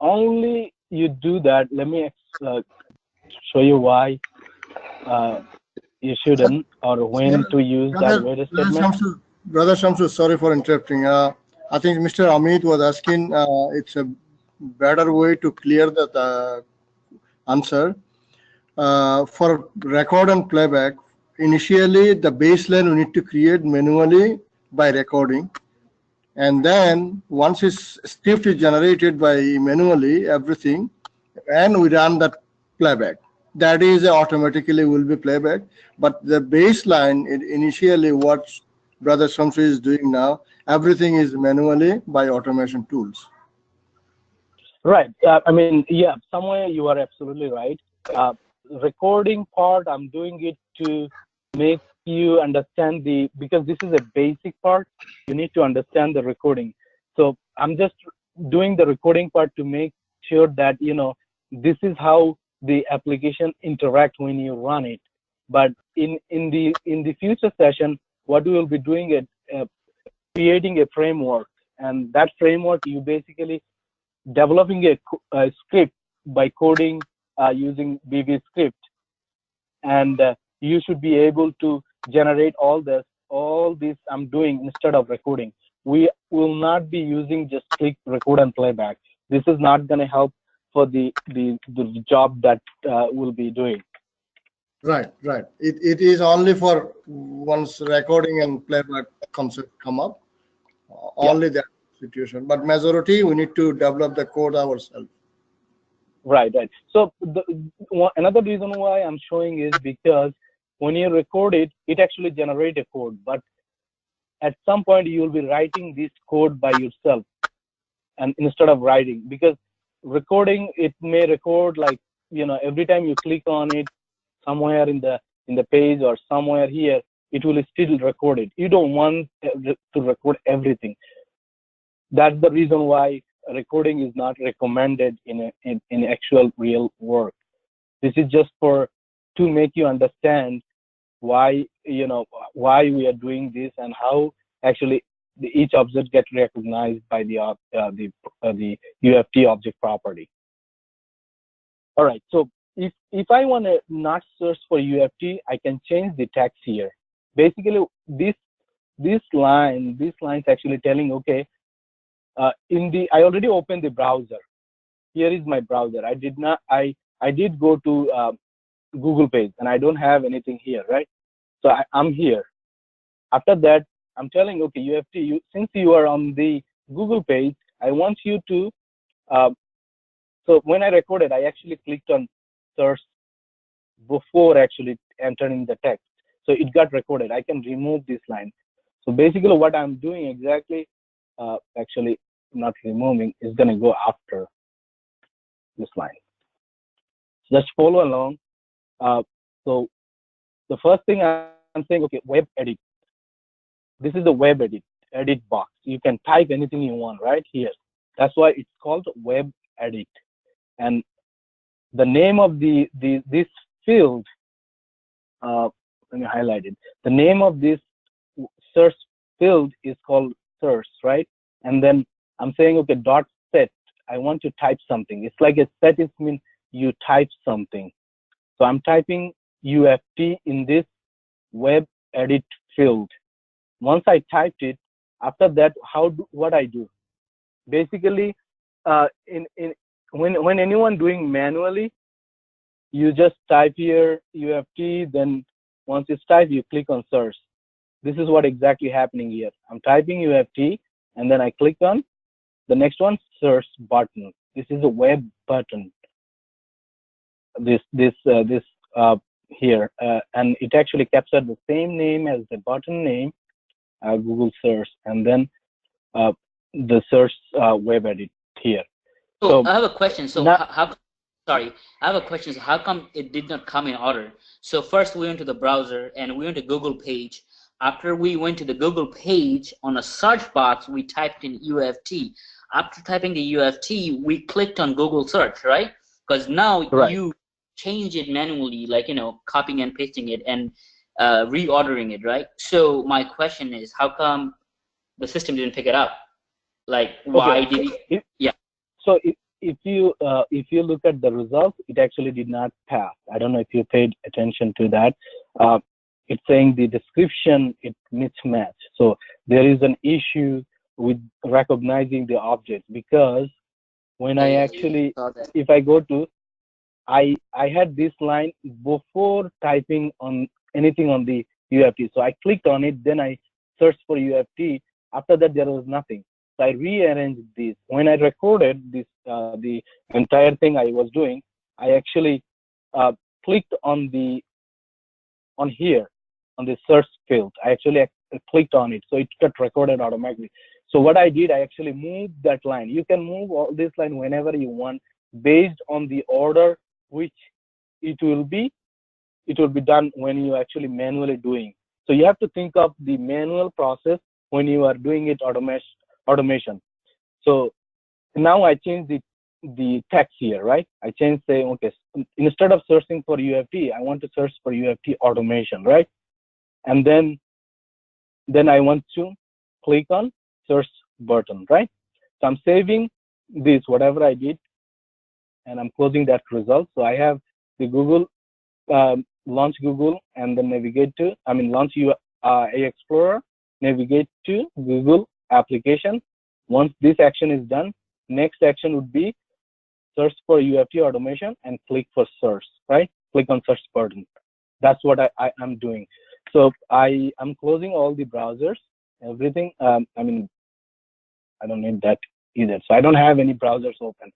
only you do that. Let me show you why you shouldn't, or when to use that wait statement. Brother Shamsu, sorry for interrupting. I think Mr. Amit was asking. It's a better way to clear that answer. For record and playback, initially the baseline we need to create manually by recording, and then once script is generated by manually everything, and we run that playback. That is automatically will be playback, but the baseline it initially what Brother Shamsi is doing now. Everything is manually by automation tools. Right. I mean, yeah, somewhere you are absolutely right. Recording part, I'm doing it to make you understand because this is a basic part, you need to understand the recording. So I'm just doing the recording part to make sure that, this is how the application interact when you run it. But in the future session, what we will be doing is creating a framework, and that framework you basically developing a script by coding using BB script, and you should be able to generate all this I'm doing instead of recording. We will not be using just click record and playback. This is not going to help for the job that we'll be doing. Right. It is only for once recording and playback concept come up, only that situation. But majority, we need to develop the code ourselves. Right. So another reason why I'm showing is because when you record it, it actually generates a code. But at some point, you will be writing this code by yourself, and instead of writing, because recording, it may record like, every time you click on it somewhere in the page or somewhere here, it will still record it. You don't want to record everything. That's the reason why recording is not recommended in actual real work. This is just to make you understand why we are doing this and how actually each object gets recognized by the UFT object property. All right. So if I want to not search for UFT, I can change the text here. Basically, this line is actually telling, okay, I already opened the browser. Here is my browser. I did go to Google page, and I don't have anything here, right? So I'm here. After that, I'm telling, okay, UFT, since you are on the Google page, I want you to, so when I recorded, I actually clicked on search before actually entering the text. So it got recorded. I can remove this line. So basically what I'm doing exactly, actually not removing, is going to go after this line. So just follow along. So the first thing I'm saying, okay, web edit. This is the web edit box. You can type anything you want right here. That's why it's called web edit. And the name of this field, let me highlight it. The name of this search field is called search, right? And then I'm saying, okay, dot set. I want to type something. It's like a set is mean you type something. So I'm typing UFT in this web edit field. Once I typed it, after that, what I do? Basically, when anyone doing manually, you just type here UFT. Then once it's typed, you click on search. This is what exactly happening here. I'm typing UFT, and then I click on the next one, search button. This is a web button. This here, and it actually captured the same name as the button name, Google search, and then the search web edit here. So I have a question. So sorry, I have a question. So how come it did not come in order? So first we went to the browser and we went to Google page. After we went to the Google page, on a search box, we typed in UFT. After typing the UFT, we clicked on Google search, right? Because now you change it manually, like, copying and pasting it and reordering it, right? So my question is, how come the system didn't pick it up? Like, why did it? Yeah. So if you look at the results, it actually did not pass. I don't know if you paid attention to that. It's saying the description, it mismatched. So there is an issue with recognizing the object, because when I actually, if I go to, I had this line before typing on anything on the UFT. So I clicked on it, then I searched for UFT. After that, there was nothing. So I rearranged this. When I recorded this, the entire thing I was doing, I actually clicked on here, on the search field. I actually clicked on it, so it got recorded automatically. So what I did, I actually moved that line. You can move all this line whenever you want, based on the order which it will be done when you actually manually doing. So you have to think of the manual process when you are doing it automation. So now I changed the text here, right? I changed, say, okay, instead of searching for UFT, I want to search for UFT automation, right? And then I want to click on search button, right? So I'm saving this, whatever I did, and I'm closing that result. So I have the Google, launch Google, and then navigate to, launch Explorer, navigate to Google application. Once this action is done, next action would be search for UFT automation and click for search, right? Click on search button. That's what I'm doing. So I'm closing all the browsers, everything. I don't need that either. So I don't have any browsers open.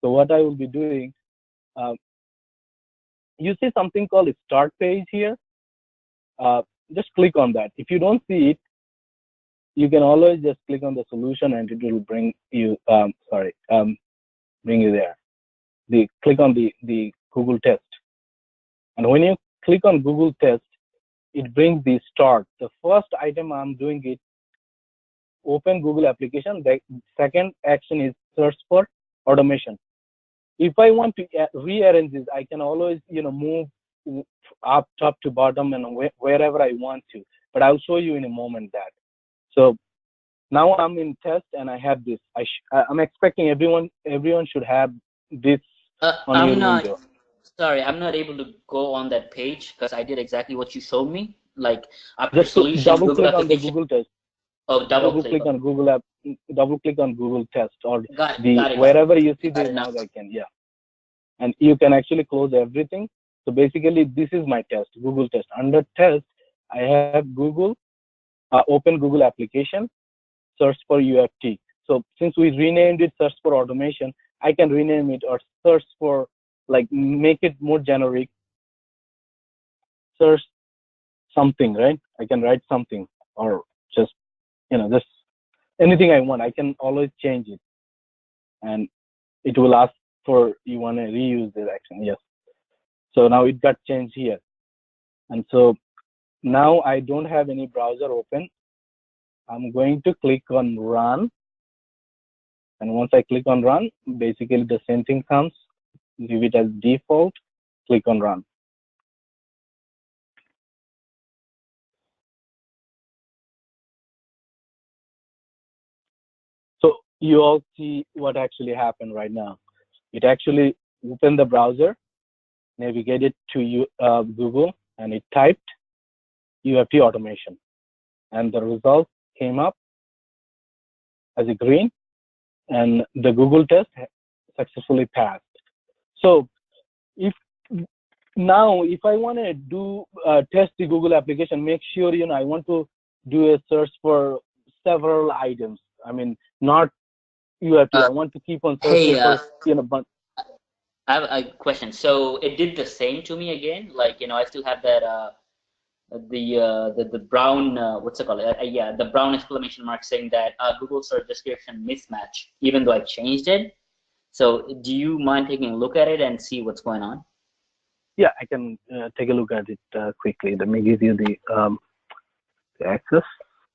So what I will be doing, you see something called a start page here. Just click on that. If you don't see it, you can always just click on the solution and it will bring you, bring you there. Click on the Google test. And when you click on Google test, it brings the start. The first item I'm doing it, open Google application. The second action is search for automation. If I want to rearrange this, I can always, move up, top to bottom, and wherever I want to. But I'll show you in a moment that. So now I'm in test and I have this. I'm expecting everyone should have this on your window. Sorry, I'm not able to go on that page because I did exactly what you showed me. Like after Just solution, double Google click on the application. Google test. Oh, double click on Google app. Double click on Google test or got it, wherever you see the mouse icon. Yeah, and you can actually close everything. So basically, this is my test, Google test. Under test, I have Google. Open Google application. Search for UFT. So since we renamed it search for automation, I can rename it or search for, like, make it more generic. Search something, right? I can write something or just, just anything I want. I can always change it. And it will ask for, you want to reuse this action. Yes. So now it got changed here. And so now I don't have any browser open. I'm going to click on run. And once I click on run, basically the same thing comes. Leave it as default, click on run. So you all see what actually happened right now. It actually opened the browser, navigated to Google, and it typed UFT automation. And the result came up as a green, and the Google test successfully passed. So if I want to do test the Google application, make sure I want to do a search for several items. Not UFT. I want to keep on searching for but I have a question. So it did the same to me again. Like I still have that the brown what's it called? Yeah, the brown exclamation mark saying that Google search description mismatch, even though I changed it. So do you mind taking a look at it and see what's going on? Yeah, I can take a look at it quickly. Let me give you the access.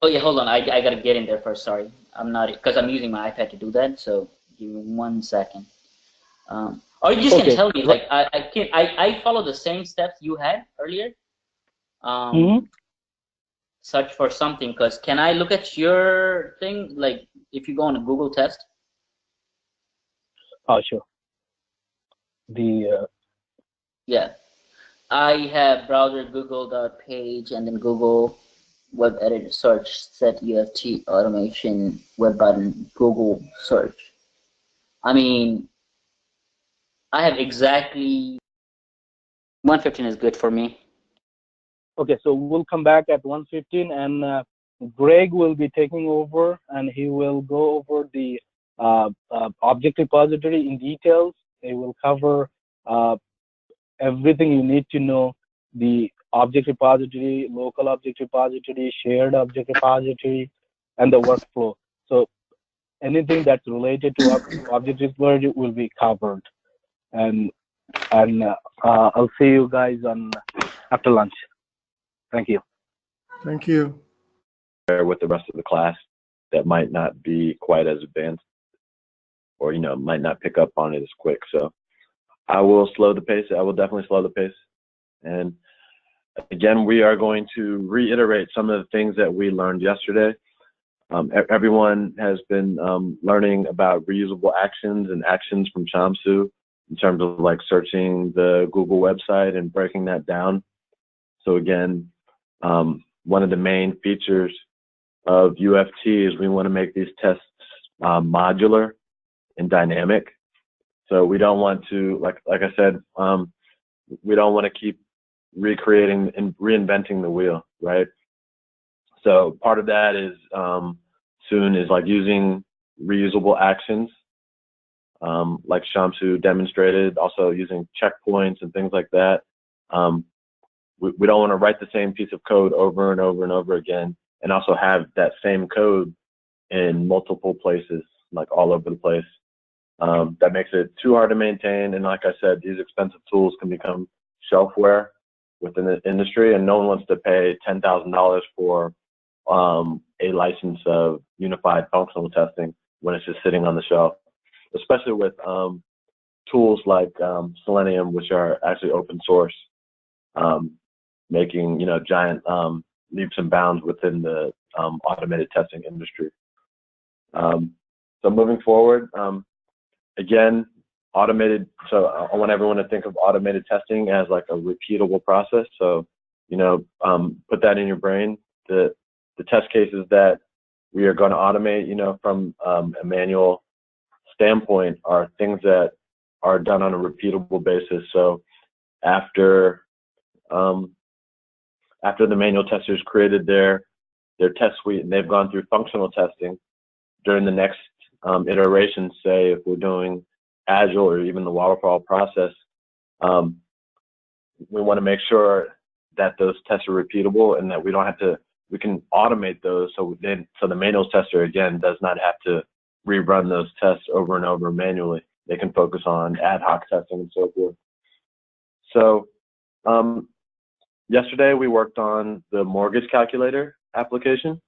Oh yeah, hold on. I gotta get in there first. Sorry, I'm not because I'm using my iPad to do that. So give me 1 second. Or you just can tell me. Like I follow the same steps you had earlier. Search for something. Because can I look at your thing? Like if you go on a Google test. Oh sure. Yeah, I have browser Google.page and then Google web editor search set UFT automation web button Google search. I have exactly 115 is good for me. Okay, so we'll come back at 1:15, and Greg will be taking over, and he will go over the object repository in details. He will cover everything you need to know the object repository, local object repository, shared object repository, and the workflow. So anything that's related to object repository will be covered. And I'll see you guys on after lunch. Thank you. Thank you. With the rest of the class that might not be quite as advanced, or might not pick up on it as quick. So I will slow the pace. I will definitely slow the pace. And again, we are going to reiterate some of the things that we learned yesterday. Everyone has been learning about reusable actions and actions from Shamsu in terms of like searching the Google website and breaking that down. So again, one of the main features of UFT is we want to make these tests modular and dynamic. So we don't want to, like I said, we don't want to keep recreating and reinventing the wheel, right? So part of that is soon is like using reusable actions, like Shamsu demonstrated, also using checkpoints and things like that. We don't want to write the same piece of code over and over and over again, and also have that same code in multiple places, like all over the place. That makes it too hard to maintain. And like I said, these expensive tools can become shelfware within the industry, and no one wants to pay $10,000 for a license of unified functional testing when it's just sitting on the shelf, especially with tools like Selenium, which are actually open source, making giant leaps and bounds within the automated testing industry. So moving forward, again, automated. So I want everyone to think of automated testing as like a repeatable process. So put that in your brain. The test cases that we are going to automate, from a manual standpoint, are things that are done on a repeatable basis. So after the manual testers created their test suite and they've gone through functional testing, during the next iteration, say if we're doing Agile or even the waterfall process, we want to make sure that those tests are repeatable and that we can automate those so the manual tester again does not have to rerun those tests over and over manually. They can focus on ad hoc testing and so forth. So yesterday we worked on the mortgage calculator application.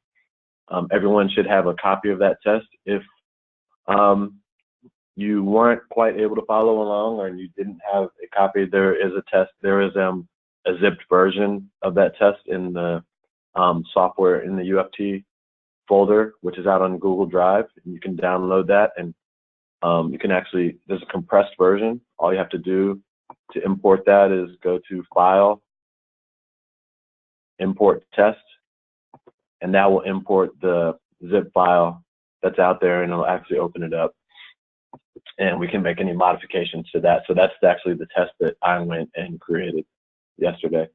Everyone should have a copy of that test. If you weren't quite able to follow along or you didn't have a copy, there is a test. There is a zipped version of that test in the software in the UFT folder, which is out on Google Drive. You can download that, and you can actually, there's a compressed version. All you have to do to import that is go to File, Import Test, and that will import the zip file that's out there, and it'll actually open it up. And we can make any modifications to that. So that's actually the test that I went and created yesterday.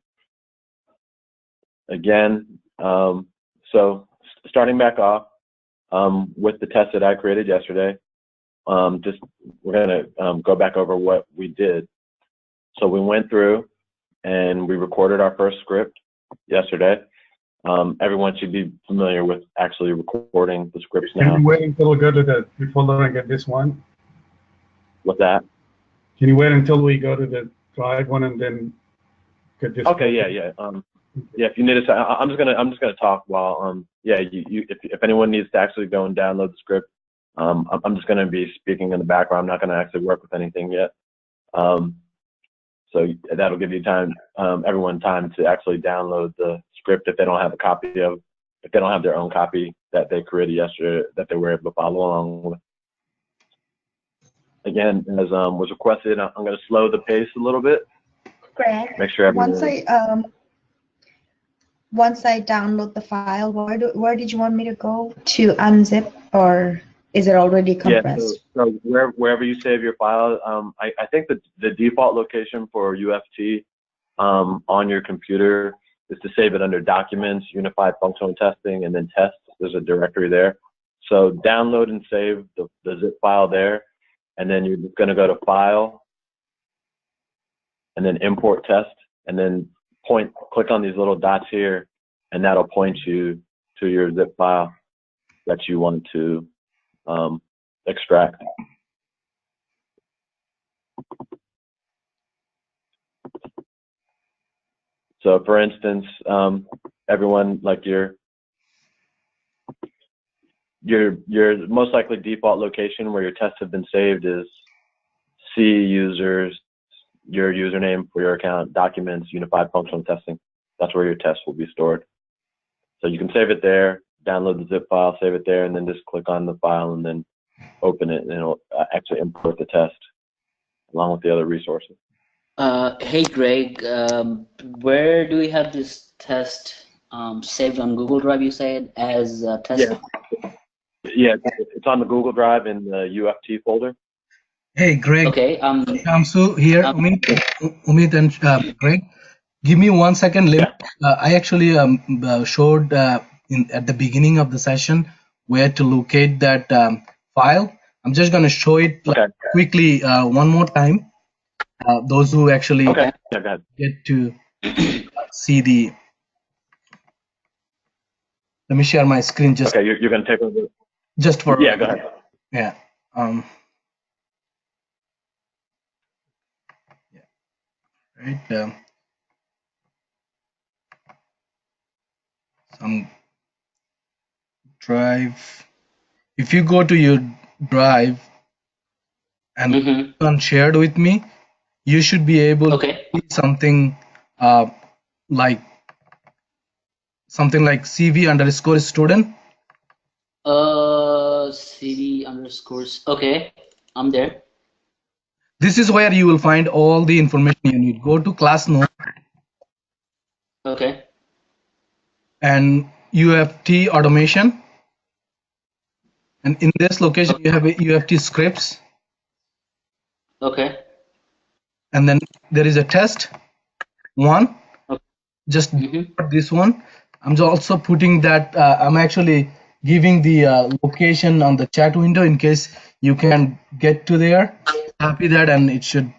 Again, so starting back off with the test that I created yesterday, we're gonna go back over what we did. So we went through and we recorded our first script yesterday. Everyone should be familiar with actually recording the scripts now. Can you wait until we go to the folder and get this one? What's that? Can you wait until we go to the Drive one and then get this? Okay, yeah. Yeah, if you need to, I'm just gonna talk while if anyone needs to actually go and download the script, I'm just gonna be speaking in the background. I'm not gonna actually work with anything yet. So that'll give you time, everyone time to actually download the script if they don't have a copy of, if they don't have their own copy that they created yesterday that they were able to follow along with. Again, as was requested, I'm going to slow the pace a little bit. Greg, make sure everyone. Once I download the file, where did you want me to go to unzip, or is it already compressed? Yeah, so wherever you save your file, I think that the default location for UFT on your computer is to save it under Documents, Unified Functional Testing, and then Tests. There's a directory there. So download and save the zip file there, and then you're going to go to File, and then Import Test, and then click on these little dots here, and that'll point you to your zip file that you want to extract. So for instance, everyone, like your most likely default location where your tests have been saved is C users, your username for your account, documents, unified functional testing. That's where your tests will be stored. So you can save it there, download the zip file, save it there, and then just click on the file and then open it, and it'll actually import the test along with the other resources. Hey Greg, where do we have this test saved on Google Drive? You said as test. Yeah, it's on the Google Drive in the UFT folder. Hey, Greg. Okay. Shamsu here. Umit and Greg. Give me 1 second. I actually showed at the beginning of the session where to locate that file. I'm just going to show it quickly one more time. Those who actually get to see the. Let me share my screen. Just okay. You're going to take over. Just for go ahead. Yeah. Right. Some drive. If you go to your drive and click on shared with me, you should be able to see something like CV underscore student. CV underscores. Okay, I'm there. This is where you will find all the information you need. Go to class note. Okay. And UFT automation. And in this location, you have a UFT scripts. Okay. And then there is a test one. Just this one. I'm also putting that. I'm actually giving the location on the chat window in case you can get to there. Copy that, and it should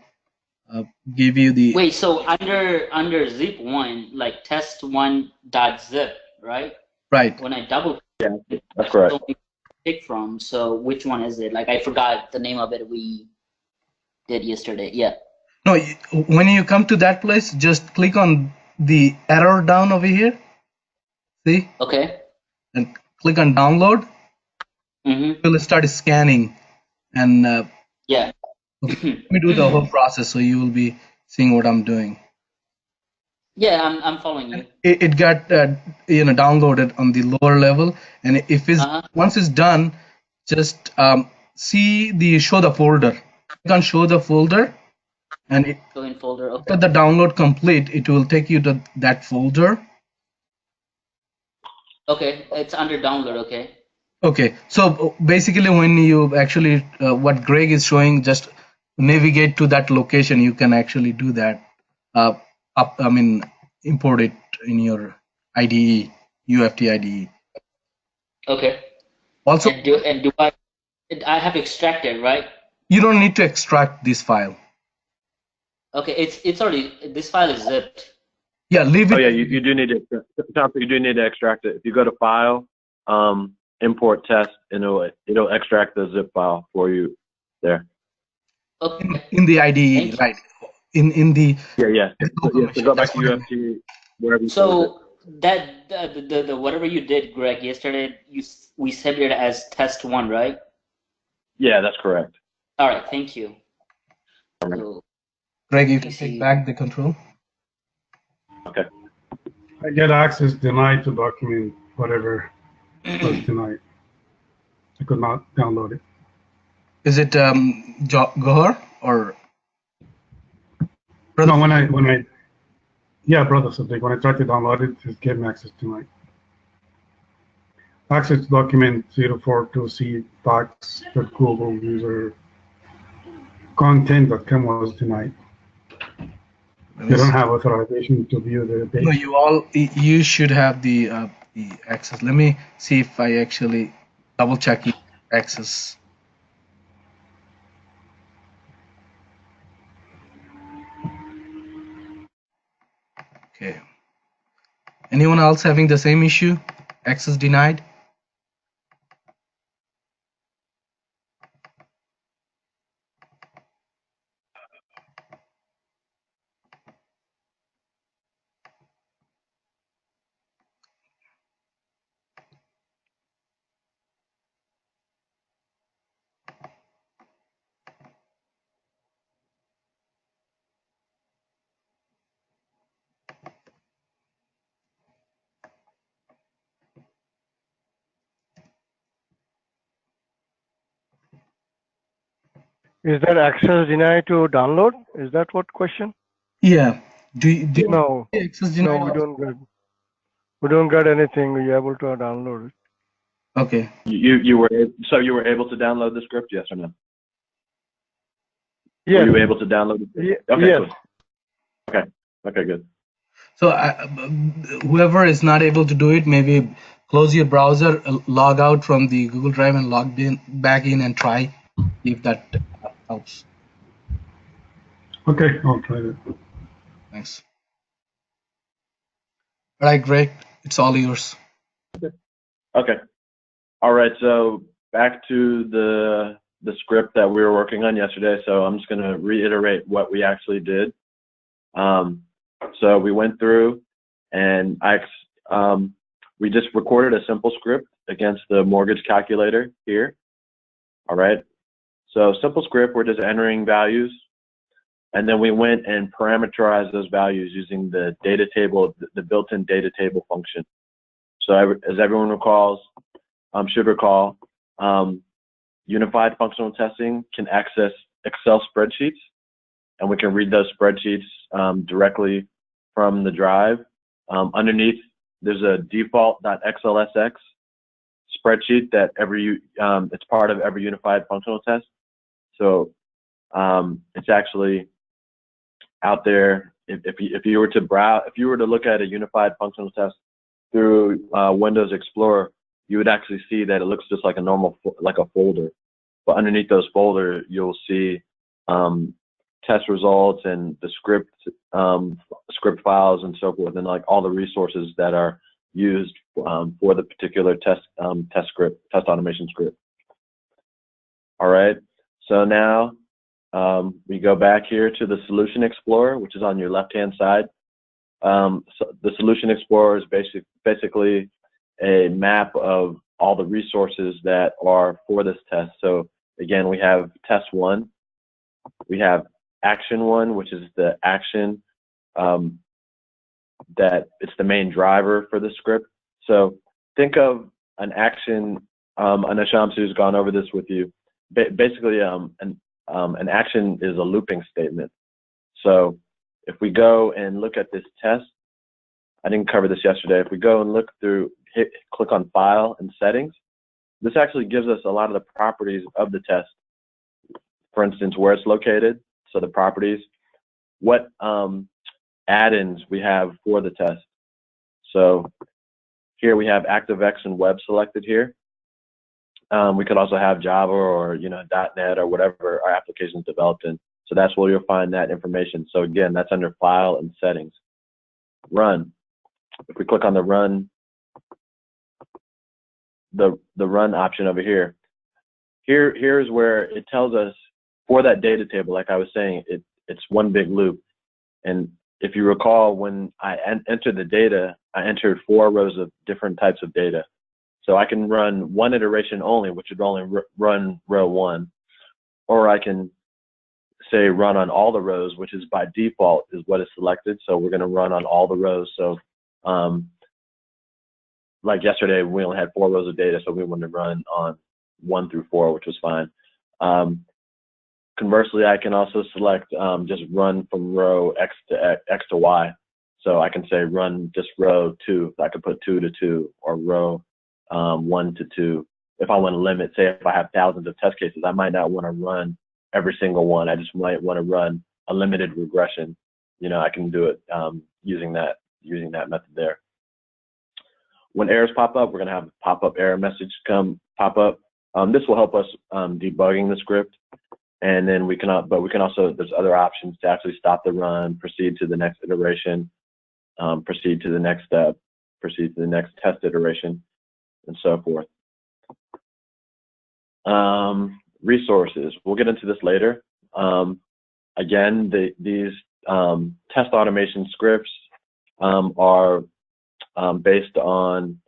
give you the. Wait, so under zip one, like test one dot zip, right? Right. When I double, that's correct. Pick from. So which one is it? Like I forgot the name of it we did yesterday. Yeah. No, when you come to that place, just click on the arrow down over here. See? Okay. And click on download. It will start scanning, and yeah. Okay, let me do the whole process so you will be seeing what I'm doing. Yeah, I'm following you. It got downloaded on the lower level, and if it's once it's done, just see the show the folder. Click on show the folder, and go in folder. Okay. After the download complete, it will take you to that folder. Okay, it's under download. Okay. Okay, so basically, when you actually what Greg is showing, just navigate to that location. You can actually do that. Import it in your IDE, UFT IDE. Okay. Also, and do I have extracted, right? You don't need to extract this file. Okay, it's already, this file is zipped. Yeah, leave it. Oh yeah, you do need to. You do need to extract it. If you go to File, Import Test, and it'll extract the zip file for you there. Okay. In the IDE, right? In the yeah. So go back to UFT wherever you. So that the whatever you did, Greg, yesterday, we saved it as test one, right? Yeah, that's correct. All right, thank you. So, Greg, you can take back the control. Okay. I get access denied to document whatever was denied. I could not download it. Is it Gohar or? No, when I yeah, brother Sadiq, when I tried to download it, it gave me access tonight. Access to document 042C docs Google user content.com was denied. You don't have authorization to view the page. No, you should have the access. Let me see if I actually double check access. Okay. Anyone else having the same issue? Access denied? Is that access denied to download? Is that what question? Yeah. Do you No, see access no, denied? we don't get anything. We're able to download it. Okay. You were able to download the script, yes or no? Yes. Were you able to download it? Okay, yes. cool. Okay, good. So whoever is not able to do it, maybe close your browser, log out from the Google Drive and log back in and try if that helps. Okay, I'll try that. Thanks. All right, great. It's all yours. Okay. All right, so back to the script that we were working on yesterday. So I'm just going to reiterate what we actually did. So we went through and we just recorded a simple script against the mortgage calculator here. All right. So simple script, we're just entering values. And then we went and parameterized those values using the data table, the built-in data table function. So as everyone should recall, unified functional testing can access Excel spreadsheets, and we can read those spreadsheets directly from the drive. Underneath, there's a default.xlsx spreadsheet that it's part of every unified functional test. So it's actually out there. If you were to browse, if you were to look at a unified functional test through Windows Explorer, you would actually see that it looks just like a normal, like a folder. But underneath those folders, you'll see test results and the script files and so forth, and like all the resources that are used for the particular test automation script. All right. So now we go back here to the Solution Explorer, which is on your left-hand side. So the Solution Explorer is basically a map of all the resources that are for this test. So again, we have test 1, we have action 1, which is the action that it's the main driver for the script. So think of an action, and Shamsu's gone over this with you. Basically, an action is a looping statement. So if we go and look at this test, I didn't cover this yesterday. If we go and look through, click on File and Settings, this actually gives us a lot of the properties of the test. For instance, where it's located, so the properties, what add-ins we have for the test. So here we have ActiveX and Web selected here. We could also have Java or .NET or whatever our application is developed in. So that's where you'll find that information. So again, that's under File and Settings. Run. If we click on the Run, the Run option over here, here's where it tells us for that data table. Like I was saying, it's one big loop. And if you recall, when I entered the data, I entered 4 rows of different types of data. So I can run one iteration only, which would only run row 1, or I can say run on all the rows, which is by default is what is selected. So we're going to run on all the rows. So like yesterday, we only had 4 rows of data, so we wanted to run on 1 through 4, which was fine. Conversely, I can also select just run from row X to Y. So I can say run just row 2. I could put 2 to 2 or row 1 to 2. If I want to limit, say if I have thousands of test cases, I might not want to run every single one. I just might want to run a limited regression. I can do it using that method there. When errors pop up, we're going to have a pop-up error message pop up. This will help us debugging the script. And then we can also, there's other options to actually stop the run, proceed to the next iteration. proceed to the next step, proceed to the next test iteration, and so forth. Resources, we'll get into this later. Again, these test automation scripts are based on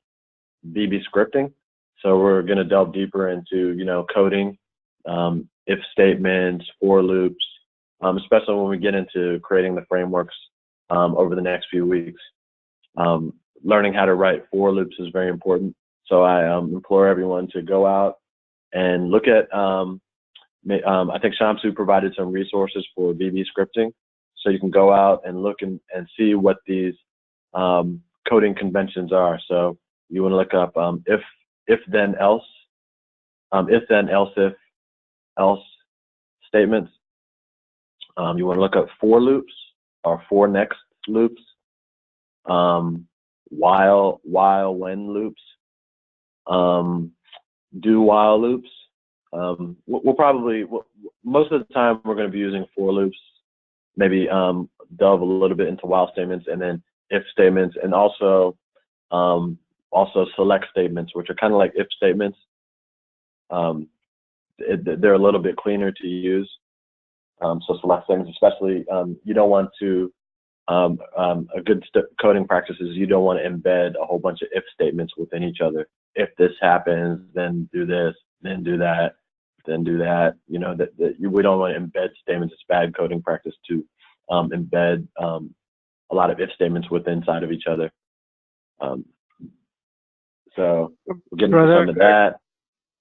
VB scripting. So we're going to delve deeper into, coding, if statements, for loops, especially when we get into creating the frameworks over the next few weeks. Learning how to write for loops is very important. So I implore everyone to go out and look at, I think Shamsu provided some resources for VB scripting. So you can go out and look and see what these coding conventions are. So you want to look up if then else, if then else if else statements. You want to look up for loops or for next loops, while when loops, do while loops. We'll probably, most of the time we're going to be using for loops, maybe delve a little bit into while statements, and then if statements, and also select statements, which are kind of like if statements. They're a little bit cleaner to use. So select statements, especially you don't want to, a good coding practice is you don't want to embed a whole bunch of if statements within each other. If this happens, then do this, then do that, then do that. We don't want to embed statements. It's bad coding practice to embed a lot of if statements within inside of each other. So we'll get into some of that.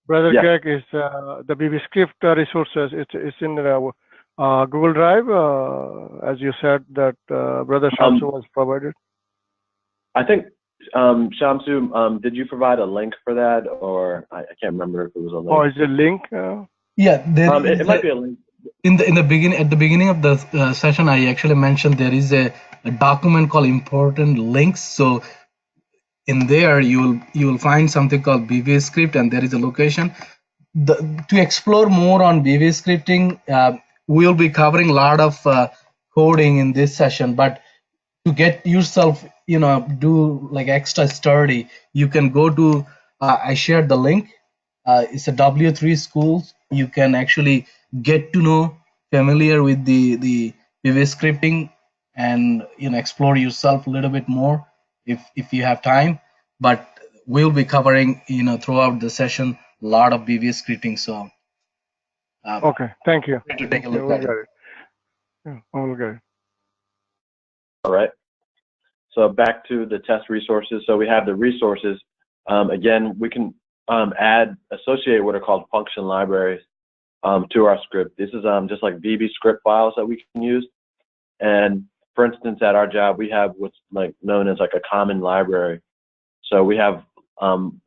Brother Greg, is the VB script resources, it's in the Google Drive, as you said that Brother Shamsu was provided? I think, Shamsu, did you provide a link for that, or I can't remember if it was a link. Oh, is it a link? Yeah, it might be a link. In the beginning of the session, I actually mentioned there is a document called important links. So in there you will find something called VB script, and there is a location. To explore more on VB scripting, we'll be covering a lot of coding in this session, but to get yourself, do like extra study, you can go to, I shared the link. It's a W3 schools. You can actually get to know, familiar with the VB scripting, and explore yourself a little bit more if you have time. But we'll be covering throughout the session a lot of VB scripting. So okay, thank you. To take a look at it. Yeah, we'll get it. All right. So back to the test resources. So we have the resources. Again, we can associate what are called function libraries to our script. This is just like VB script files that we can use. And for instance, at our job, we have what's known as a common library. So we have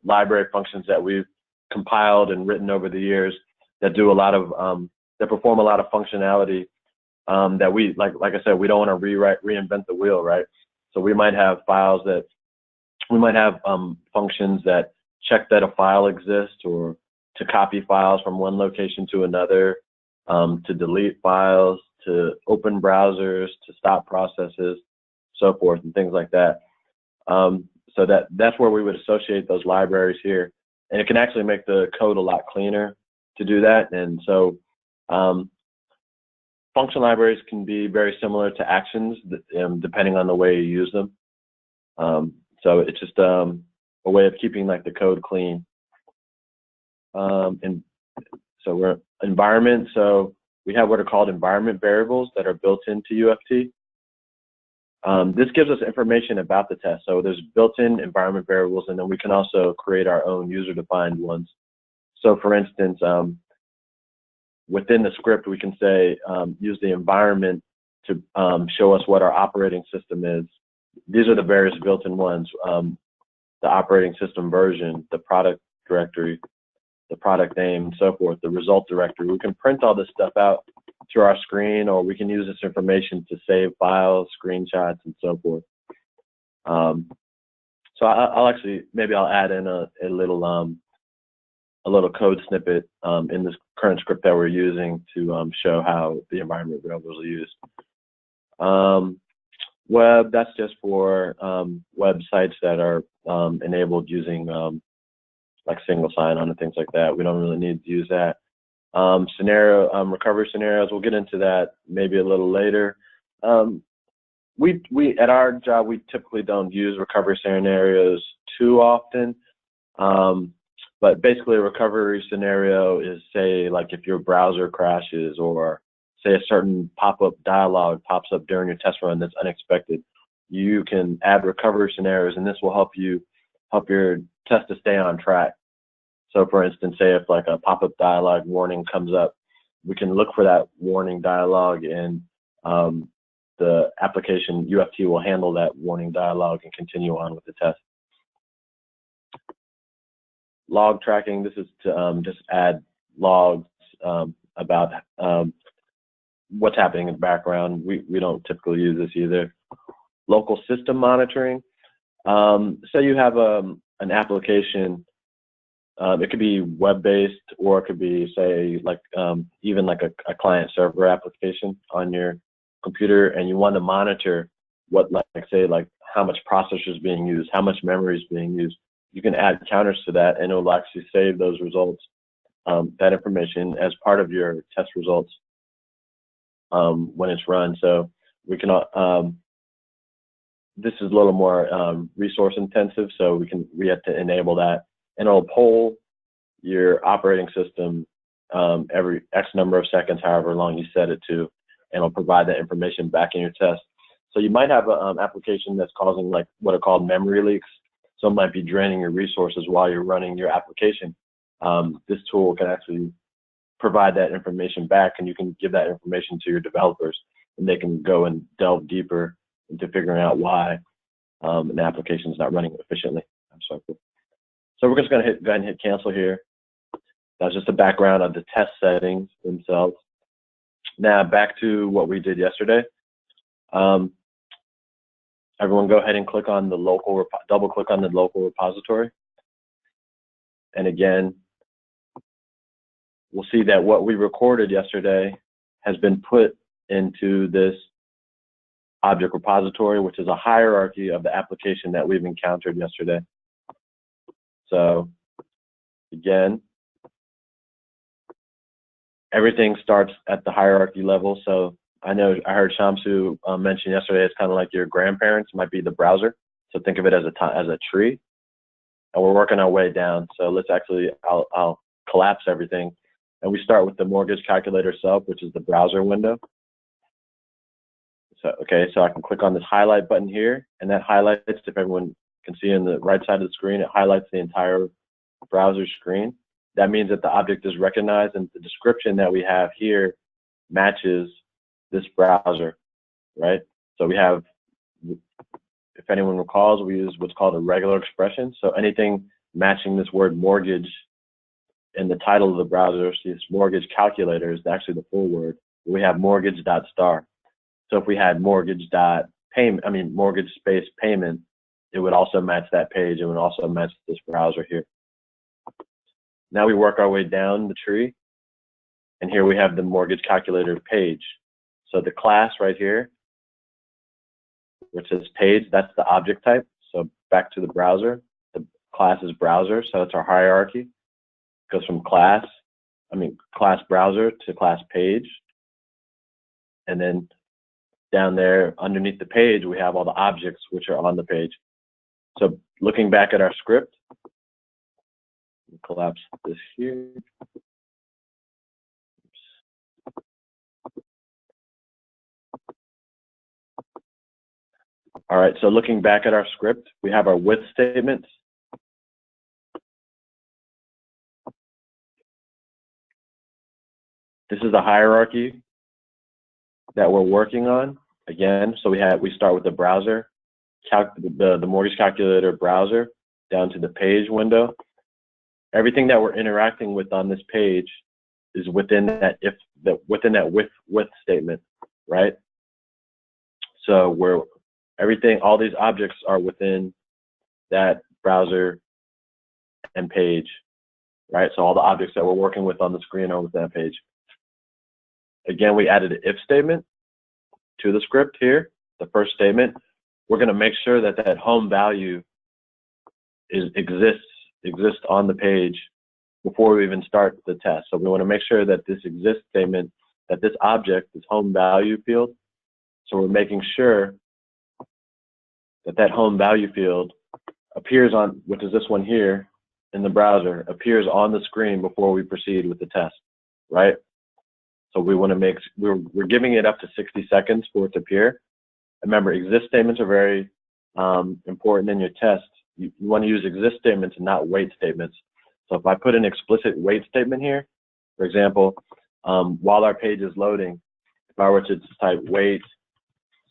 library functions that we've compiled and written over the years that do a lot of that perform a lot of functionality that we like I said, we don't want to reinvent the wheel, right? So we might have functions that check that a file exists, or to copy files from one location to another, to delete files, to open browsers, to stop processes, so forth, and things like that. So that's where we would associate those libraries here, and it can actually make the code a lot cleaner to do that. And so function libraries can be very similar to actions depending on the way you use them. So it's just a way of keeping the code clean. And so we're environment. So we have what are called environment variables that are built into UFT. This gives us information about the test. So there's built-in environment variables, and then we can also create our own user-defined ones. So for instance, within the script, we can say, use the environment to show us what our operating system is. These are the various built-in ones, the operating system version, the product directory, the product name, and so forth, the result directory. We can print all this stuff out to our screen, or we can use this information to save files, screenshots, and so forth. So I'll actually, maybe I'll add in a little code snippet in this current script that we're using to show how the environment variables are used. Web, that's just for websites that are enabled using like single sign-on and things like that. We don't really need to use that. Recovery scenarios, we'll get into that maybe a little later. We at our job, we typically don't use recovery scenarios too often. But basically a recovery scenario is, say, like if your browser crashes, or say a certain pop-up dialog pops up during your test run that's unexpected, you can add recovery scenarios, and this will help your test to stay on track. So for instance, say if like a pop-up dialog warning comes up, we can look for that warning dialog, and the application UFT will handle that warning dialog and continue on with the test. Log tracking, this is to just add logs about what's happening in the background. We don't typically use this either. Local system monitoring. Say you have an application, it could be web-based, or it could be, say, like even like a client-server application on your computer, and you want to monitor what, like say, like how much processor is being used, how much memory is being used. You can add counters to that, and it will actually save those results, that information as part of your test results when it's run. So we can, this is a little more resource intensive, so we have to enable that, and it'll poll your operating system every X number of seconds, however long you set it to, and it'll provide that information back in your test. So you might have an application that's causing like what are called memory leaks. So it might be draining your resources while you're running your application. This tool can actually provide that information back, and you can give that information to your developers, and they can go and delve deeper into figuring out why an application is not running efficiently. So we're just going to go ahead and hit cancel here. That's just a background of the test settings themselves. Now back to what we did yesterday. Everyone go ahead and click on the local, double click on the local repository. And again, we'll see that what we recorded yesterday has been put into this object repository, which is a hierarchy of the application that we've encountered yesterday. So again, everything starts at the hierarchy level. So I know I heard Shamsu mention yesterday, it's kind of like your grandparents might be the browser. So think of it as a tree, and we're working our way down. So let's actually, I'll collapse everything. And we start with the mortgage calculator itself, which is the browser window. So, okay, so I can click on this highlight button here, and that highlights, if everyone can see on the right side of the screen, it highlights the entire browser screen. That means that the object is recognized, and the description that we have here matches this browser, right? So we have, if anyone recalls, we use what's called a regular expression. So anything matching this word mortgage in the title of the browser, so this mortgage calculator is actually the full word. We have mortgage.star. So if we had mortgage.payment, mortgage space payment, it would also match that page. It would also match this browser here. Now we work our way down the tree, and here we have the mortgage calculator page. So the class right here, which says page, that's the object type. So back to the browser, the class is browser, so it's our hierarchy. It goes from class browser to class page. And then down there underneath the page, we have all the objects which are on the page. So looking back at our script, collapse this here. All right, so looking back at our script, we have our with statements. This is the hierarchy that we're working on. Again, so we start with the browser, the mortgage calculator browser, down to the page window. Everything that we're interacting with on this page is within that with statement, right? So all these objects are within that browser and page, right? So all the objects that we're working with on the screen are within that page. Again, we added an if statement to the script here the first statement, we're going to make sure that that home value exists on the page before we even start the test. So we want to make sure that this exists statement, that this object, this home value field, so we're making sure that that home value field appears on, which is this one here in the browser, appears on the screen before we proceed with the test, right? So we want to make, we're giving it up to 60 seconds for it to appear. Remember, exist statements are very important in your test. You want to use exist statements and not wait statements. So if I put an explicit wait statement here, for example, while our page is loading, if I were to just type wait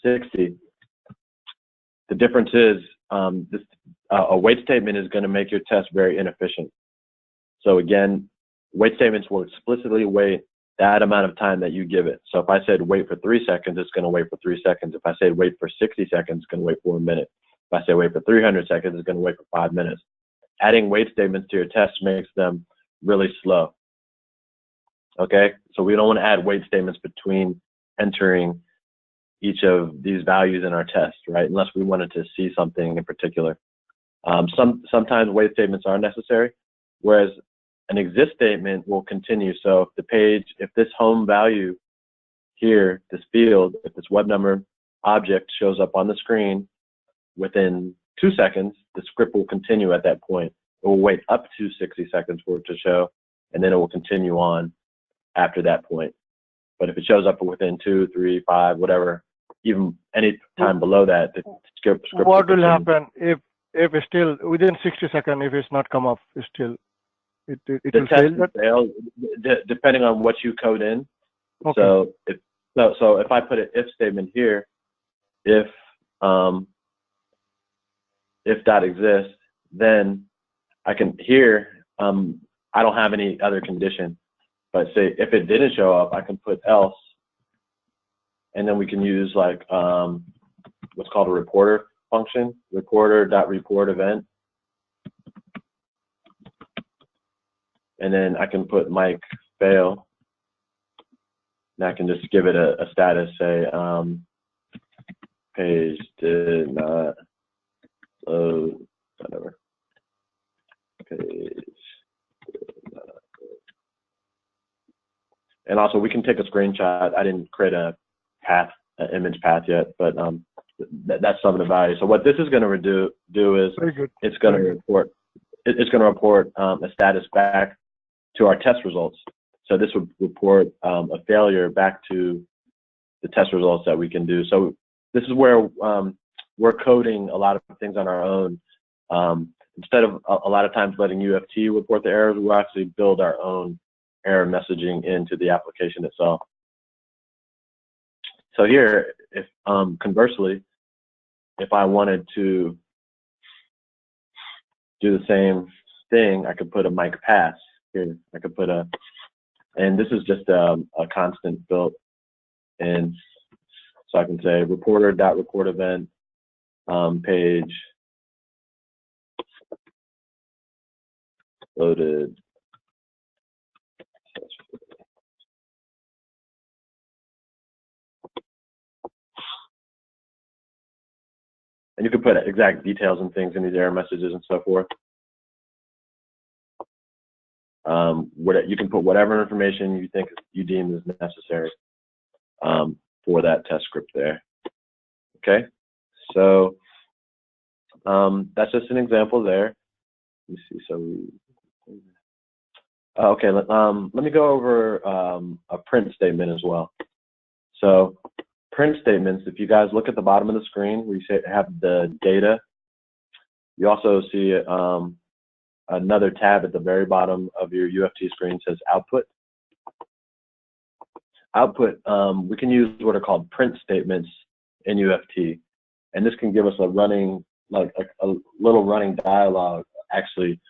60, the difference is a wait statement is going to make your test very inefficient. So again, wait statements will explicitly wait that amount of time that you give it. So if I said wait for 3 seconds, it's going to wait for 3 seconds. If I said wait for 60 seconds, it's going to wait for 1 minute. If I say wait for 300 seconds, it's going to wait for 5 minutes. Adding wait statements to your test makes them really slow. Okay, so we don't want to add wait statements between entering each of these values in our test, right? Unless we wanted to see something in particular. Sometimes wait statements are necessary, whereas an exist statement will continue. So if the page, if this home value here, this field, if this web number object shows up on the screen within 2 seconds, the script will continue at that point. It will wait up to 60 seconds for it to show, and then it will continue on after that point. But if it shows up within 2, 3, 5, whatever, even any time below that, the script what will happen if it's still within 60 seconds, if it's not come up, it's still, it will fail that? Fail, depending on what you code in. Okay. So if I put an if statement here, if dot exists, then I can here, I don't have any other condition, but say if it didn't show up, I can put else, and then we can use like what's called a reporter function, reporter.report event, and then I can put Mike fail, and I can just give it a status, say page did not load, whatever, page did not load. And also we can take a screenshot. I didn't create a path, an image path yet, but that's some of the value. So what this is going to do is it's going to report a status back to our test results. So this would report a failure back to the test results that we can do. So this is where we're coding a lot of things on our own. Instead of a lot of times letting UFT report the errors, we'll actually build our own error messaging into the application itself. So here, if conversely, if I wanted to do the same thing, I could put a mic pass here. I could put a, and this is just a constant built in. So I can say reporter.report event page loaded. And you can put exact details and things in these error messages and so forth. You can put whatever information you think you deem is necessary for that test script there. Okay, so that's just an example there. Let me see. So okay, let me go over a print statement as well. So print statements, if you guys look at the bottom of the screen where you have the data, you also see another tab at the very bottom of your UFT screen says output. Output, we can use what are called print statements in UFT, and this can give us a running, like a little running dialogue actually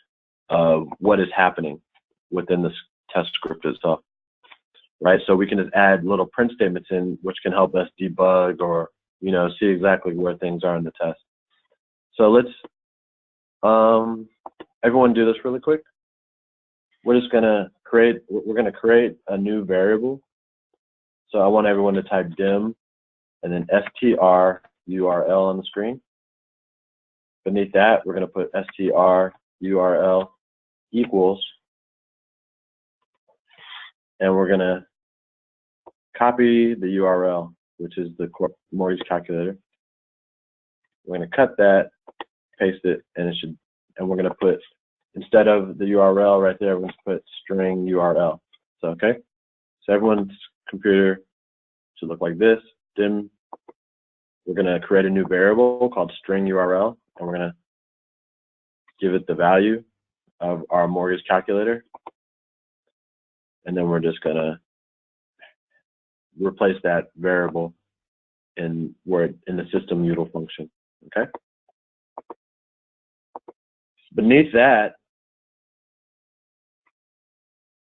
of what is happening within this test script itself. Right, so we can just add little print statements in, which can help us debug or see exactly where things are in the test. So let's everyone do this really quick. We're just gonna create a new variable. So I want everyone to type dim and then str URL on the screen. Beneath that, we're going to put str URL equals, and we're going to copy the URL, which is the mortgage calculator. We're going to cut that, paste it, and it should, and we're going to put, instead of the URL right there, we're going to put string URL. So, okay, so everyone's computer should look like this. Then we're going to create a new variable called string URL, and we're going to give it the value of our mortgage calculator. And then we're just going to replace that variable in the system util function. Okay. Beneath that,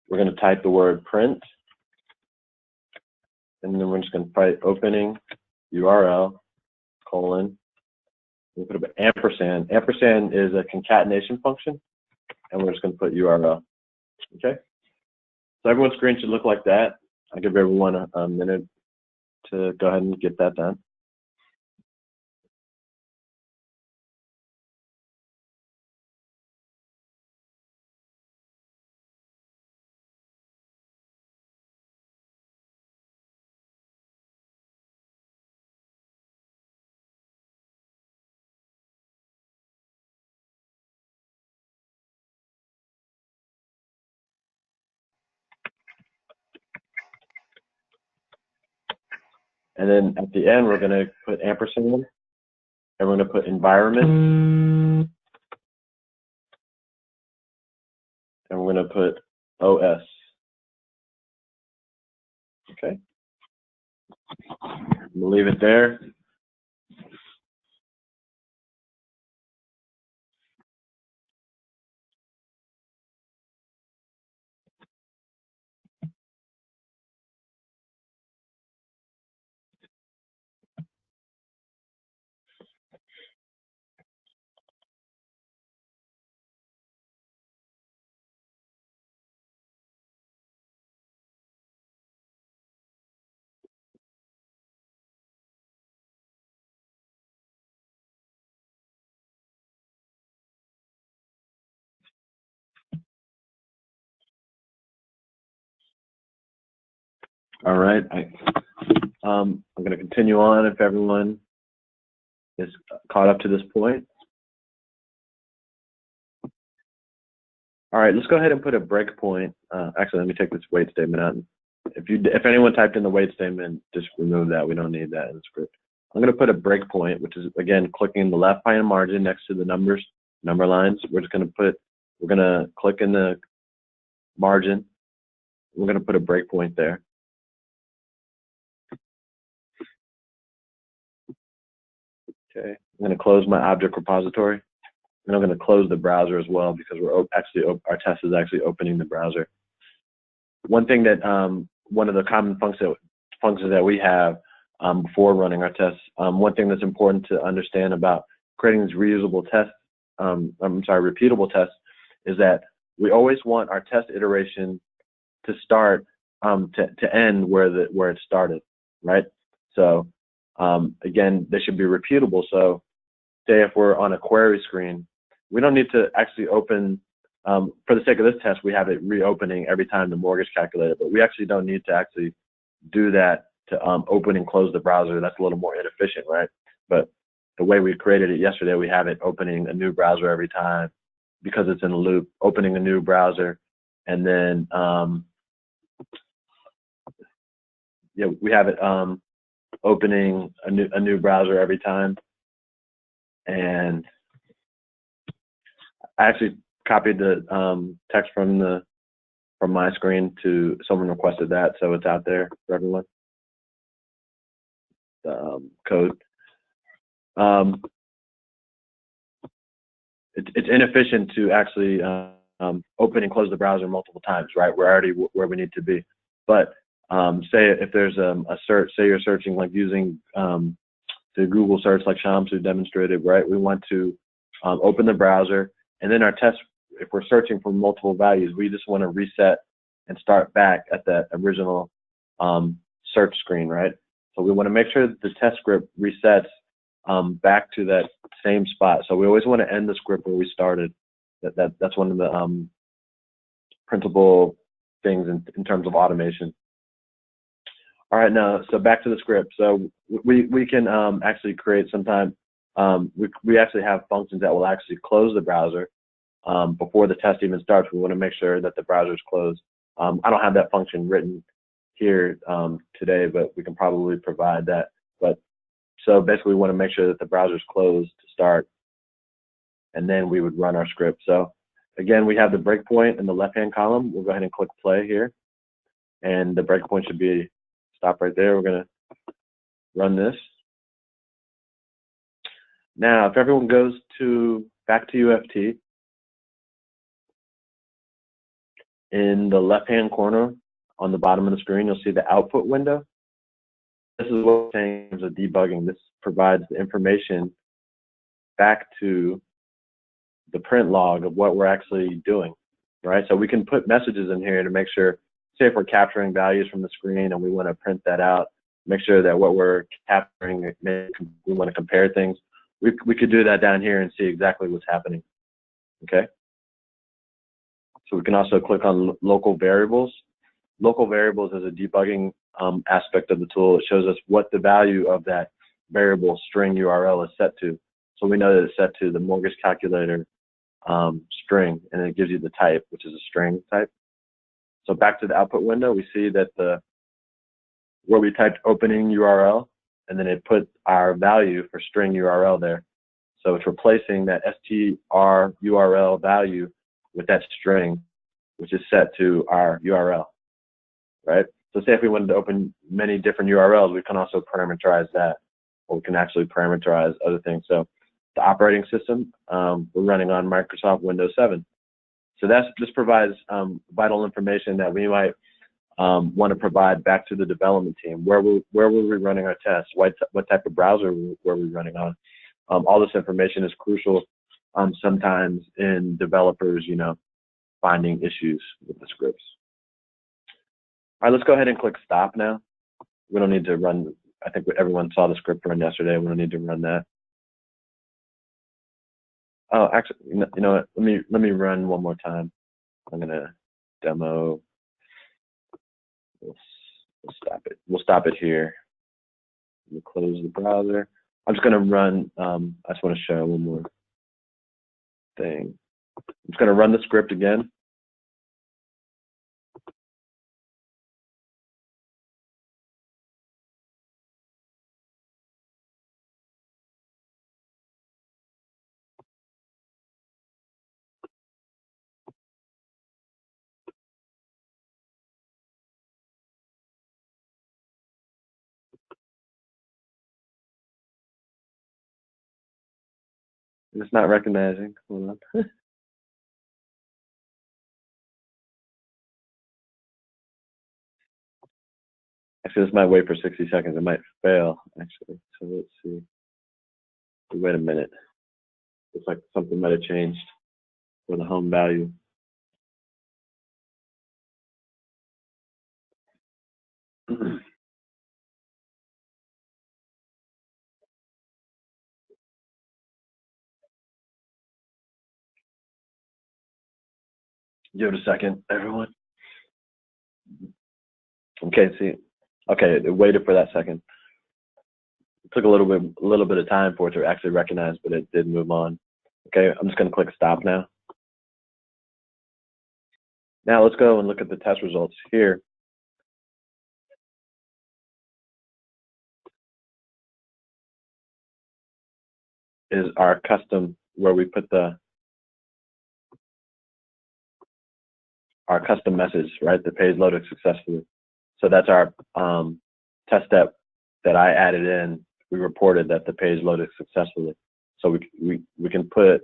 we're going to type the word print, and then we're just going to type opening URL colon. We put an ampersand. Ampersand is a concatenation function, and we're just going to put URL. Okay. So everyone's screen should look like that. I'll give everyone a minute to go ahead and get that done. And then at the end, we're going to put ampersand, and we're going to put environment, and we're going to put OS. Okay. We'll leave it there. All right. I'm going to continue on if everyone is caught up to this point. All right, let's go ahead and put a breakpoint. Actually, let me take this wait statement out. If anyone typed in the wait statement, just remove that. We don't need that in the script. I'm going to put a breakpoint, which is again clicking the left hand margin next to the number lines. We're going to click in the margin. We're going to put a breakpoint there. Okay, I'm going to close my object repository, and I'm going to close the browser as well because our test is actually opening the browser. One thing that one of the common functions that we have before running our tests, one thing that's important to understand about creating these reusable tests, repeatable tests, is that we always want our test iteration to start to end where it started, right? So again, they should be repeatable. So say if we're on a query screen, we don't need to actually open, for the sake of this test, we have it reopening every time the mortgage calculator, but we actually don't need to actually do that to open and close the browser. That's a little more inefficient, right? But the way we created it yesterday, we have it opening a new browser every time because it's in a loop, opening a new browser, and then we have it opening a new browser every time. And I actually copied the text from my screen to someone requested that, so it's out there for everyone. Code. It's inefficient to actually open and close the browser multiple times, right? We're already where we need to be. But say if there's a search, say you're searching like using the Google search like Shamsu demonstrated, right? We want to open the browser, and then our test, if we're searching for multiple values, we just want to reset and start back at that original search screen, right? So we want to make sure that the test script resets back to that same spot. So we always want to end the script where we started. That's one of the principal things in terms of automation. All right, now, so back to the script. So we can actually create sometime, we actually have functions that will actually close the browser before the test even starts. We want to make sure that the browser is closed. I don't have that function written here today, but we can probably provide that. But so basically we want to make sure that the browser is closed to start, and then we would run our script. So again, we have the breakpoint in the left-hand column. We'll go ahead and click play here, and the breakpoint should be stop right there. We're going to run this. Now, if everyone goes back to UFT, in the left-hand corner on the bottom of the screen, you'll see the output window. This is what we're saying in terms of debugging. This provides the information back to the print log of what we're actually doing, right? So we can put messages in here to make sure, say if we're capturing values from the screen and we want to print that out, make sure that what we're capturing, we want to compare things. We could do that down here and see exactly what's happening, okay? So we can also click on local variables. Local variables is a debugging aspect of the tool. It shows us what the value of that variable string URL is set to. So we know that it's set to the mortgage calculator string, and it gives you the type, which is a string type. So back to the output window, we see that where we typed opening URL, and then it put our value for string URL there. So it's replacing that str URL value with that string, which is set to our URL, right? So say if we wanted to open many different URLs, we can also parameterize that, or we can actually parameterize other things. So the operating system, we're running on Microsoft Windows 7. So this provides vital information that we might want to provide back to the development team. Where were we running our tests? What type of browser were we running on? All this information is crucial sometimes in developers, finding issues with the scripts. All right, let's go ahead and click stop now. We don't need to run. I think everyone saw the script run yesterday. We don't need to run that. Oh, actually, you know what? Let me run one more time. I'm gonna demo. We'll stop it. We'll stop it here. We'll close the browser. I'm just gonna run. I just want to show one more thing. I'm just gonna run the script again. It's not recognizing. Hold on. Actually, this might wait for 60 seconds. It might fail, actually. So let's see. Wait a minute. Looks like something might have changed for the home value. Give it a second, everyone. Okay, see. Okay, it waited for that second. It took a little bit of time for it to actually recognize, but it did move on. Okay, I'm just going to click stop now. Now let's go and look at the test results here. Is our custom, where we put our custom message, right? The page loaded successfully. So that's our test step that I added in. We reported that the page loaded successfully. So we can put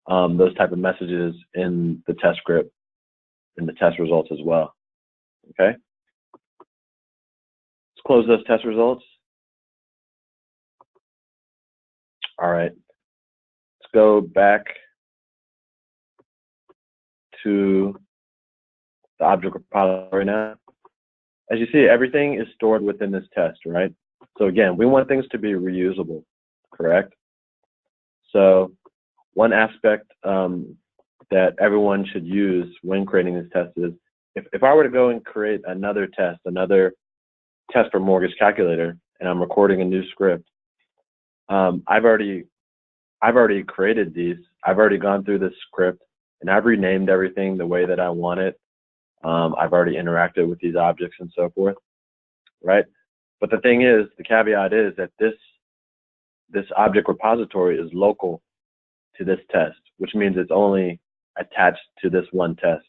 those type of messages in the test script, in the test results as well. Okay. Let's close those test results. All right. Let's go back to the object repository now. As you see, everything is stored within this test, right? So again, we want things to be reusable, correct? So one aspect that everyone should use when creating these tests is, if I were to go and create another test for mortgage calculator, and I'm recording a new script, I've already created these. I've already gone through this script, and I've renamed everything the way that I want it. I've already interacted with these objects and so forth, right? But the thing is, the caveat is that this object repository is local to this test, which means it's only attached to this one test,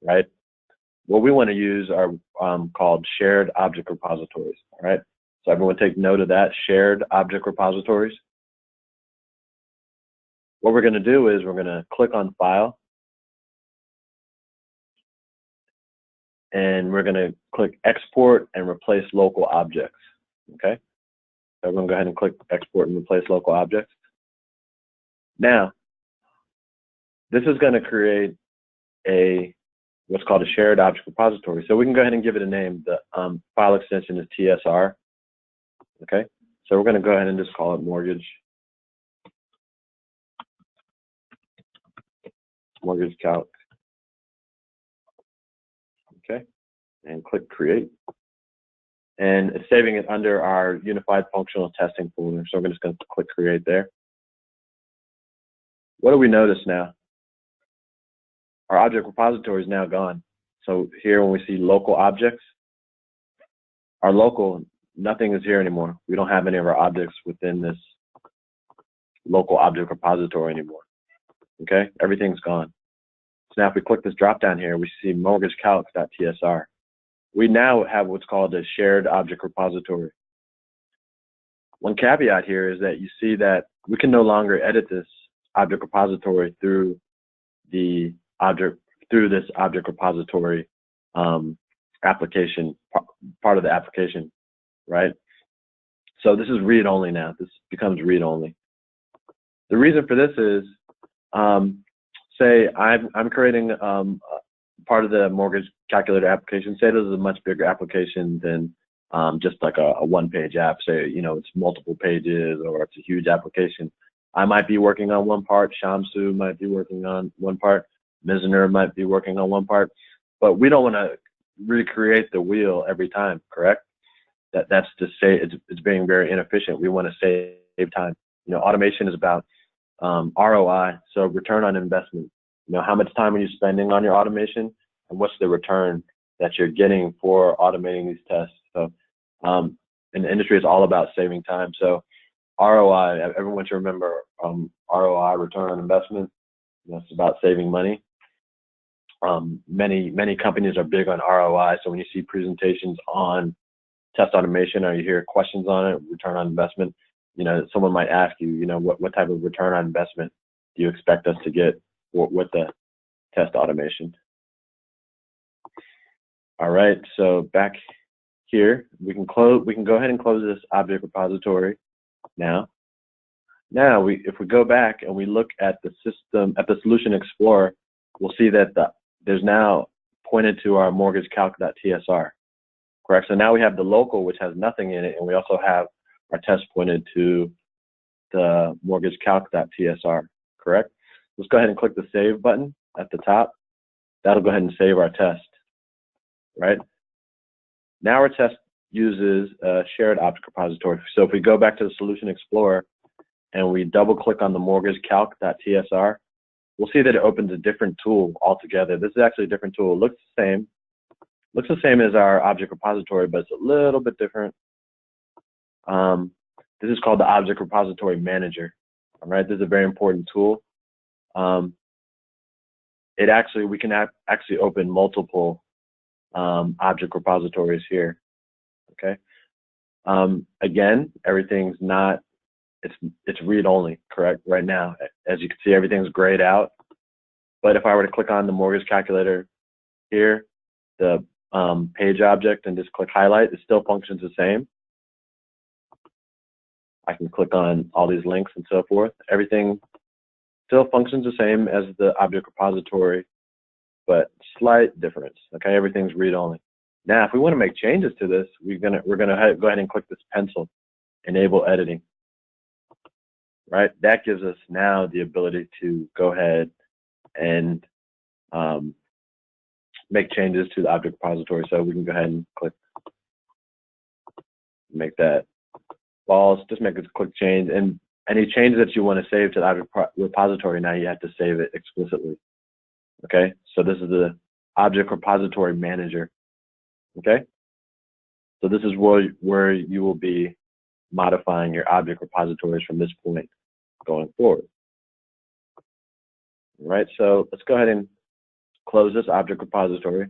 right? What we want to use are called shared object repositories, all right? So everyone take note of that, shared object repositories. What we're going to do is we're going to click on File, and we're going to click Export and Replace Local Objects, okay? So I'm going to go ahead and click Export and Replace Local Objects. Now, this is going to create what's called a shared object repository. So we can go ahead and give it a name. The file extension is TSR, okay? So we're going to go ahead and just call it mortgage calc, okay? And click create. And it's saving it under our unified functional testing folder. So we're just going to click create there. What do we notice now? Our object repository is now gone. So here when we see local objects, our local, nothing is here anymore. We don't have any of our objects within this local object repository anymore. Okay, everything's gone. So now if we click this drop down here, we see mortgagecalc.tsr. We now have what's called a shared object repository. One caveat here is that you see that we can no longer edit this object repository through this object repository application, part of the application, right? So this is read-only now. This becomes read-only. The reason for this is, say I'm creating part of the mortgage calculator application. Say this is a much bigger application than just like a one-page app. Say, you know, it's multiple pages or it's a huge application. I might be working on one part. Shamsu might be working on one part. Mizner might be working on one part. But we don't want to recreate the wheel every time, correct? That's to say it's being very inefficient. We want to save time. You know, automation is about ROI, so return on investment. You know, how much time are you spending on your automation, and what's the return that you're getting for automating these tests? So, and the industry is all about saving time. So, ROI, everyone should remember ROI, return on investment. You know, it's about saving money. Many companies are big on ROI. So when you see presentations on test automation or you hear questions on it, return on investment, you know, someone might ask you, you know, what type of return on investment do you expect us to get with the test automation? All right, so back here, we can go ahead and close this object repository now. Now, if we go back and we look at the system, at the Solution Explorer, we'll see that there's now pointed to our mortgagecalc.tsr, correct? So now we have the local, which has nothing in it, and we also have our test pointed to the mortgagecalc.tsr, correct? Let's go ahead and click the Save button at the top. That'll go ahead and save our test, right? Now our test uses a shared object repository. So if we go back to the Solution Explorer and we double click on the mortgagecalc.tsr, we'll see that it opens a different tool altogether. This is actually a different tool. It looks the same as our object repository, but it's a little bit different. This is called the Object Repository Manager. All right, this is a very important tool. We can actually open multiple object repositories here. Okay. Again, everything's not. It's read only, correct? Right now, as you can see, everything's grayed out. But if I were to click on the mortgage calculator here, the page object, and just click highlight, it still functions the same. I can click on all these links and so forth. Everything still functions the same as the object repository, but slight difference. Okay, everything's read only. Now, if we want to make changes to this, we're gonna go ahead and click this pencil, enable editing. right? That gives us now the ability to go ahead and make changes to the object repository. So we can go ahead and click, make that false, just make a quick change. And any changes that you want to save to the object repository, now you have to save it explicitly. Okay, so this is the object repository manager. Okay, so this is where you will be modifying your object repositories from this point going forward. All right, so let's go ahead and close this object repository.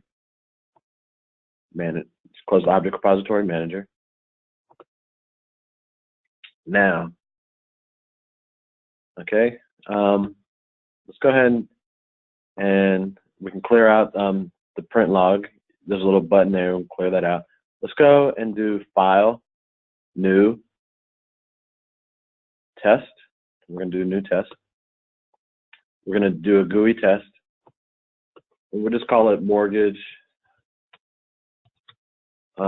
Let's close the object repository manager. Now, okay, let's go ahead and we can clear out the print log. There's a little button there, we'll clear that out. Let's go and do File, New, Test. We're going to do a new test. We're going to do a GUI test. And we'll just call it Mortgage 2.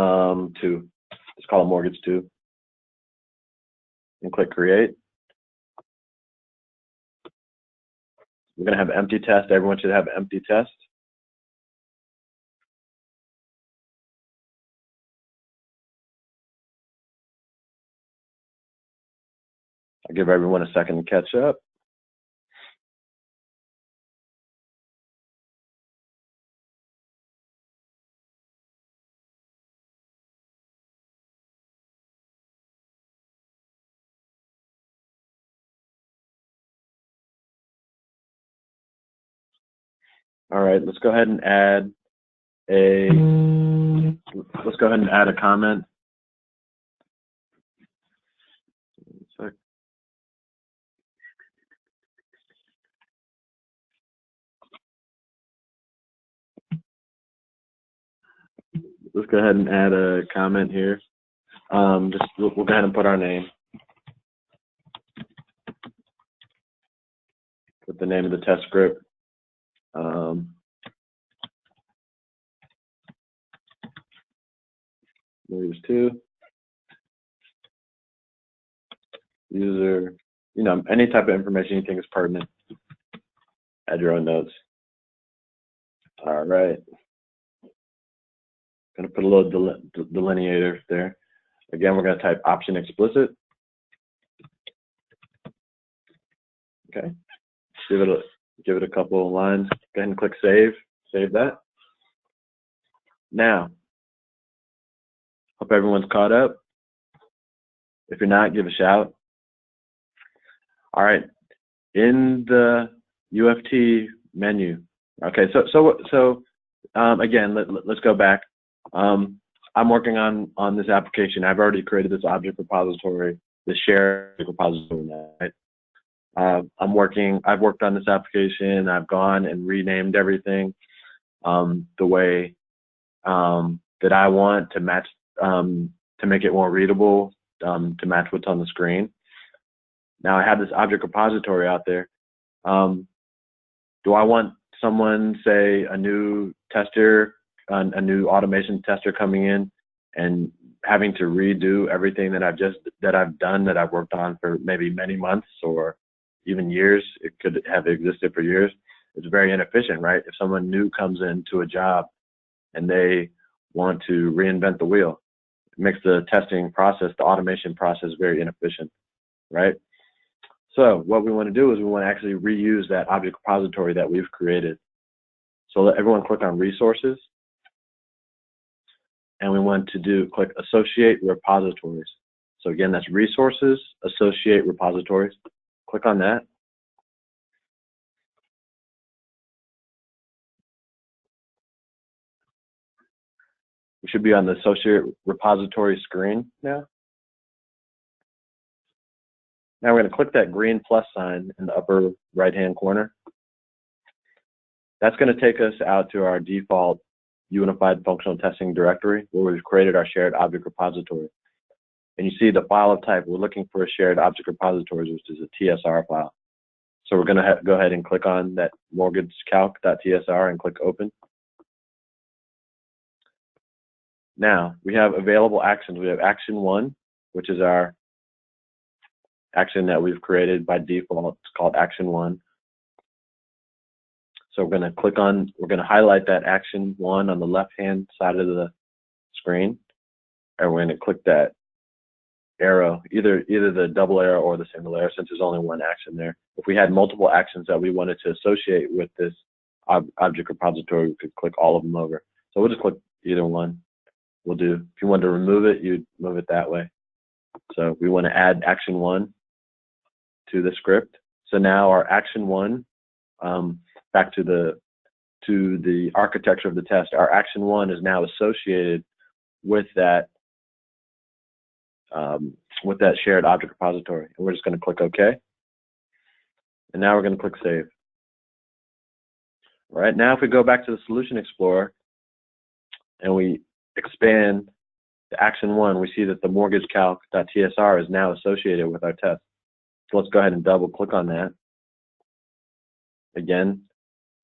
Let's call it Mortgage 2. And click Create. We're going to have empty test. Everyone should have empty test. I'll give everyone a second to catch up. All right, let's go ahead and add a comment. Let's go ahead and add a comment here. We'll go ahead and put our name. Put the name of the test script. Mortgage 2. User, any type of information you think is pertinent. Add your own notes. All right. Gonna put a little delineator there. Again, we're gonna type option explicit. Okay. Give it a couple of lines. Go ahead and click save. Save that. Now, hope everyone's caught up. If you're not, give a shout. All right. In the UFT menu. Okay. So again, let's go back. I'm working on this application. I've already created this object repository, this shared repository now, right? I've worked on this application. I've gone and renamed everything the way that I want to match, to make it more readable, to match what's on the screen. Now I have this object repository out there. Do I want someone, say a new tester, a new automation tester coming in and having to redo everything that I've worked on for maybe many months or even years? It could have existed for years. It's very inefficient, right? If someone new comes into a job and they want to reinvent the wheel, it makes the testing process, the automation process, very inefficient, right? So what we want to do is we want to actually reuse that object repository that we've created. So let everyone click on resources. And we want to click associate repositories. So again, that's resources, associate repositories. Click on that. We should be on the associate repository screen now. Now we're going to click that green plus sign in the upper right-hand corner. That's going to take us out to our default unified functional testing directory where we've created our shared object repository. And you see the file of type, we're looking for a shared object repository, which is a TSR file. So we're going to go ahead and click on that mortgagecalc.tsr and click open. Now we have available actions. We have action 1, which is our action that we've created by default. It's called action 1. So we're going to highlight that action 1 on the left-hand side of the screen, and we're going to click that arrow, either the double arrow or the single arrow, since there's only one action there. If we had multiple actions that we wanted to associate with this object repository, we could click all of them over. So we'll just click either one. Will do. If you want to remove it, you'd move it that way. So we want to add action 1 to the script. So now our action 1, back to the architecture of the test, our action 1 is now associated with that shared object repository. And we're just going to click OK. And now we're going to click Save. All right, now if we go back to the Solution Explorer and we expand the action 1, we see that the mortgagecalc.tsr is now associated with our test. So let's go ahead and double click on that. Again,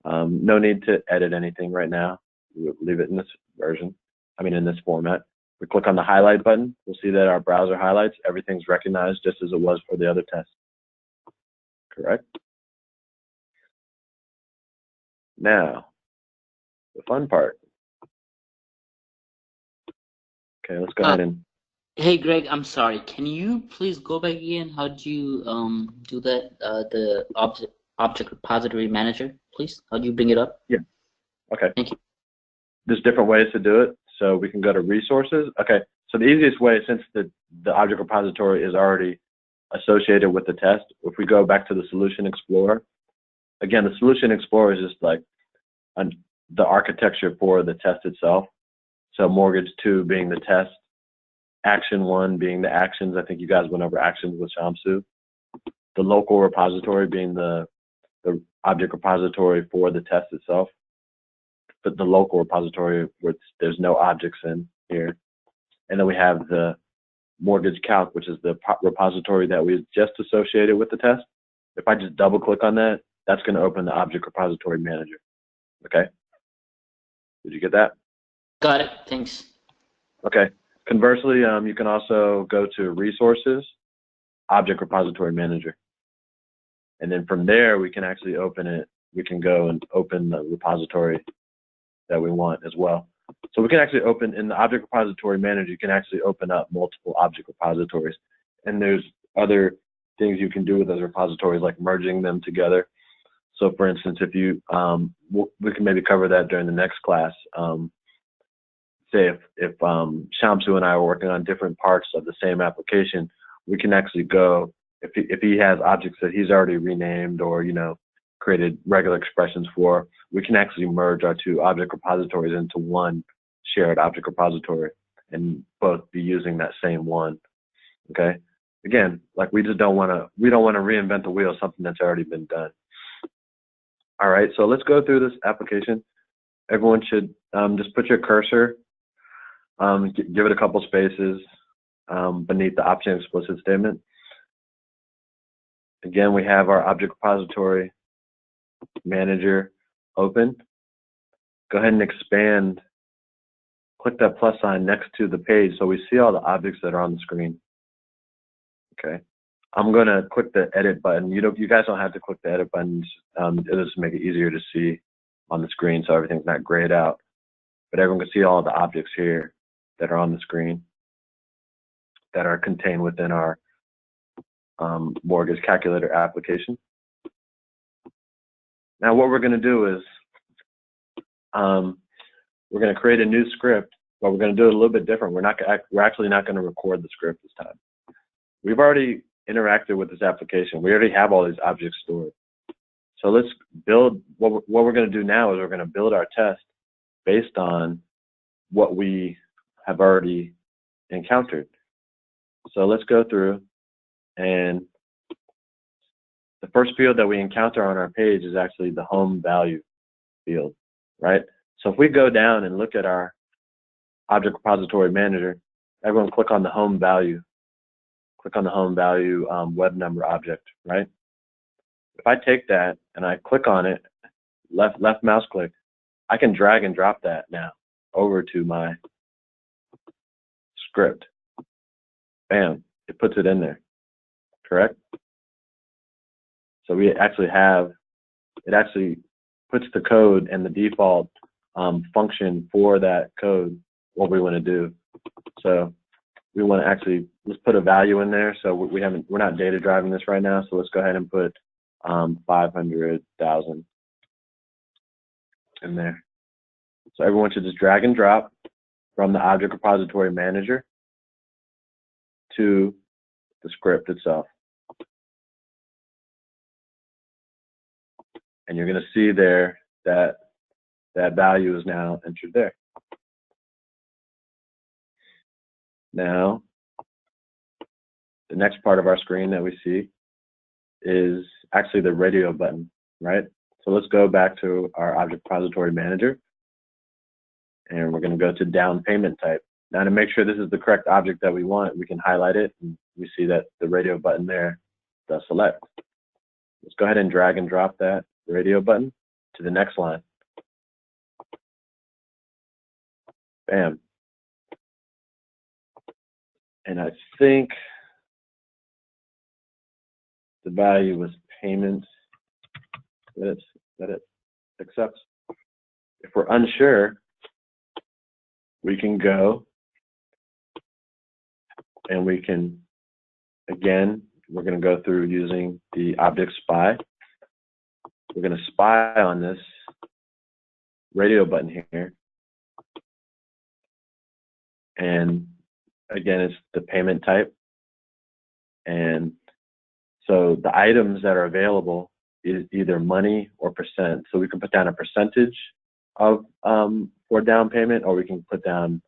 no need to edit anything right now. We'll leave it in this version, in this format. We click on the highlight button. We'll see that our browser highlights. Everything's recognized just as it was for the other test. Correct? Now, the fun part. Okay, let's go ahead and. Hey, Greg, I'm sorry. Can you please go back again? How do you do that? The object repository manager, please. How do you bring it up? Yeah. Okay. Thank you. There's different ways to do it. So we can go to resources. Okay. So the easiest way, since the object repository is already associated with the test, if we go back to the Solution Explorer, again, the Solution Explorer is just like the architecture for the test itself. So mortgage 2 being the test, action 1 being the actions. I think you guys went over actions with Shamsu. The local repository being the object repository for the test itself. But the local repository, which there's no objects in here. And then we have the mortgage calc, which is the repository that we just associated with the test. If I just double click on that, that's going to open the object repository manager. Okay. Did you get that? Got it. Thanks. Okay. Conversely, you can also go to resources, object repository manager. And then from there, we can actually open it. We can go and open the repository that we want as well. So we can actually open in the object repository manager, you can actually open up multiple object repositories. And there's other things you can do with those repositories, like merging them together. So for instance, if you, we can maybe cover that during the next class. Say if Shamsu and I are working on different parts of the same application, we can actually go, if he has objects that he's already renamed or, created regular expressions for, we can actually merge our two object repositories into one shared object repository and both be using that same one. Okay. Again, like we don't want to reinvent the wheel, something that's already been done. All right, so let's go through this application. Everyone should just put your cursor, give it a couple spaces beneath the option explicit statement. Again, we have our object repository manager open. Go ahead and expand, click that plus sign next to the page so we see all the objects that are on the screen. Okay, I'm gonna click the edit button. You guys don't have to click the edit button. It'll just make it easier to see on the screen so everything's not grayed out. But everyone can see all the objects here that are on the screen that are contained within our mortgage calculator application. Now what we're going to do is we're going to create a new script, but we're going to do it a little bit different. We're actually not going to record the script this time. We've already interacted with this application. We already have all these objects stored. So let's build, what we're going to do now is we're going to build our test based on what we have already encountered. So let's go through, and the first field that we encounter on our page is actually the home value field, right? So if we go down and look at our object repository manager, everyone click on the home value. Click on the home value web number object, right? If I take that and I click on it, left mouse click, I can drag and drop that now over to my script. Bam, it puts it in there, correct? So we actually have, it actually puts the code and the default function for that code, what we want to do. So we want to actually, let's put a value in there. So we're not data driving this right now. So let's go ahead and put 500,000 in there. So everyone should just drag and drop from the object repository manager to the script itself. And you're going to see there that that value is now entered there. Now, the next part of our screen that we see is actually the radio button, right? So let's go back to our object repository manager, and we're going to go to down payment type. Now, to make sure this is the correct object that we want, we can highlight it, and we see that the radio button there does select. Let's go ahead and drag and drop that radio button to the next line. Bam. And I think the value was payment that it accepts. If we're unsure, we can go and we can, again, we're going to go through using the object spy. We're going to spy on this radio button here. And again, it's the payment type. And so the items that are available is either money or percent. So we can put down a percentage of for down payment, or we can put down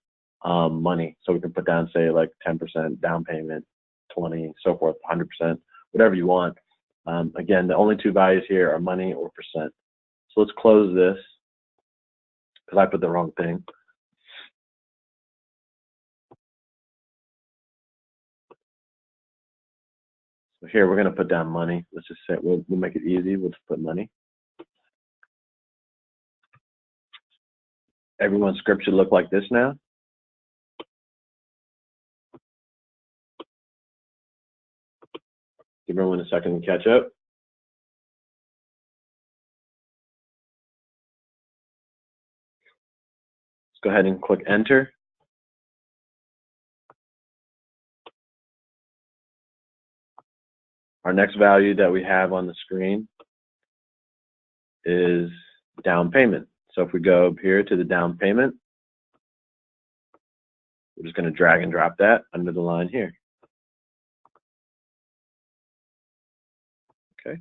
money. So we can put down, say, like 10% down payment, 20, so forth, 100%, whatever you want. Again, the only two values here are money or percent. So let's close this because I put the wrong thing. So here we're going to put down money. Let's just say we'll make it easy. We'll just put money. Everyone's script should look like this now. Give everyone a second to catch up. Let's go ahead and click enter. Our next value that we have on the screen is down payment. So if we go up here to the down payment, we're just going to drag and drop that under the line here. Okay.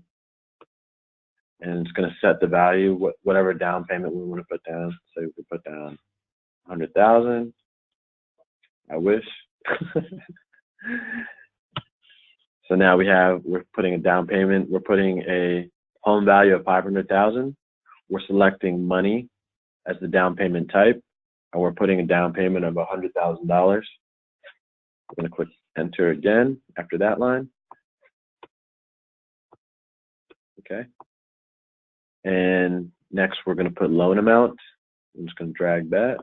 And it's going to set the value, whatever down payment we want to put down. So we could put down 100,000. I wish. So now we're putting a down payment. We're putting a home value of 500,000. We're selecting money as the down payment type, and we're putting a down payment of $100,000. We're going to click enter again after that line. Okay. And next we're going to put loan amount. I'm just going to drag that.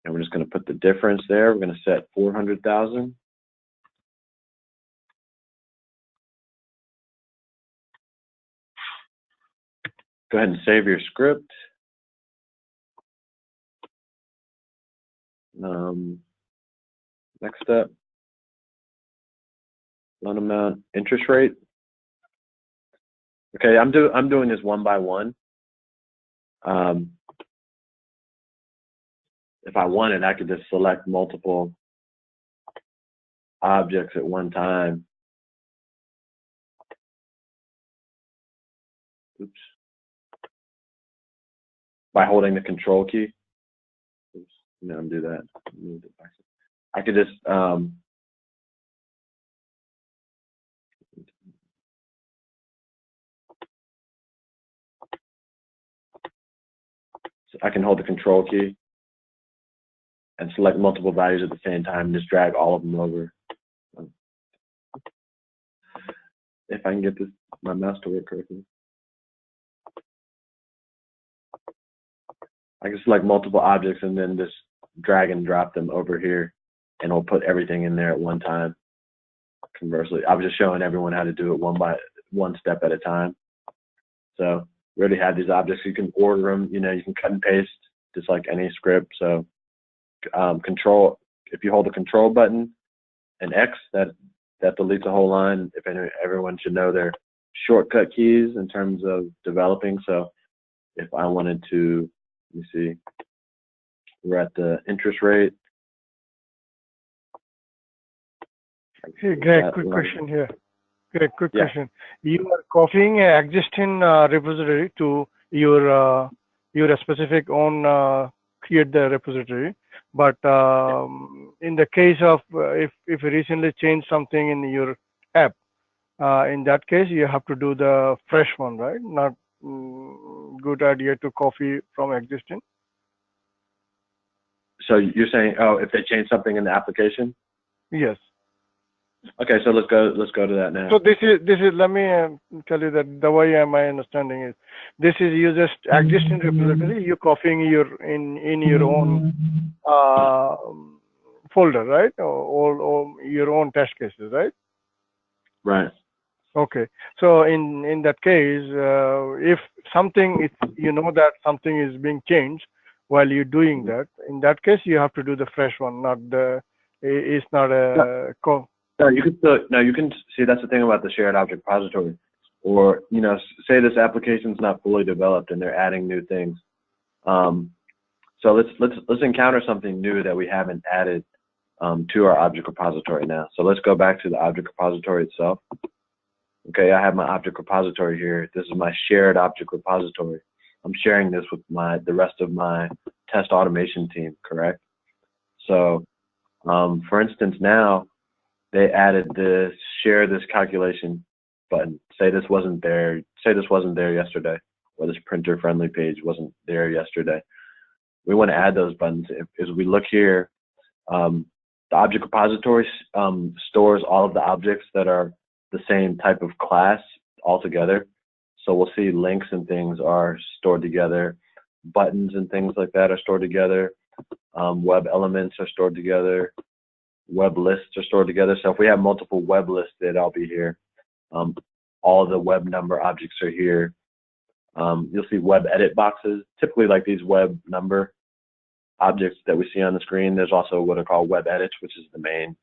And we're just going to put the difference there. We're going to set 400,000. Go ahead and save your script. Next up, loan amount, interest rate. Okay, I'm doing this one by one. If I wanted, I could just select multiple objects at one time. Oops. By holding the control key. Oops. No, undo that. Move it back. I could just so I can hold the control key and select multiple values at the same time and just drag all of them over. If I can get my mouse to work correctly. I can select multiple objects and then just drag and drop them over here and it'll put everything in there at one time. Conversely, I was just showing everyone how to do it one step at a time. So we already have these objects. You can order them. You can cut and paste just like any script. So control. If you hold the control button and X, that deletes a whole line. Everyone should know their shortcut keys in terms of developing. So if I wanted to, let me see, we're at the interest rate. Hey, Greg, quick question here. Greg, quick question. You are copying an existing repository to your specific own create the repository, but in the case of if you recently changed something in your app, in that case you have to do the fresh one, right? Not good idea to copy from existing. So you're saying, oh, if they change something in the application? Yes. Okay, so let's go to that now. So this is let me tell you that the way my understanding is, this is you just existing repository, you copying in your own folder, right? Or your own test cases, right? Right. Okay. So in that case, if something is that something is being changed while you're doing that, in that case you have to do the fresh one, not the it's not a No, you can still, no, you can see, that's the thing about the shared object repository. Or, say this application's not fully developed and they're adding new things. So let's encounter something new that we haven't added to our object repository now. So let's go back to the object repository itself. Okay, I have my object repository here. This is my shared object repository. I'm sharing this with the rest of my test automation team, correct? So, for instance, now they added this share this calculation button. Say this wasn't there yesterday, or this printer friendly page wasn't there yesterday. We want to add those buttons. As we look here, the object repository stores all of the objects that are the same type of class all together. So we'll see links and things are stored together, buttons and things like that are stored together, web elements are stored together, web lists are stored together. So if we have multiple web lists, they'd all be here. All the web number objects are here. You'll see web edit boxes, typically like these web number objects that we see on the screen. There's also what are called web edits, which is the main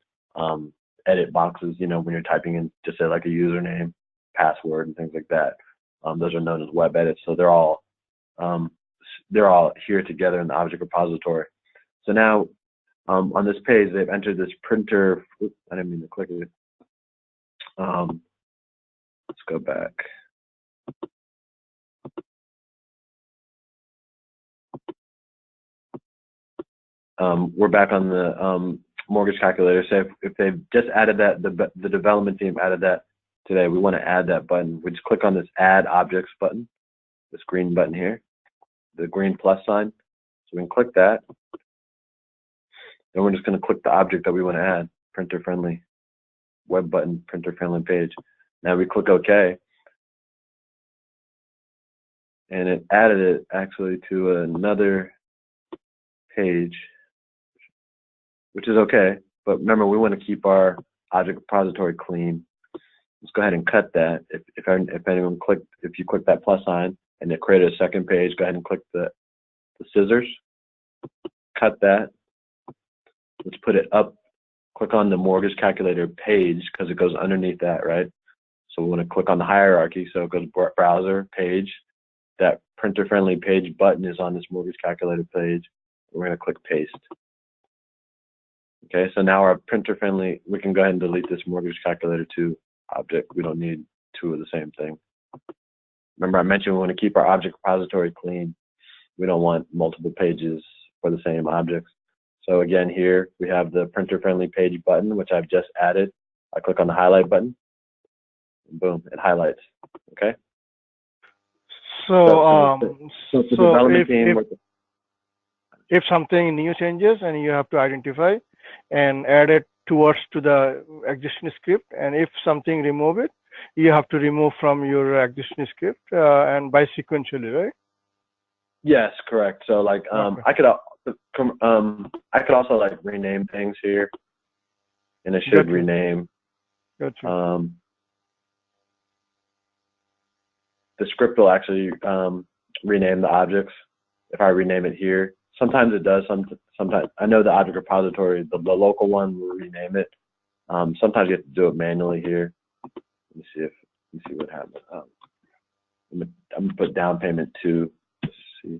edit boxes, when you're typing in, just say like a username, password, and things like that. Those are known as web edits. So they're all here together in the object repository. So now on this page, they've entered this printer. Oops, I didn't mean to click it. Let's go back. We're back on the mortgage calculator. So if they've just added that, the development team added that today, we want to add that button. We just click on this Add Objects button, this green button here, the green plus sign. So we can click that. Then we're just going to click the object that we want to add, printer friendly, web button, printer friendly page. Now we click OK. And it added it actually to another page, which is okay. But remember, we want to keep our object repository clean. Let's go ahead and cut that. If you click that plus sign and it created a second page, go ahead and click the scissors, cut that. Let's put it up, click on the mortgage calculator page because it goes underneath that, right? So we want to click on the hierarchy. So it goes browser, page. That printer friendly page button is on this mortgage calculator page. We're going to click paste. Okay, so now our printer friendly, we can go ahead and delete this mortgage calculator 2 object. We don't need 2 of the same thing. Remember I mentioned we want to keep our object repository clean. We don't want multiple pages for the same objects. So again, here we have the printer friendly page button, which I've just added. I click on the highlight button, and boom, it highlights. Okay. So if something new changes and you have to identify and add it towards to the existing script, and if something remove it, you have to remove from your existing script and by sequentially, right? Yes, correct. So like Okay. I could also like rename things here. and it should rename. Gotcha. The script will actually rename the objects if I rename it here. Sometimes it does. Sometimes I know the object repository, the local one, will rename it. Sometimes you have to do it manually here. Let me see what happens. I'm gonna put down payment 2. Let's see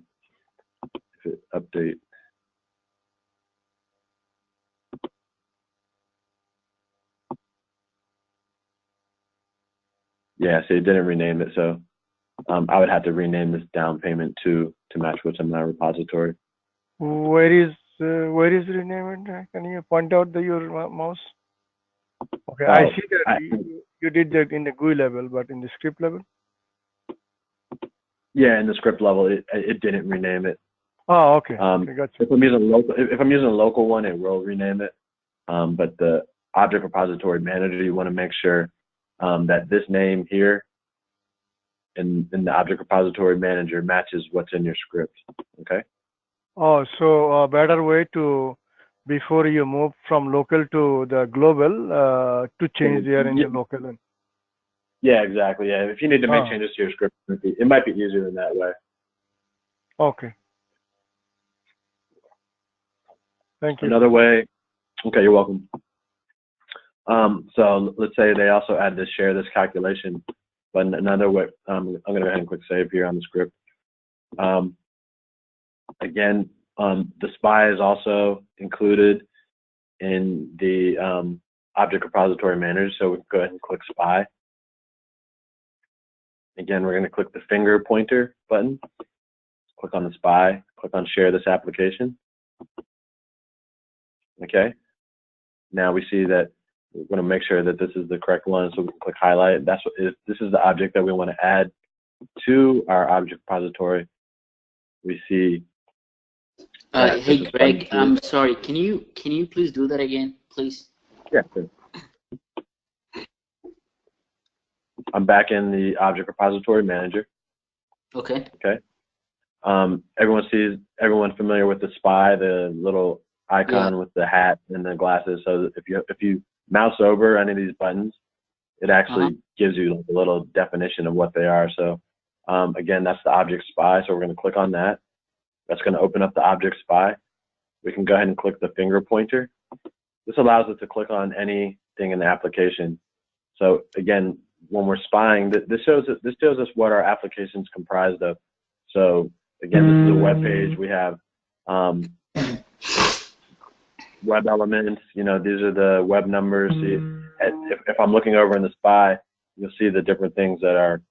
if it update. Yeah, see, it didn't rename it, so I would have to rename this down payment 2 to match what's in my repository. Where is renamed? Can you point out your mouse? Okay, I see that you did that in the GUI level, but in the script level? Yeah, in the script level, it didn't rename it. Oh, okay. Okay, gotcha. If I'm using a local one, it will rename it. But the object repository manager, you want to make sure that this name here in the object repository manager matches what's in your script. Okay. Oh, so a better way to, before you move from local to the global, to change there in the local. Yeah, exactly. Yeah, if you need to make changes to your script, it might be easier in that way. Okay. Thank you. Another way. Okay, you're welcome. So let's say they also add this share this calculation, but another way. I'm going to go ahead and click save here on the script. Again, the SPY is also included in the object repository manager, so we can go ahead and click SPY. Again, we're going to click the finger pointer button, click on the SPY, click on share this application. Okay. Now we see that we're going to make sure that this is the correct one, so we can click highlight. This is the object that we want to add to our object repository. We see. Hey Greg, I'm sorry. Can you please do that again, please? Yeah. Sure. I'm back in the object repository manager. Okay. Okay. Everyone familiar with the SPY, the little icon with the hat and the glasses. So if you mouse over any of these buttons, it actually gives you a little definition of what they are. So again, that's the object SPY. So we're going to click on that. That's going to open up the object SPY. We can go ahead and click the finger pointer. This allows us to click on anything in the application. So again, when we're spying, this shows us what our application is comprised of. So again, this is a web page. We have web elements. These are the web numbers. See, if I'm looking over in the SPY, you'll see the different things that are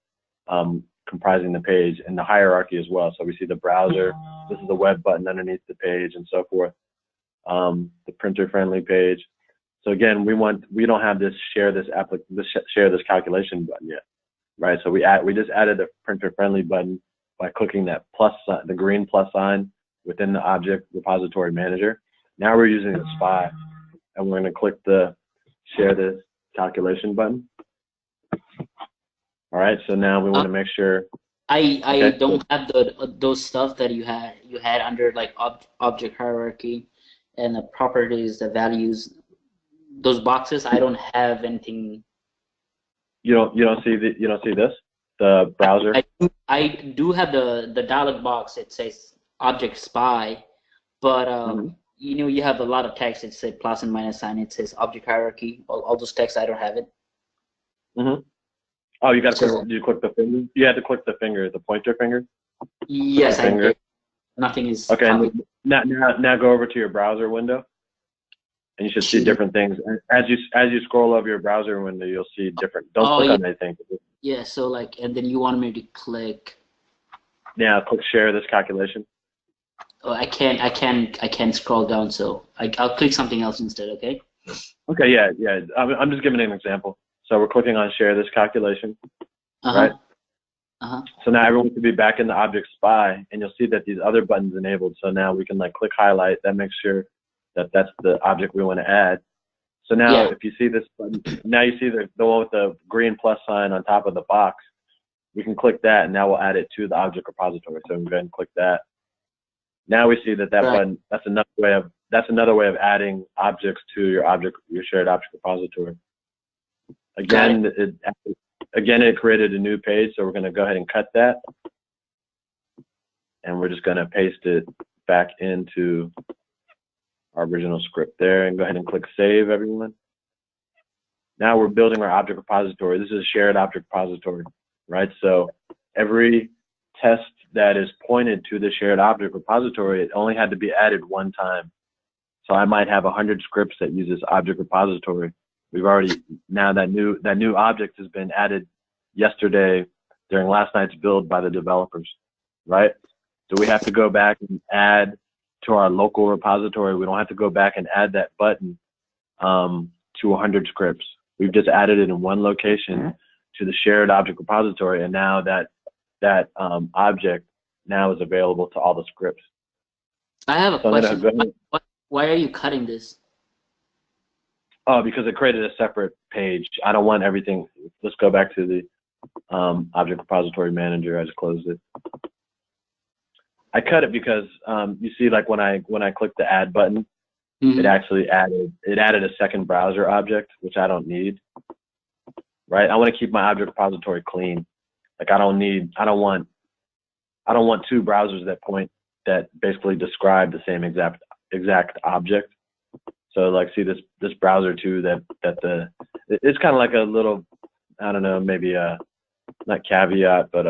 comprising the page and the hierarchy as well. So we see the browser. This is the web button underneath the page and so forth. The printer-friendly page. So again, we don't have this share this calculation button yet, right? So we just added the printer-friendly button by clicking that plus sign, the green plus sign within the object repository manager. Now we're using the SPY, and we're going to click the share this calculation button. All right. So now we want to make sure. I don't have those stuff that you had under like object hierarchy and the properties, the values. Those boxes, I don't have anything. You don't see this, the browser. I do have the dialog box. It says object SPY, but you have a lot of text. It says plus and minus sign. It says object hierarchy. All those text, I don't have it. Oh, you got to you click the finger. You had to click the finger, the pointer finger. Yes, I did. Nothing is. Okay, now go over to your browser window. And you should see different things. As you scroll over your browser window, you'll see different. Don't click on anything. Yeah. So and then you want me to click. Yeah, click share this calculation. Oh, I can't scroll down. So I'll click something else instead. Okay. Okay. Yeah. I'm just giving an example. So we're clicking on share this calculation, right? So now everyone should be back in the object SPY, and you'll see that these other buttons enabled. So now we can click highlight. That makes sure that that's the object we want to add. So now if you see this button, now you see the one with the green plus sign on top of the box. We can click that, and now we'll add it to the object repository. So we can go ahead and click that. Now we see that button. That's another way of adding objects to your shared object repository. Again, it created a new page, so we're going to go ahead and cut that, and we're just going to paste it back into our original script there, and go ahead and click save, everyone. Now we're building our object repository. This is a shared object repository, right? So every test that is pointed to the shared object repository, it only had to be added one time. So I might have 100 scripts that use this object repository. We've already, now that new object has been added yesterday during last night's build by the developers, right? So we have to go back and add to our local repository. We don't have to go back and add that button to 100 scripts. We've just added it in one location to the shared object repository, and now that object now is available to all the scripts. I have a question. Why are you cutting this? Oh, because it created a separate page. I don't want everything. Let's go back to the object repository manager. I just closed it. I cut it because you see, like when I click the add button, it actually added a second browser object, which I don't need. Right? I want to keep my object repository clean. Like I don't want two browsers that basically describe the same exact object. So like see this browser too it's kind of like a little, I don't know, maybe not caveat, but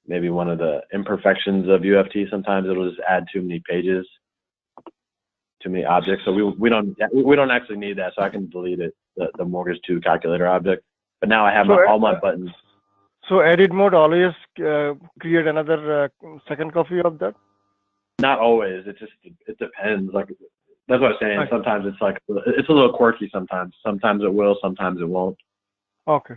maybe one of the imperfections of UFT. Sometimes it'll just add too many pages, too many objects. So we don't actually need that. So I can delete it, the mortgage 2 calculator object. But now I have all my buttons. So edit mode always create another second copy of that? Not always. It depends. Like that's what I'm saying. Okay. Sometimes it's a little quirky. Sometimes it will. Sometimes it won't. Okay.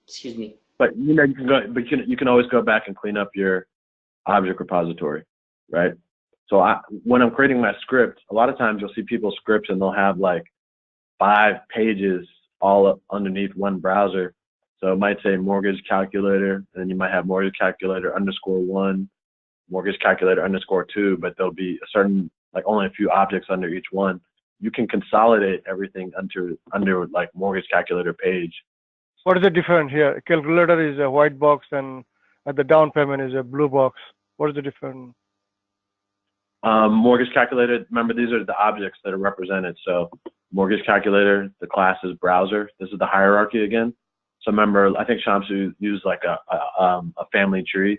Excuse me. But you can always go back and clean up your object repository, right? So when I'm creating my script, a lot of times you'll see people's scripts and they'll have like 5 pages all up underneath one browser. So it might say mortgage calculator, and then you might have mortgage calculator _1, mortgage calculator _2, but there'll be a certain, like only a few objects under each one. You can consolidate everything under like mortgage calculator page. What is the difference here? Calculator is a white box and the down payment is a blue box. What is the difference? Mortgage calculator, remember these are the objects that are represented. So mortgage calculator, the class is browser. This is the hierarchy again. So remember, I think Shamsu used like a family tree.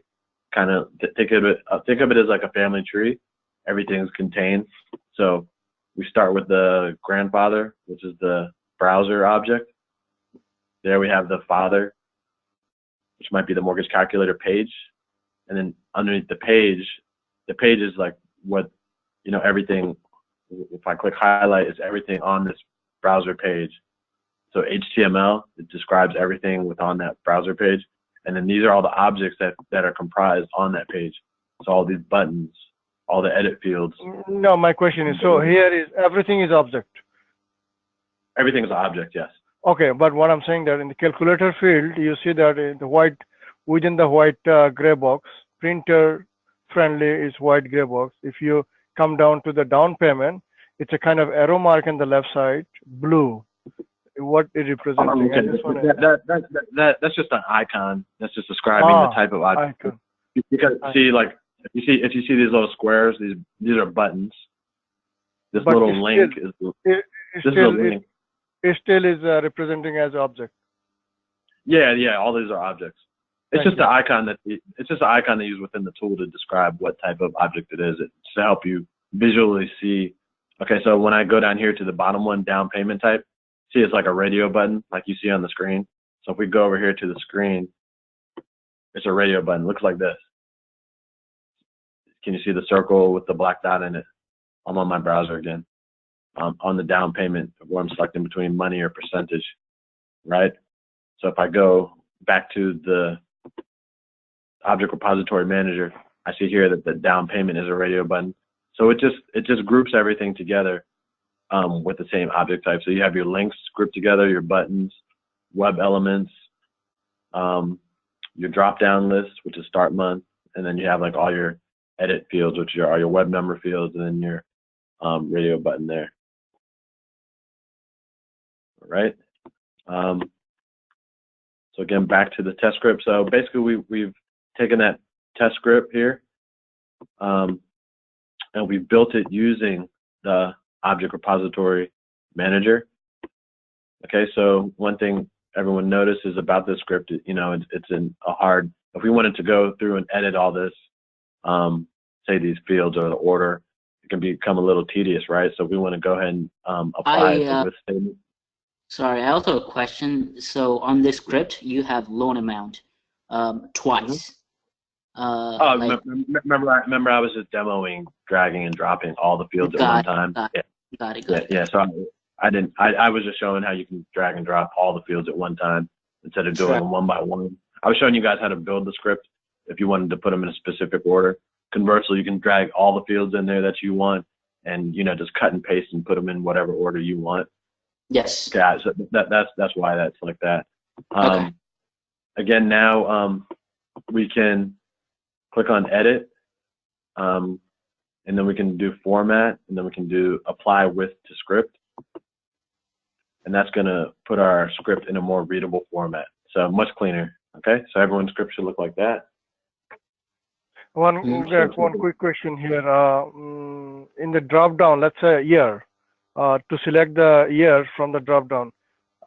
Kind of think of it as like a family tree. Everything's contained. So we start with the grandfather, which is the browser object. There we have the father, which might be the mortgage calculator page. And then underneath the page is like what, everything, if I click highlight, is everything on this browser page. So HTML, it describes everything on that browser page. And then these are all the objects that are comprised on that page. So all these buttons, all the edit fields. No, my question is, so here is everything is object. Everything is object, yes. Okay, but what I'm saying that in the calculator field, you see that in the white, within the white gray box, printer friendly is white gray box. If you come down to the down payment, it's a kind of arrow mark on the left side, blue. What it representing? Okay. That's just an icon. That's just describing the type of object. Icon. Because see, like if you see these little squares, these are buttons. This but little link is a link. It still is representing as object. Yeah, all these are objects. It's just an icon they use within the tool to describe what type of object it is. It's to help you visually see. Okay, so when I go down here to the bottom one, down payment type, see it's like a radio button, like you see on the screen. So if we go over here to the screen, it's a radio button. It looks like this. Can you see the circle with the black dot in it? I'm on my browser again. On the down payment, where I'm selecting between money or percentage, right? So if I go back to the object repository manager, I see here that the down payment is a radio button. So it just groups everything together with the same object type. So you have your links grouped together, your buttons, web elements, your drop-down list, which is start month, and then you have like all your edit fields, which are your web number fields, and then your radio button there. All right. So again, back to the test script. So basically, we've taken that test script here, and we built it using the object repository manager. Okay, so one thing everyone notices about this script, you know, it's in a hard, if we wanted to go through and edit all this, say these fields or the order, it can become a little tedious, right? So we want to go ahead and apply it to with statement. Sorry, I also have a question. So on this script, you have loan amount twice. Remember I was just demoing, dragging and dropping all the fields at one time. Got it. Yeah, so I was just showing how you can drag and drop all the fields at one time instead of doing them one by one. I was showing you guys how to build the script if you wanted to put them in a specific order. Conversely, you can drag all the fields in there that you want and, you know, just cut and paste and put them in whatever order you want. Yes. Yeah, so that's why that's like that. Okay. Again, now we can click on edit, and then we can do format, and then we can do apply with to script. And that's going to put our script in a more readable format. So much cleaner. Okay, so everyone's script should look like that. One quick question here. In the drop down, let's say year, to select the year from the drop down,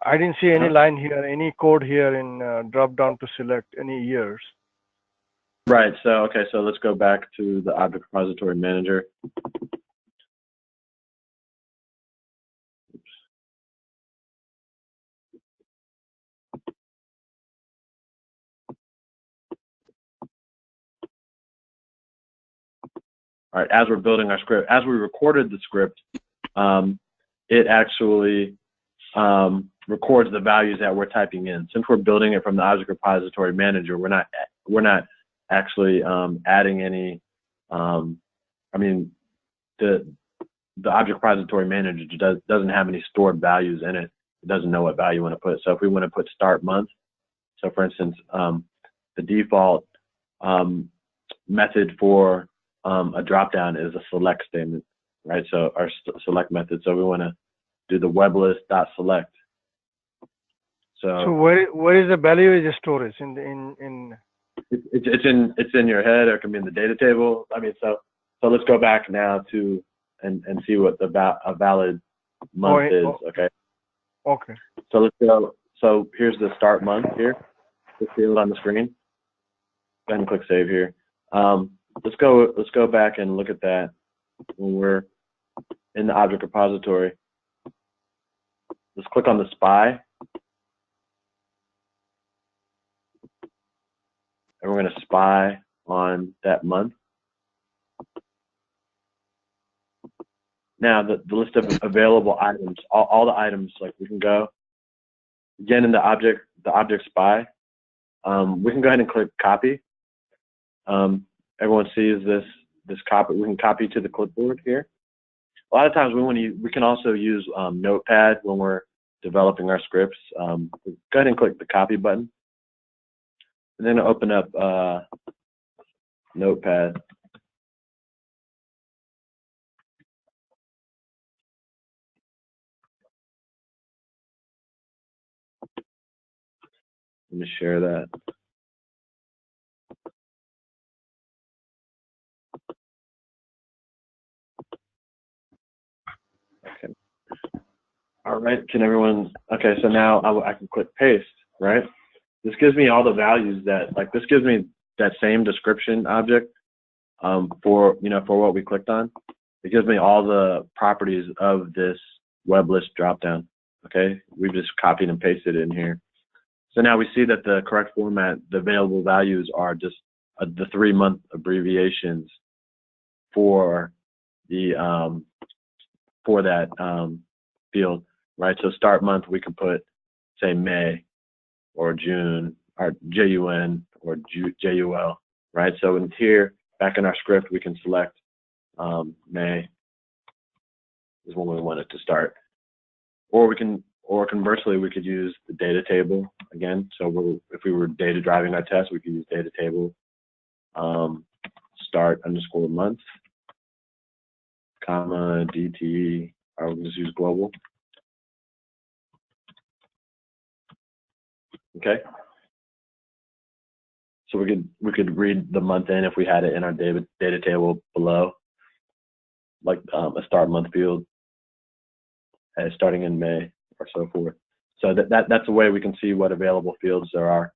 I didn't see any line here, any code here in drop down to select any years. Right. So okay. So let's go back to the object repository manager. All right, as we're building our script, as we recorded the script, it actually records the values that we're typing in. Since we're building it from the object repository manager, we're not actually adding any. I mean, the object repository manager doesn't have any stored values in it. It doesn't know what value you want to put. So if we want to put start month, so for instance, the default method for a dropdown is a select statement, right? So our select method. So we want to do the web list dot select. So where is the value is stored in? It's in your head, or it can be in the data table. I mean, so let's go back now to and see what a valid month is. Okay. Okay. So let's go. So here's the start month here. The field on the screen. Go ahead and click save here. Let's go back and look at that when we're in the object repository. Let's click on the SPY. And we're going to spy on that month. Now the list of available items, all the items, like we can go again in the object SPY. We can go ahead and click copy. Everyone sees this copy. We can copy to the clipboard here. A lot of times we can also use Notepad when we're developing our scripts. Go ahead and click the copy button, and then open up Notepad. Let me share that. Okay. All right. Can everyone? Okay. So now I can click paste. Right. This gives me all the values this gives me that same description object for what we clicked on. It gives me all the properties of this web list dropdown. Okay. We just copied and pasted it in here. So now we see that the correct format, the available values are just the 3-month abbreviations for the for that field, right? So start month, we can put, say, May or June or JUN or JUL, right? So in here, back in our script, we can select May is when we want it to start. Or we can or conversely, we could use the data table again. So if we were data driving our test, we could use data table start underscore month, comma, DTE, or we can just use global. Okay. So we could read the month in if we had it in our data table below, like a start month field, starting in May or so forth. So that's a way we can see what available fields there are.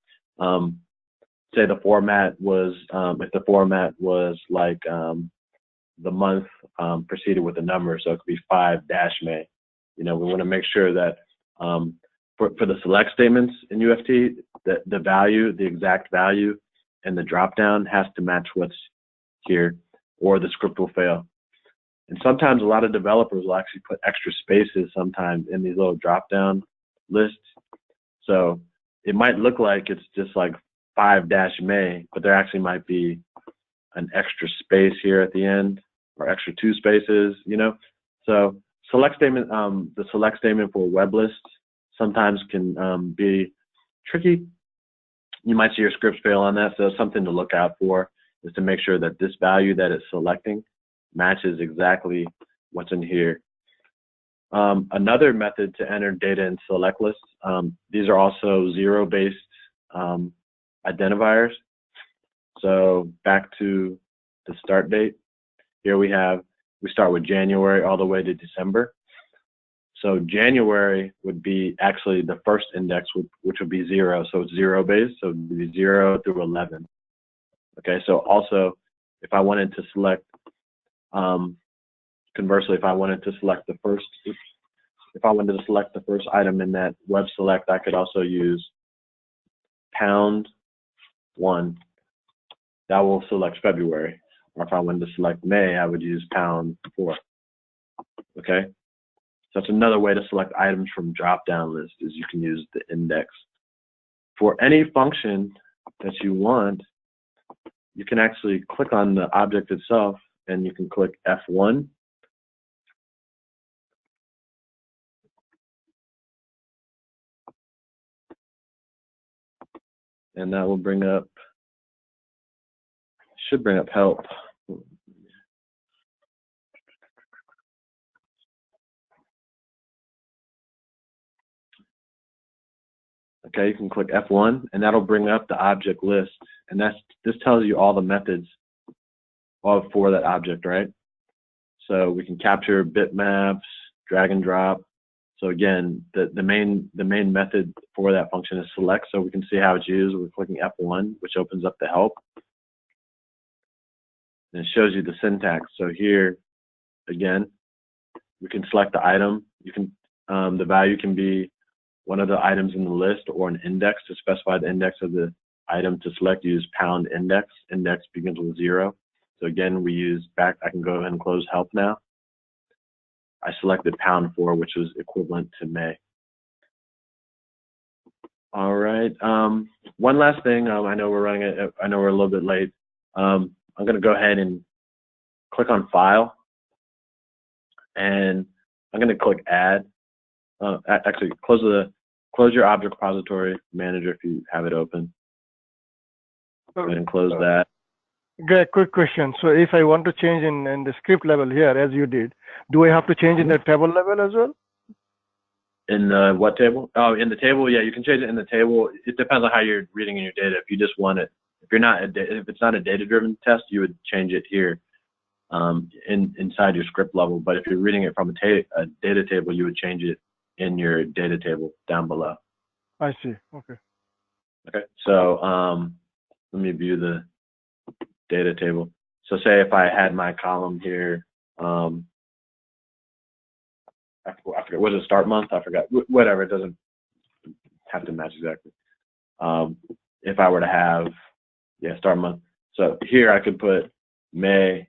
Say the format was, if the format was like the month preceded with a number, so it could be 5-May. We want to make sure that for the select statements in UFT, the value, the exact value, and the dropdown has to match what's here, or the script will fail. And sometimes a lot of developers will actually put extra spaces sometimes in these little drop-down lists. So it might look like it's just like 5-May, but there actually might be an extra space here at the end, or extra 2 spaces, So select statement, the select statement for web lists sometimes can be tricky. You might see your scripts fail on that, so something to look out for is to make sure that this value that it's selecting matches exactly what's in here. Another method to enter data in select lists, these are also zero-based identifiers. So back to the start date, here we start with January all the way to December. So January would be actually the first index, which would be 0. So it's zero-based, so it would be 0 through 11. Okay, so also if I wanted to select, conversely, if I wanted to select the first, if I wanted to select the first item in that web select, I could also use #1. That will select February. Or if I wanted to select May, I would use #4. Okay, so that's another way to select items from drop-down list, is you can use the index. For any function that you want, you can actually click on the object itself, and you can click F1. And that will bring up, should bring up help. Okay, you can click F1, and that'll bring up the object list. And this tells you all the methods for that object, right? So we can capture bitmaps, drag and drop. So again, the main method for that function is select, so we can see how it's used. We're clicking F1, which opens up the help. And it shows you the syntax. So here, again, we can select the item. You can, the value can be one of the items in the list, or an index. To specify the index of the item to select, use #index. Index begins with 0. So again, we use back, I can go ahead and close help now. I selected #4, which was equivalent to May. All right, one last thing, I know we're a little bit late. I'm gonna go ahead and click on File, and I'm gonna click Add. Actually, close your object repository manager if you have it open. Go ahead and close that. Great, quick question. So if I want to change in the script level here, as you did, do I have to change in the table level as well? In the what table? Oh, in the table, yeah, you can change it in the table. It depends on how you're reading in your data. If you just want it, if it's not a data-driven test, you would change it here inside your script level. But if you're reading it from a data table, you would change it in your data table down below. I see. Okay. Okay. So let me view the data table. So say if I had my column here, I forget, was it start month? I forgot. Whatever, it doesn't have to match exactly. If I were to have, start month. So here I could put May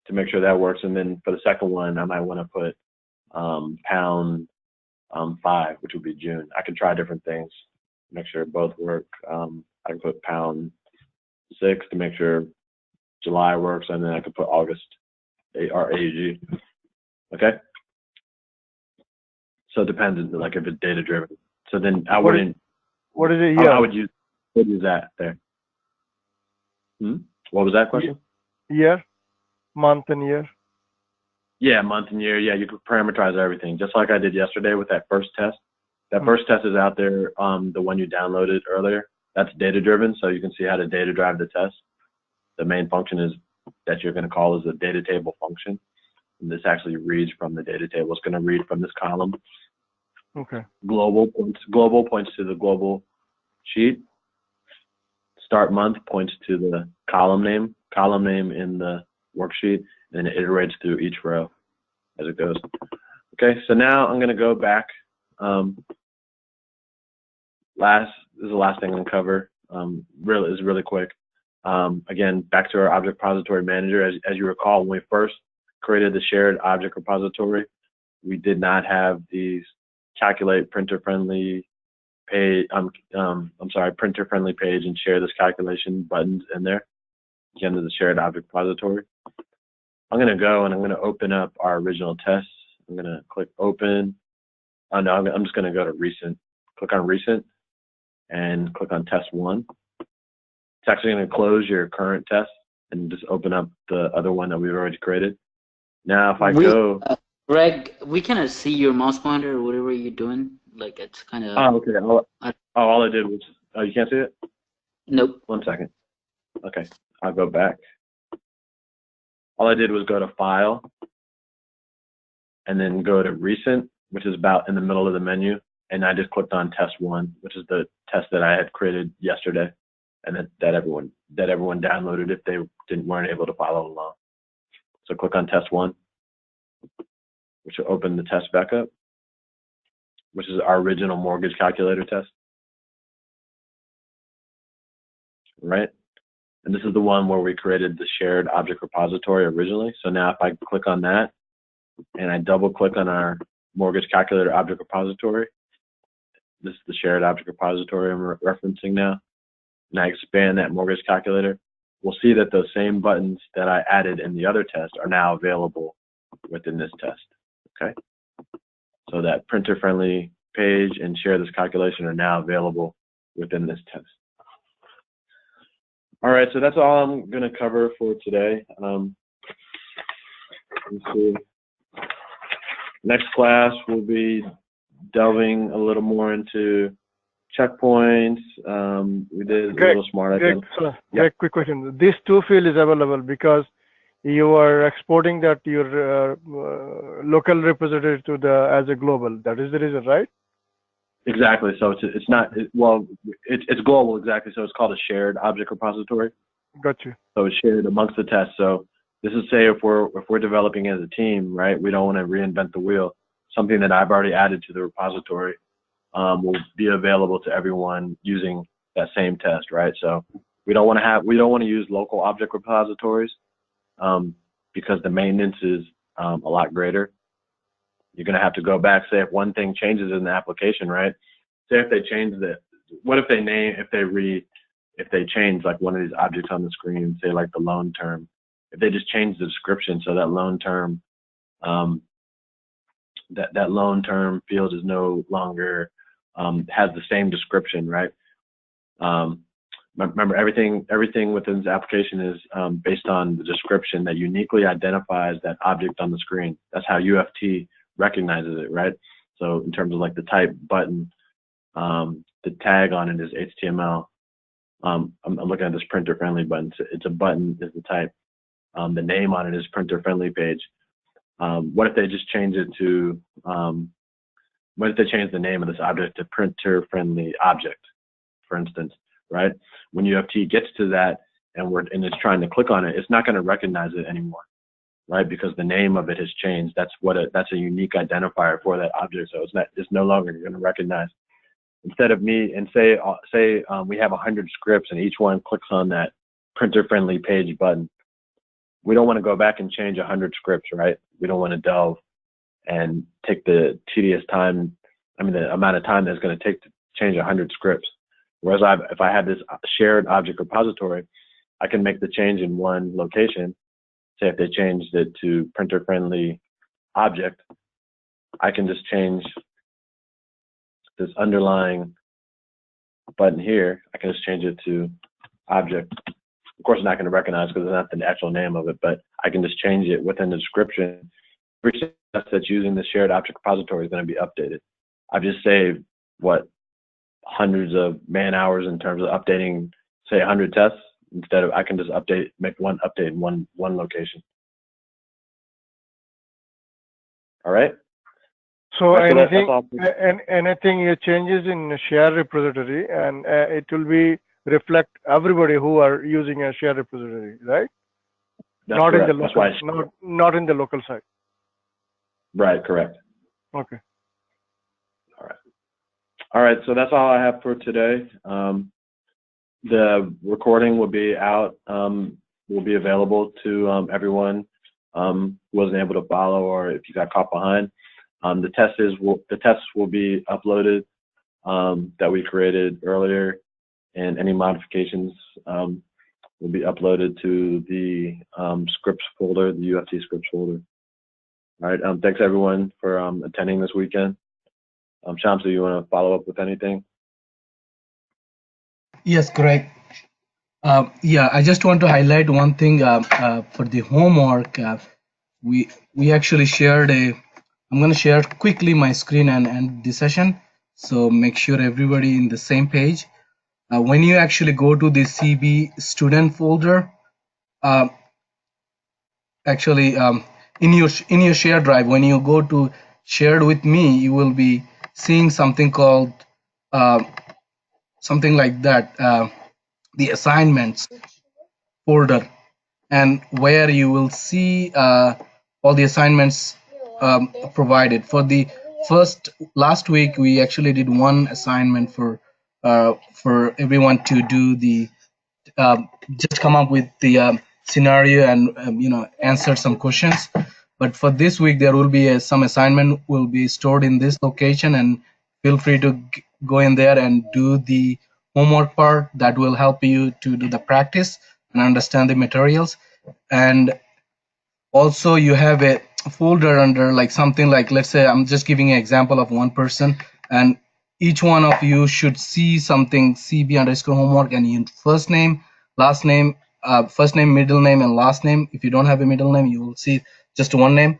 to make sure that works, and then for the second one, I might want to put #5, which would be June. I can try different things, make sure both work. I can put #6 to make sure July works, and then I could put August, or AUG. Okay. So it depends, like if it's data driven. So then I What wouldn't. What is a year? I would use that there. What was that question? Year, month, and year. Yeah, month and year. Yeah, you could parameterize everything, just like I did yesterday with that first test. That first test is out there, the one you downloaded earlier. That's data driven, so you can see how to data drive the test. The main function is that you're going to call is a data table function. And this actually reads from the data table. It's going to read from this column. Okay. Global points to the global sheet. Start month points to the column name in the worksheet, and it iterates through each row as it goes. Okay, so now I'm going to go back. This is the last thing I'm going to cover. Really quick. Again, back to our object repository manager. As you recall, when we first created the shared object repository, we did not have these calculate printer-friendly page. Printer-friendly page and share this calculation buttons in there. Again, to the shared object repository. I'm going to go and I'm going to open up our original tests. I'm going to click open. Oh no, I'm just going to go to recent. Click on recent and click on test 1. It's actually going to close your current test and just open up the other one that we've already created. Now, if I go, Greg, we cannot see your mouse pointer or whatever you're doing. Like it's kind of. Oh, okay. All I did was. Oh, you can't see it? Nope. 1 second. Okay, I'll go back. All I did was go to File, and then go to Recent, which is about in the middle of the menu, and I just clicked on Test 1, which is the test that I had created yesterday, and that everyone downloaded if they weren't able to follow along. So click on Test 1, which will open the test back up, which is our original mortgage calculator test. Right? And this is the one where we created the shared object repository originally. So now if I click on that and I double click on our mortgage calculator object repository, this is the shared object repository I'm referencing now, and I expand that mortgage calculator, we'll see that those same buttons that I added in the other test are now available within this test. Okay? So that printer-friendly page and share this calculation are now available within this test. All right, so that's all I'm going to cover for today. Let's see. Next class, we'll be delving a little more into checkpoints. We did a little smart. Greg, quick question. This two field is available because you are exporting that your local repository to as a global. That is the reason, right? Exactly. So it's global. Exactly. So it's called a shared object repository. Got you. So it's shared amongst the tests. So this is say if we're developing as a team, right? We don't want to reinvent the wheel. Something that I've already added to the repository will be available to everyone using that same test, right? So we don't want to use local object repositories because the maintenance is a lot greater. You're going to have to go back, say if one thing changes in the application, right? Say if they change if they change like one of these objects on the screen, say like the loan term, if they just change the description so that loan term, that loan term field is no longer, has the same description, right? Remember, everything within this application is based on the description that uniquely identifies that object on the screen. That's how UFT recognizes it, right? So in terms of like the type button, the tag on it is HTML. I'm looking at this printer friendly button. So it's a button is the type. The name on it is printer friendly page. What if they just change it to, what if they change the name of this object to printer friendly object, for instance, right? When UFT gets to that and it's trying to click on it, it's not going to recognize it anymore, right? Because the name of it has changed. That's a unique identifier for that object. So it's no longer going to recognize. Instead of me, and say we have 100 scripts and each one clicks on that printer friendly page button. We don't want to go back and change 100 scripts, right? We don't want to delve and take the tedious time, the amount of time that's going to take to change 100 scripts. Whereas if I had this shared object repository, I can make the change in one location. Say if they changed it to printer friendly object, I can just change this underlying button here, I can just change it to object. Of course, it's not going to recognize because it's not the actual name of it, but I can just change it within the description. Every test that's using the shared object repository is going to be updated. I've just saved, what, hundreds of man hours in terms of updating, say, 100 tests. Instead of, I can just make one update in one location. All right. So Right, anything changes in shared repository, and it will be reflect everybody who are using a shared repository, right? That's not correct. in the That's local, why not in the local side. Right. Correct. Okay. All right. So that's all I have for today. The recording will be out. Will be available to everyone who wasn't able to follow, or if you got caught behind. The tests will be uploaded that we created earlier, and any modifications will be uploaded to the scripts folder, the UFT scripts folder. All right. Thanks everyone for attending this weekend. Shamsu, you want to follow up with anything? Yes, correct. Yeah, I just want to highlight one thing for the homework. We actually shared I'm going to share quickly my screen and end the session. So make sure everybody in the same page. When you actually go to the CB student folder, actually in your share drive, when you go to shared with me, you will be seeing something called something like that, the assignments folder, and where you will see all the assignments provided. For the last week, we actually did one assignment for everyone to do the just come up with the scenario and answer some questions. But for this week, there will be some assignment will be stored in this location, and feel free to go in there and do the homework part. That will help you to do the practice and understand the materials. And also you have a folder under like something like, let's say I'm just giving an example of one person, and each one of you should see something CB_homework and your first name, last name, first name, middle name, and last name. If you don't have a middle name, you will see just one name.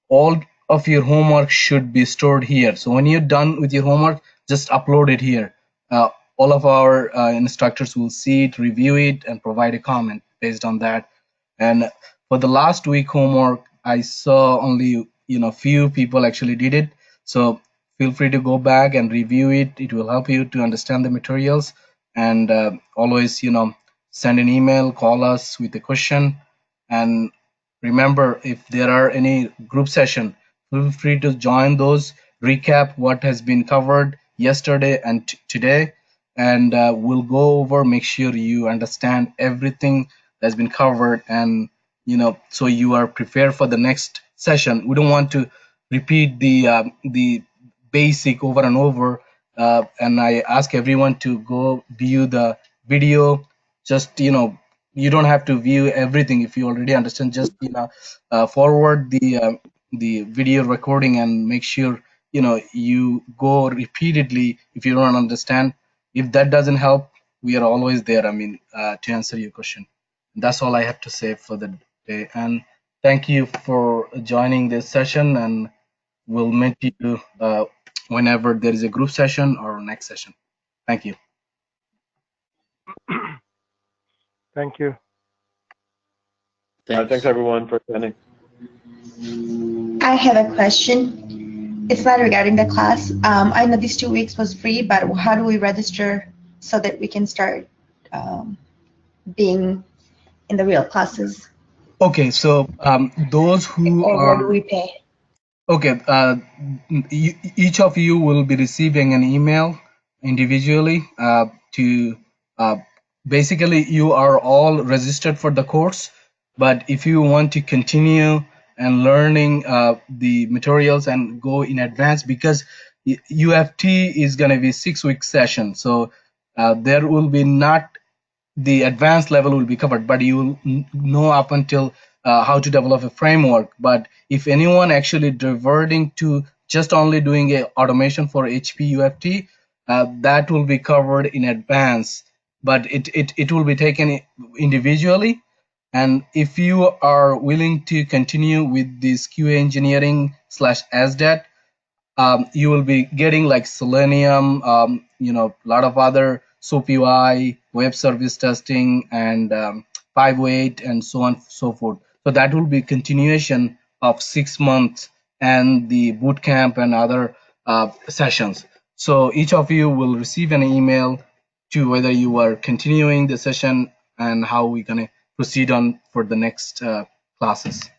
All of your homework should be stored here. So when you're done with your homework, just upload it here. All of our instructors will see it, review it, and provide a comment based on that. And for the last week homework, I saw only few people actually did it. So feel free to go back and review it. It will help you to understand the materials. And always send an email, call us with a question. And remember, if there are any group session, feel free to join those, recap what has been covered yesterday and today, and we'll go over, make sure you understand everything that's been covered, and so you are prepared for the next session. We don't want to repeat the basic over and over, and I ask everyone to go view the video. Just you don't have to view everything if you already understand. Just forward the video recording and make sure you go repeatedly if you don't understand. If that doesn't help, we are always there, to answer your question. That's all I have to say for the day, and thank you for joining this session, and we'll meet you whenever there is a group session or next session. Thank you. Thank you. Thanks everyone for attending. I have a question. It's not regarding the class. I know these 2 weeks was free, but how do we register so that we can start being in the real classes? Okay, so those who or are, what do we pay? okay, each of you will be receiving an email individually to basically you are all registered for the course, but if you want to continue and learning the materials and go in advance, because UFT is going to be 6-week session, so there will be not the advanced level will be covered, but you will know up until how to develop a framework. But if anyone actually diverting to just only doing a automation for HP UFT, that will be covered in advance, but it will be taken individually. And if you are willing to continue with this QA engineering / SDAT, you will be getting like Selenium, a lot of other SOAP UI, web service testing, and 508, and so on and so forth. So that will be continuation of 6 months and the boot camp and other sessions. So each of you will receive an email to whether you are continuing the session and how we're going to proceed on for the next classes.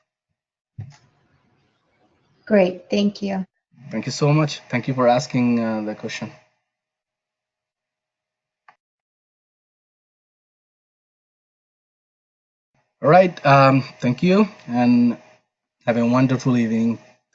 Great, thank you. Thank you so much. Thank you for asking the question. All right. Thank you, and have a wonderful evening.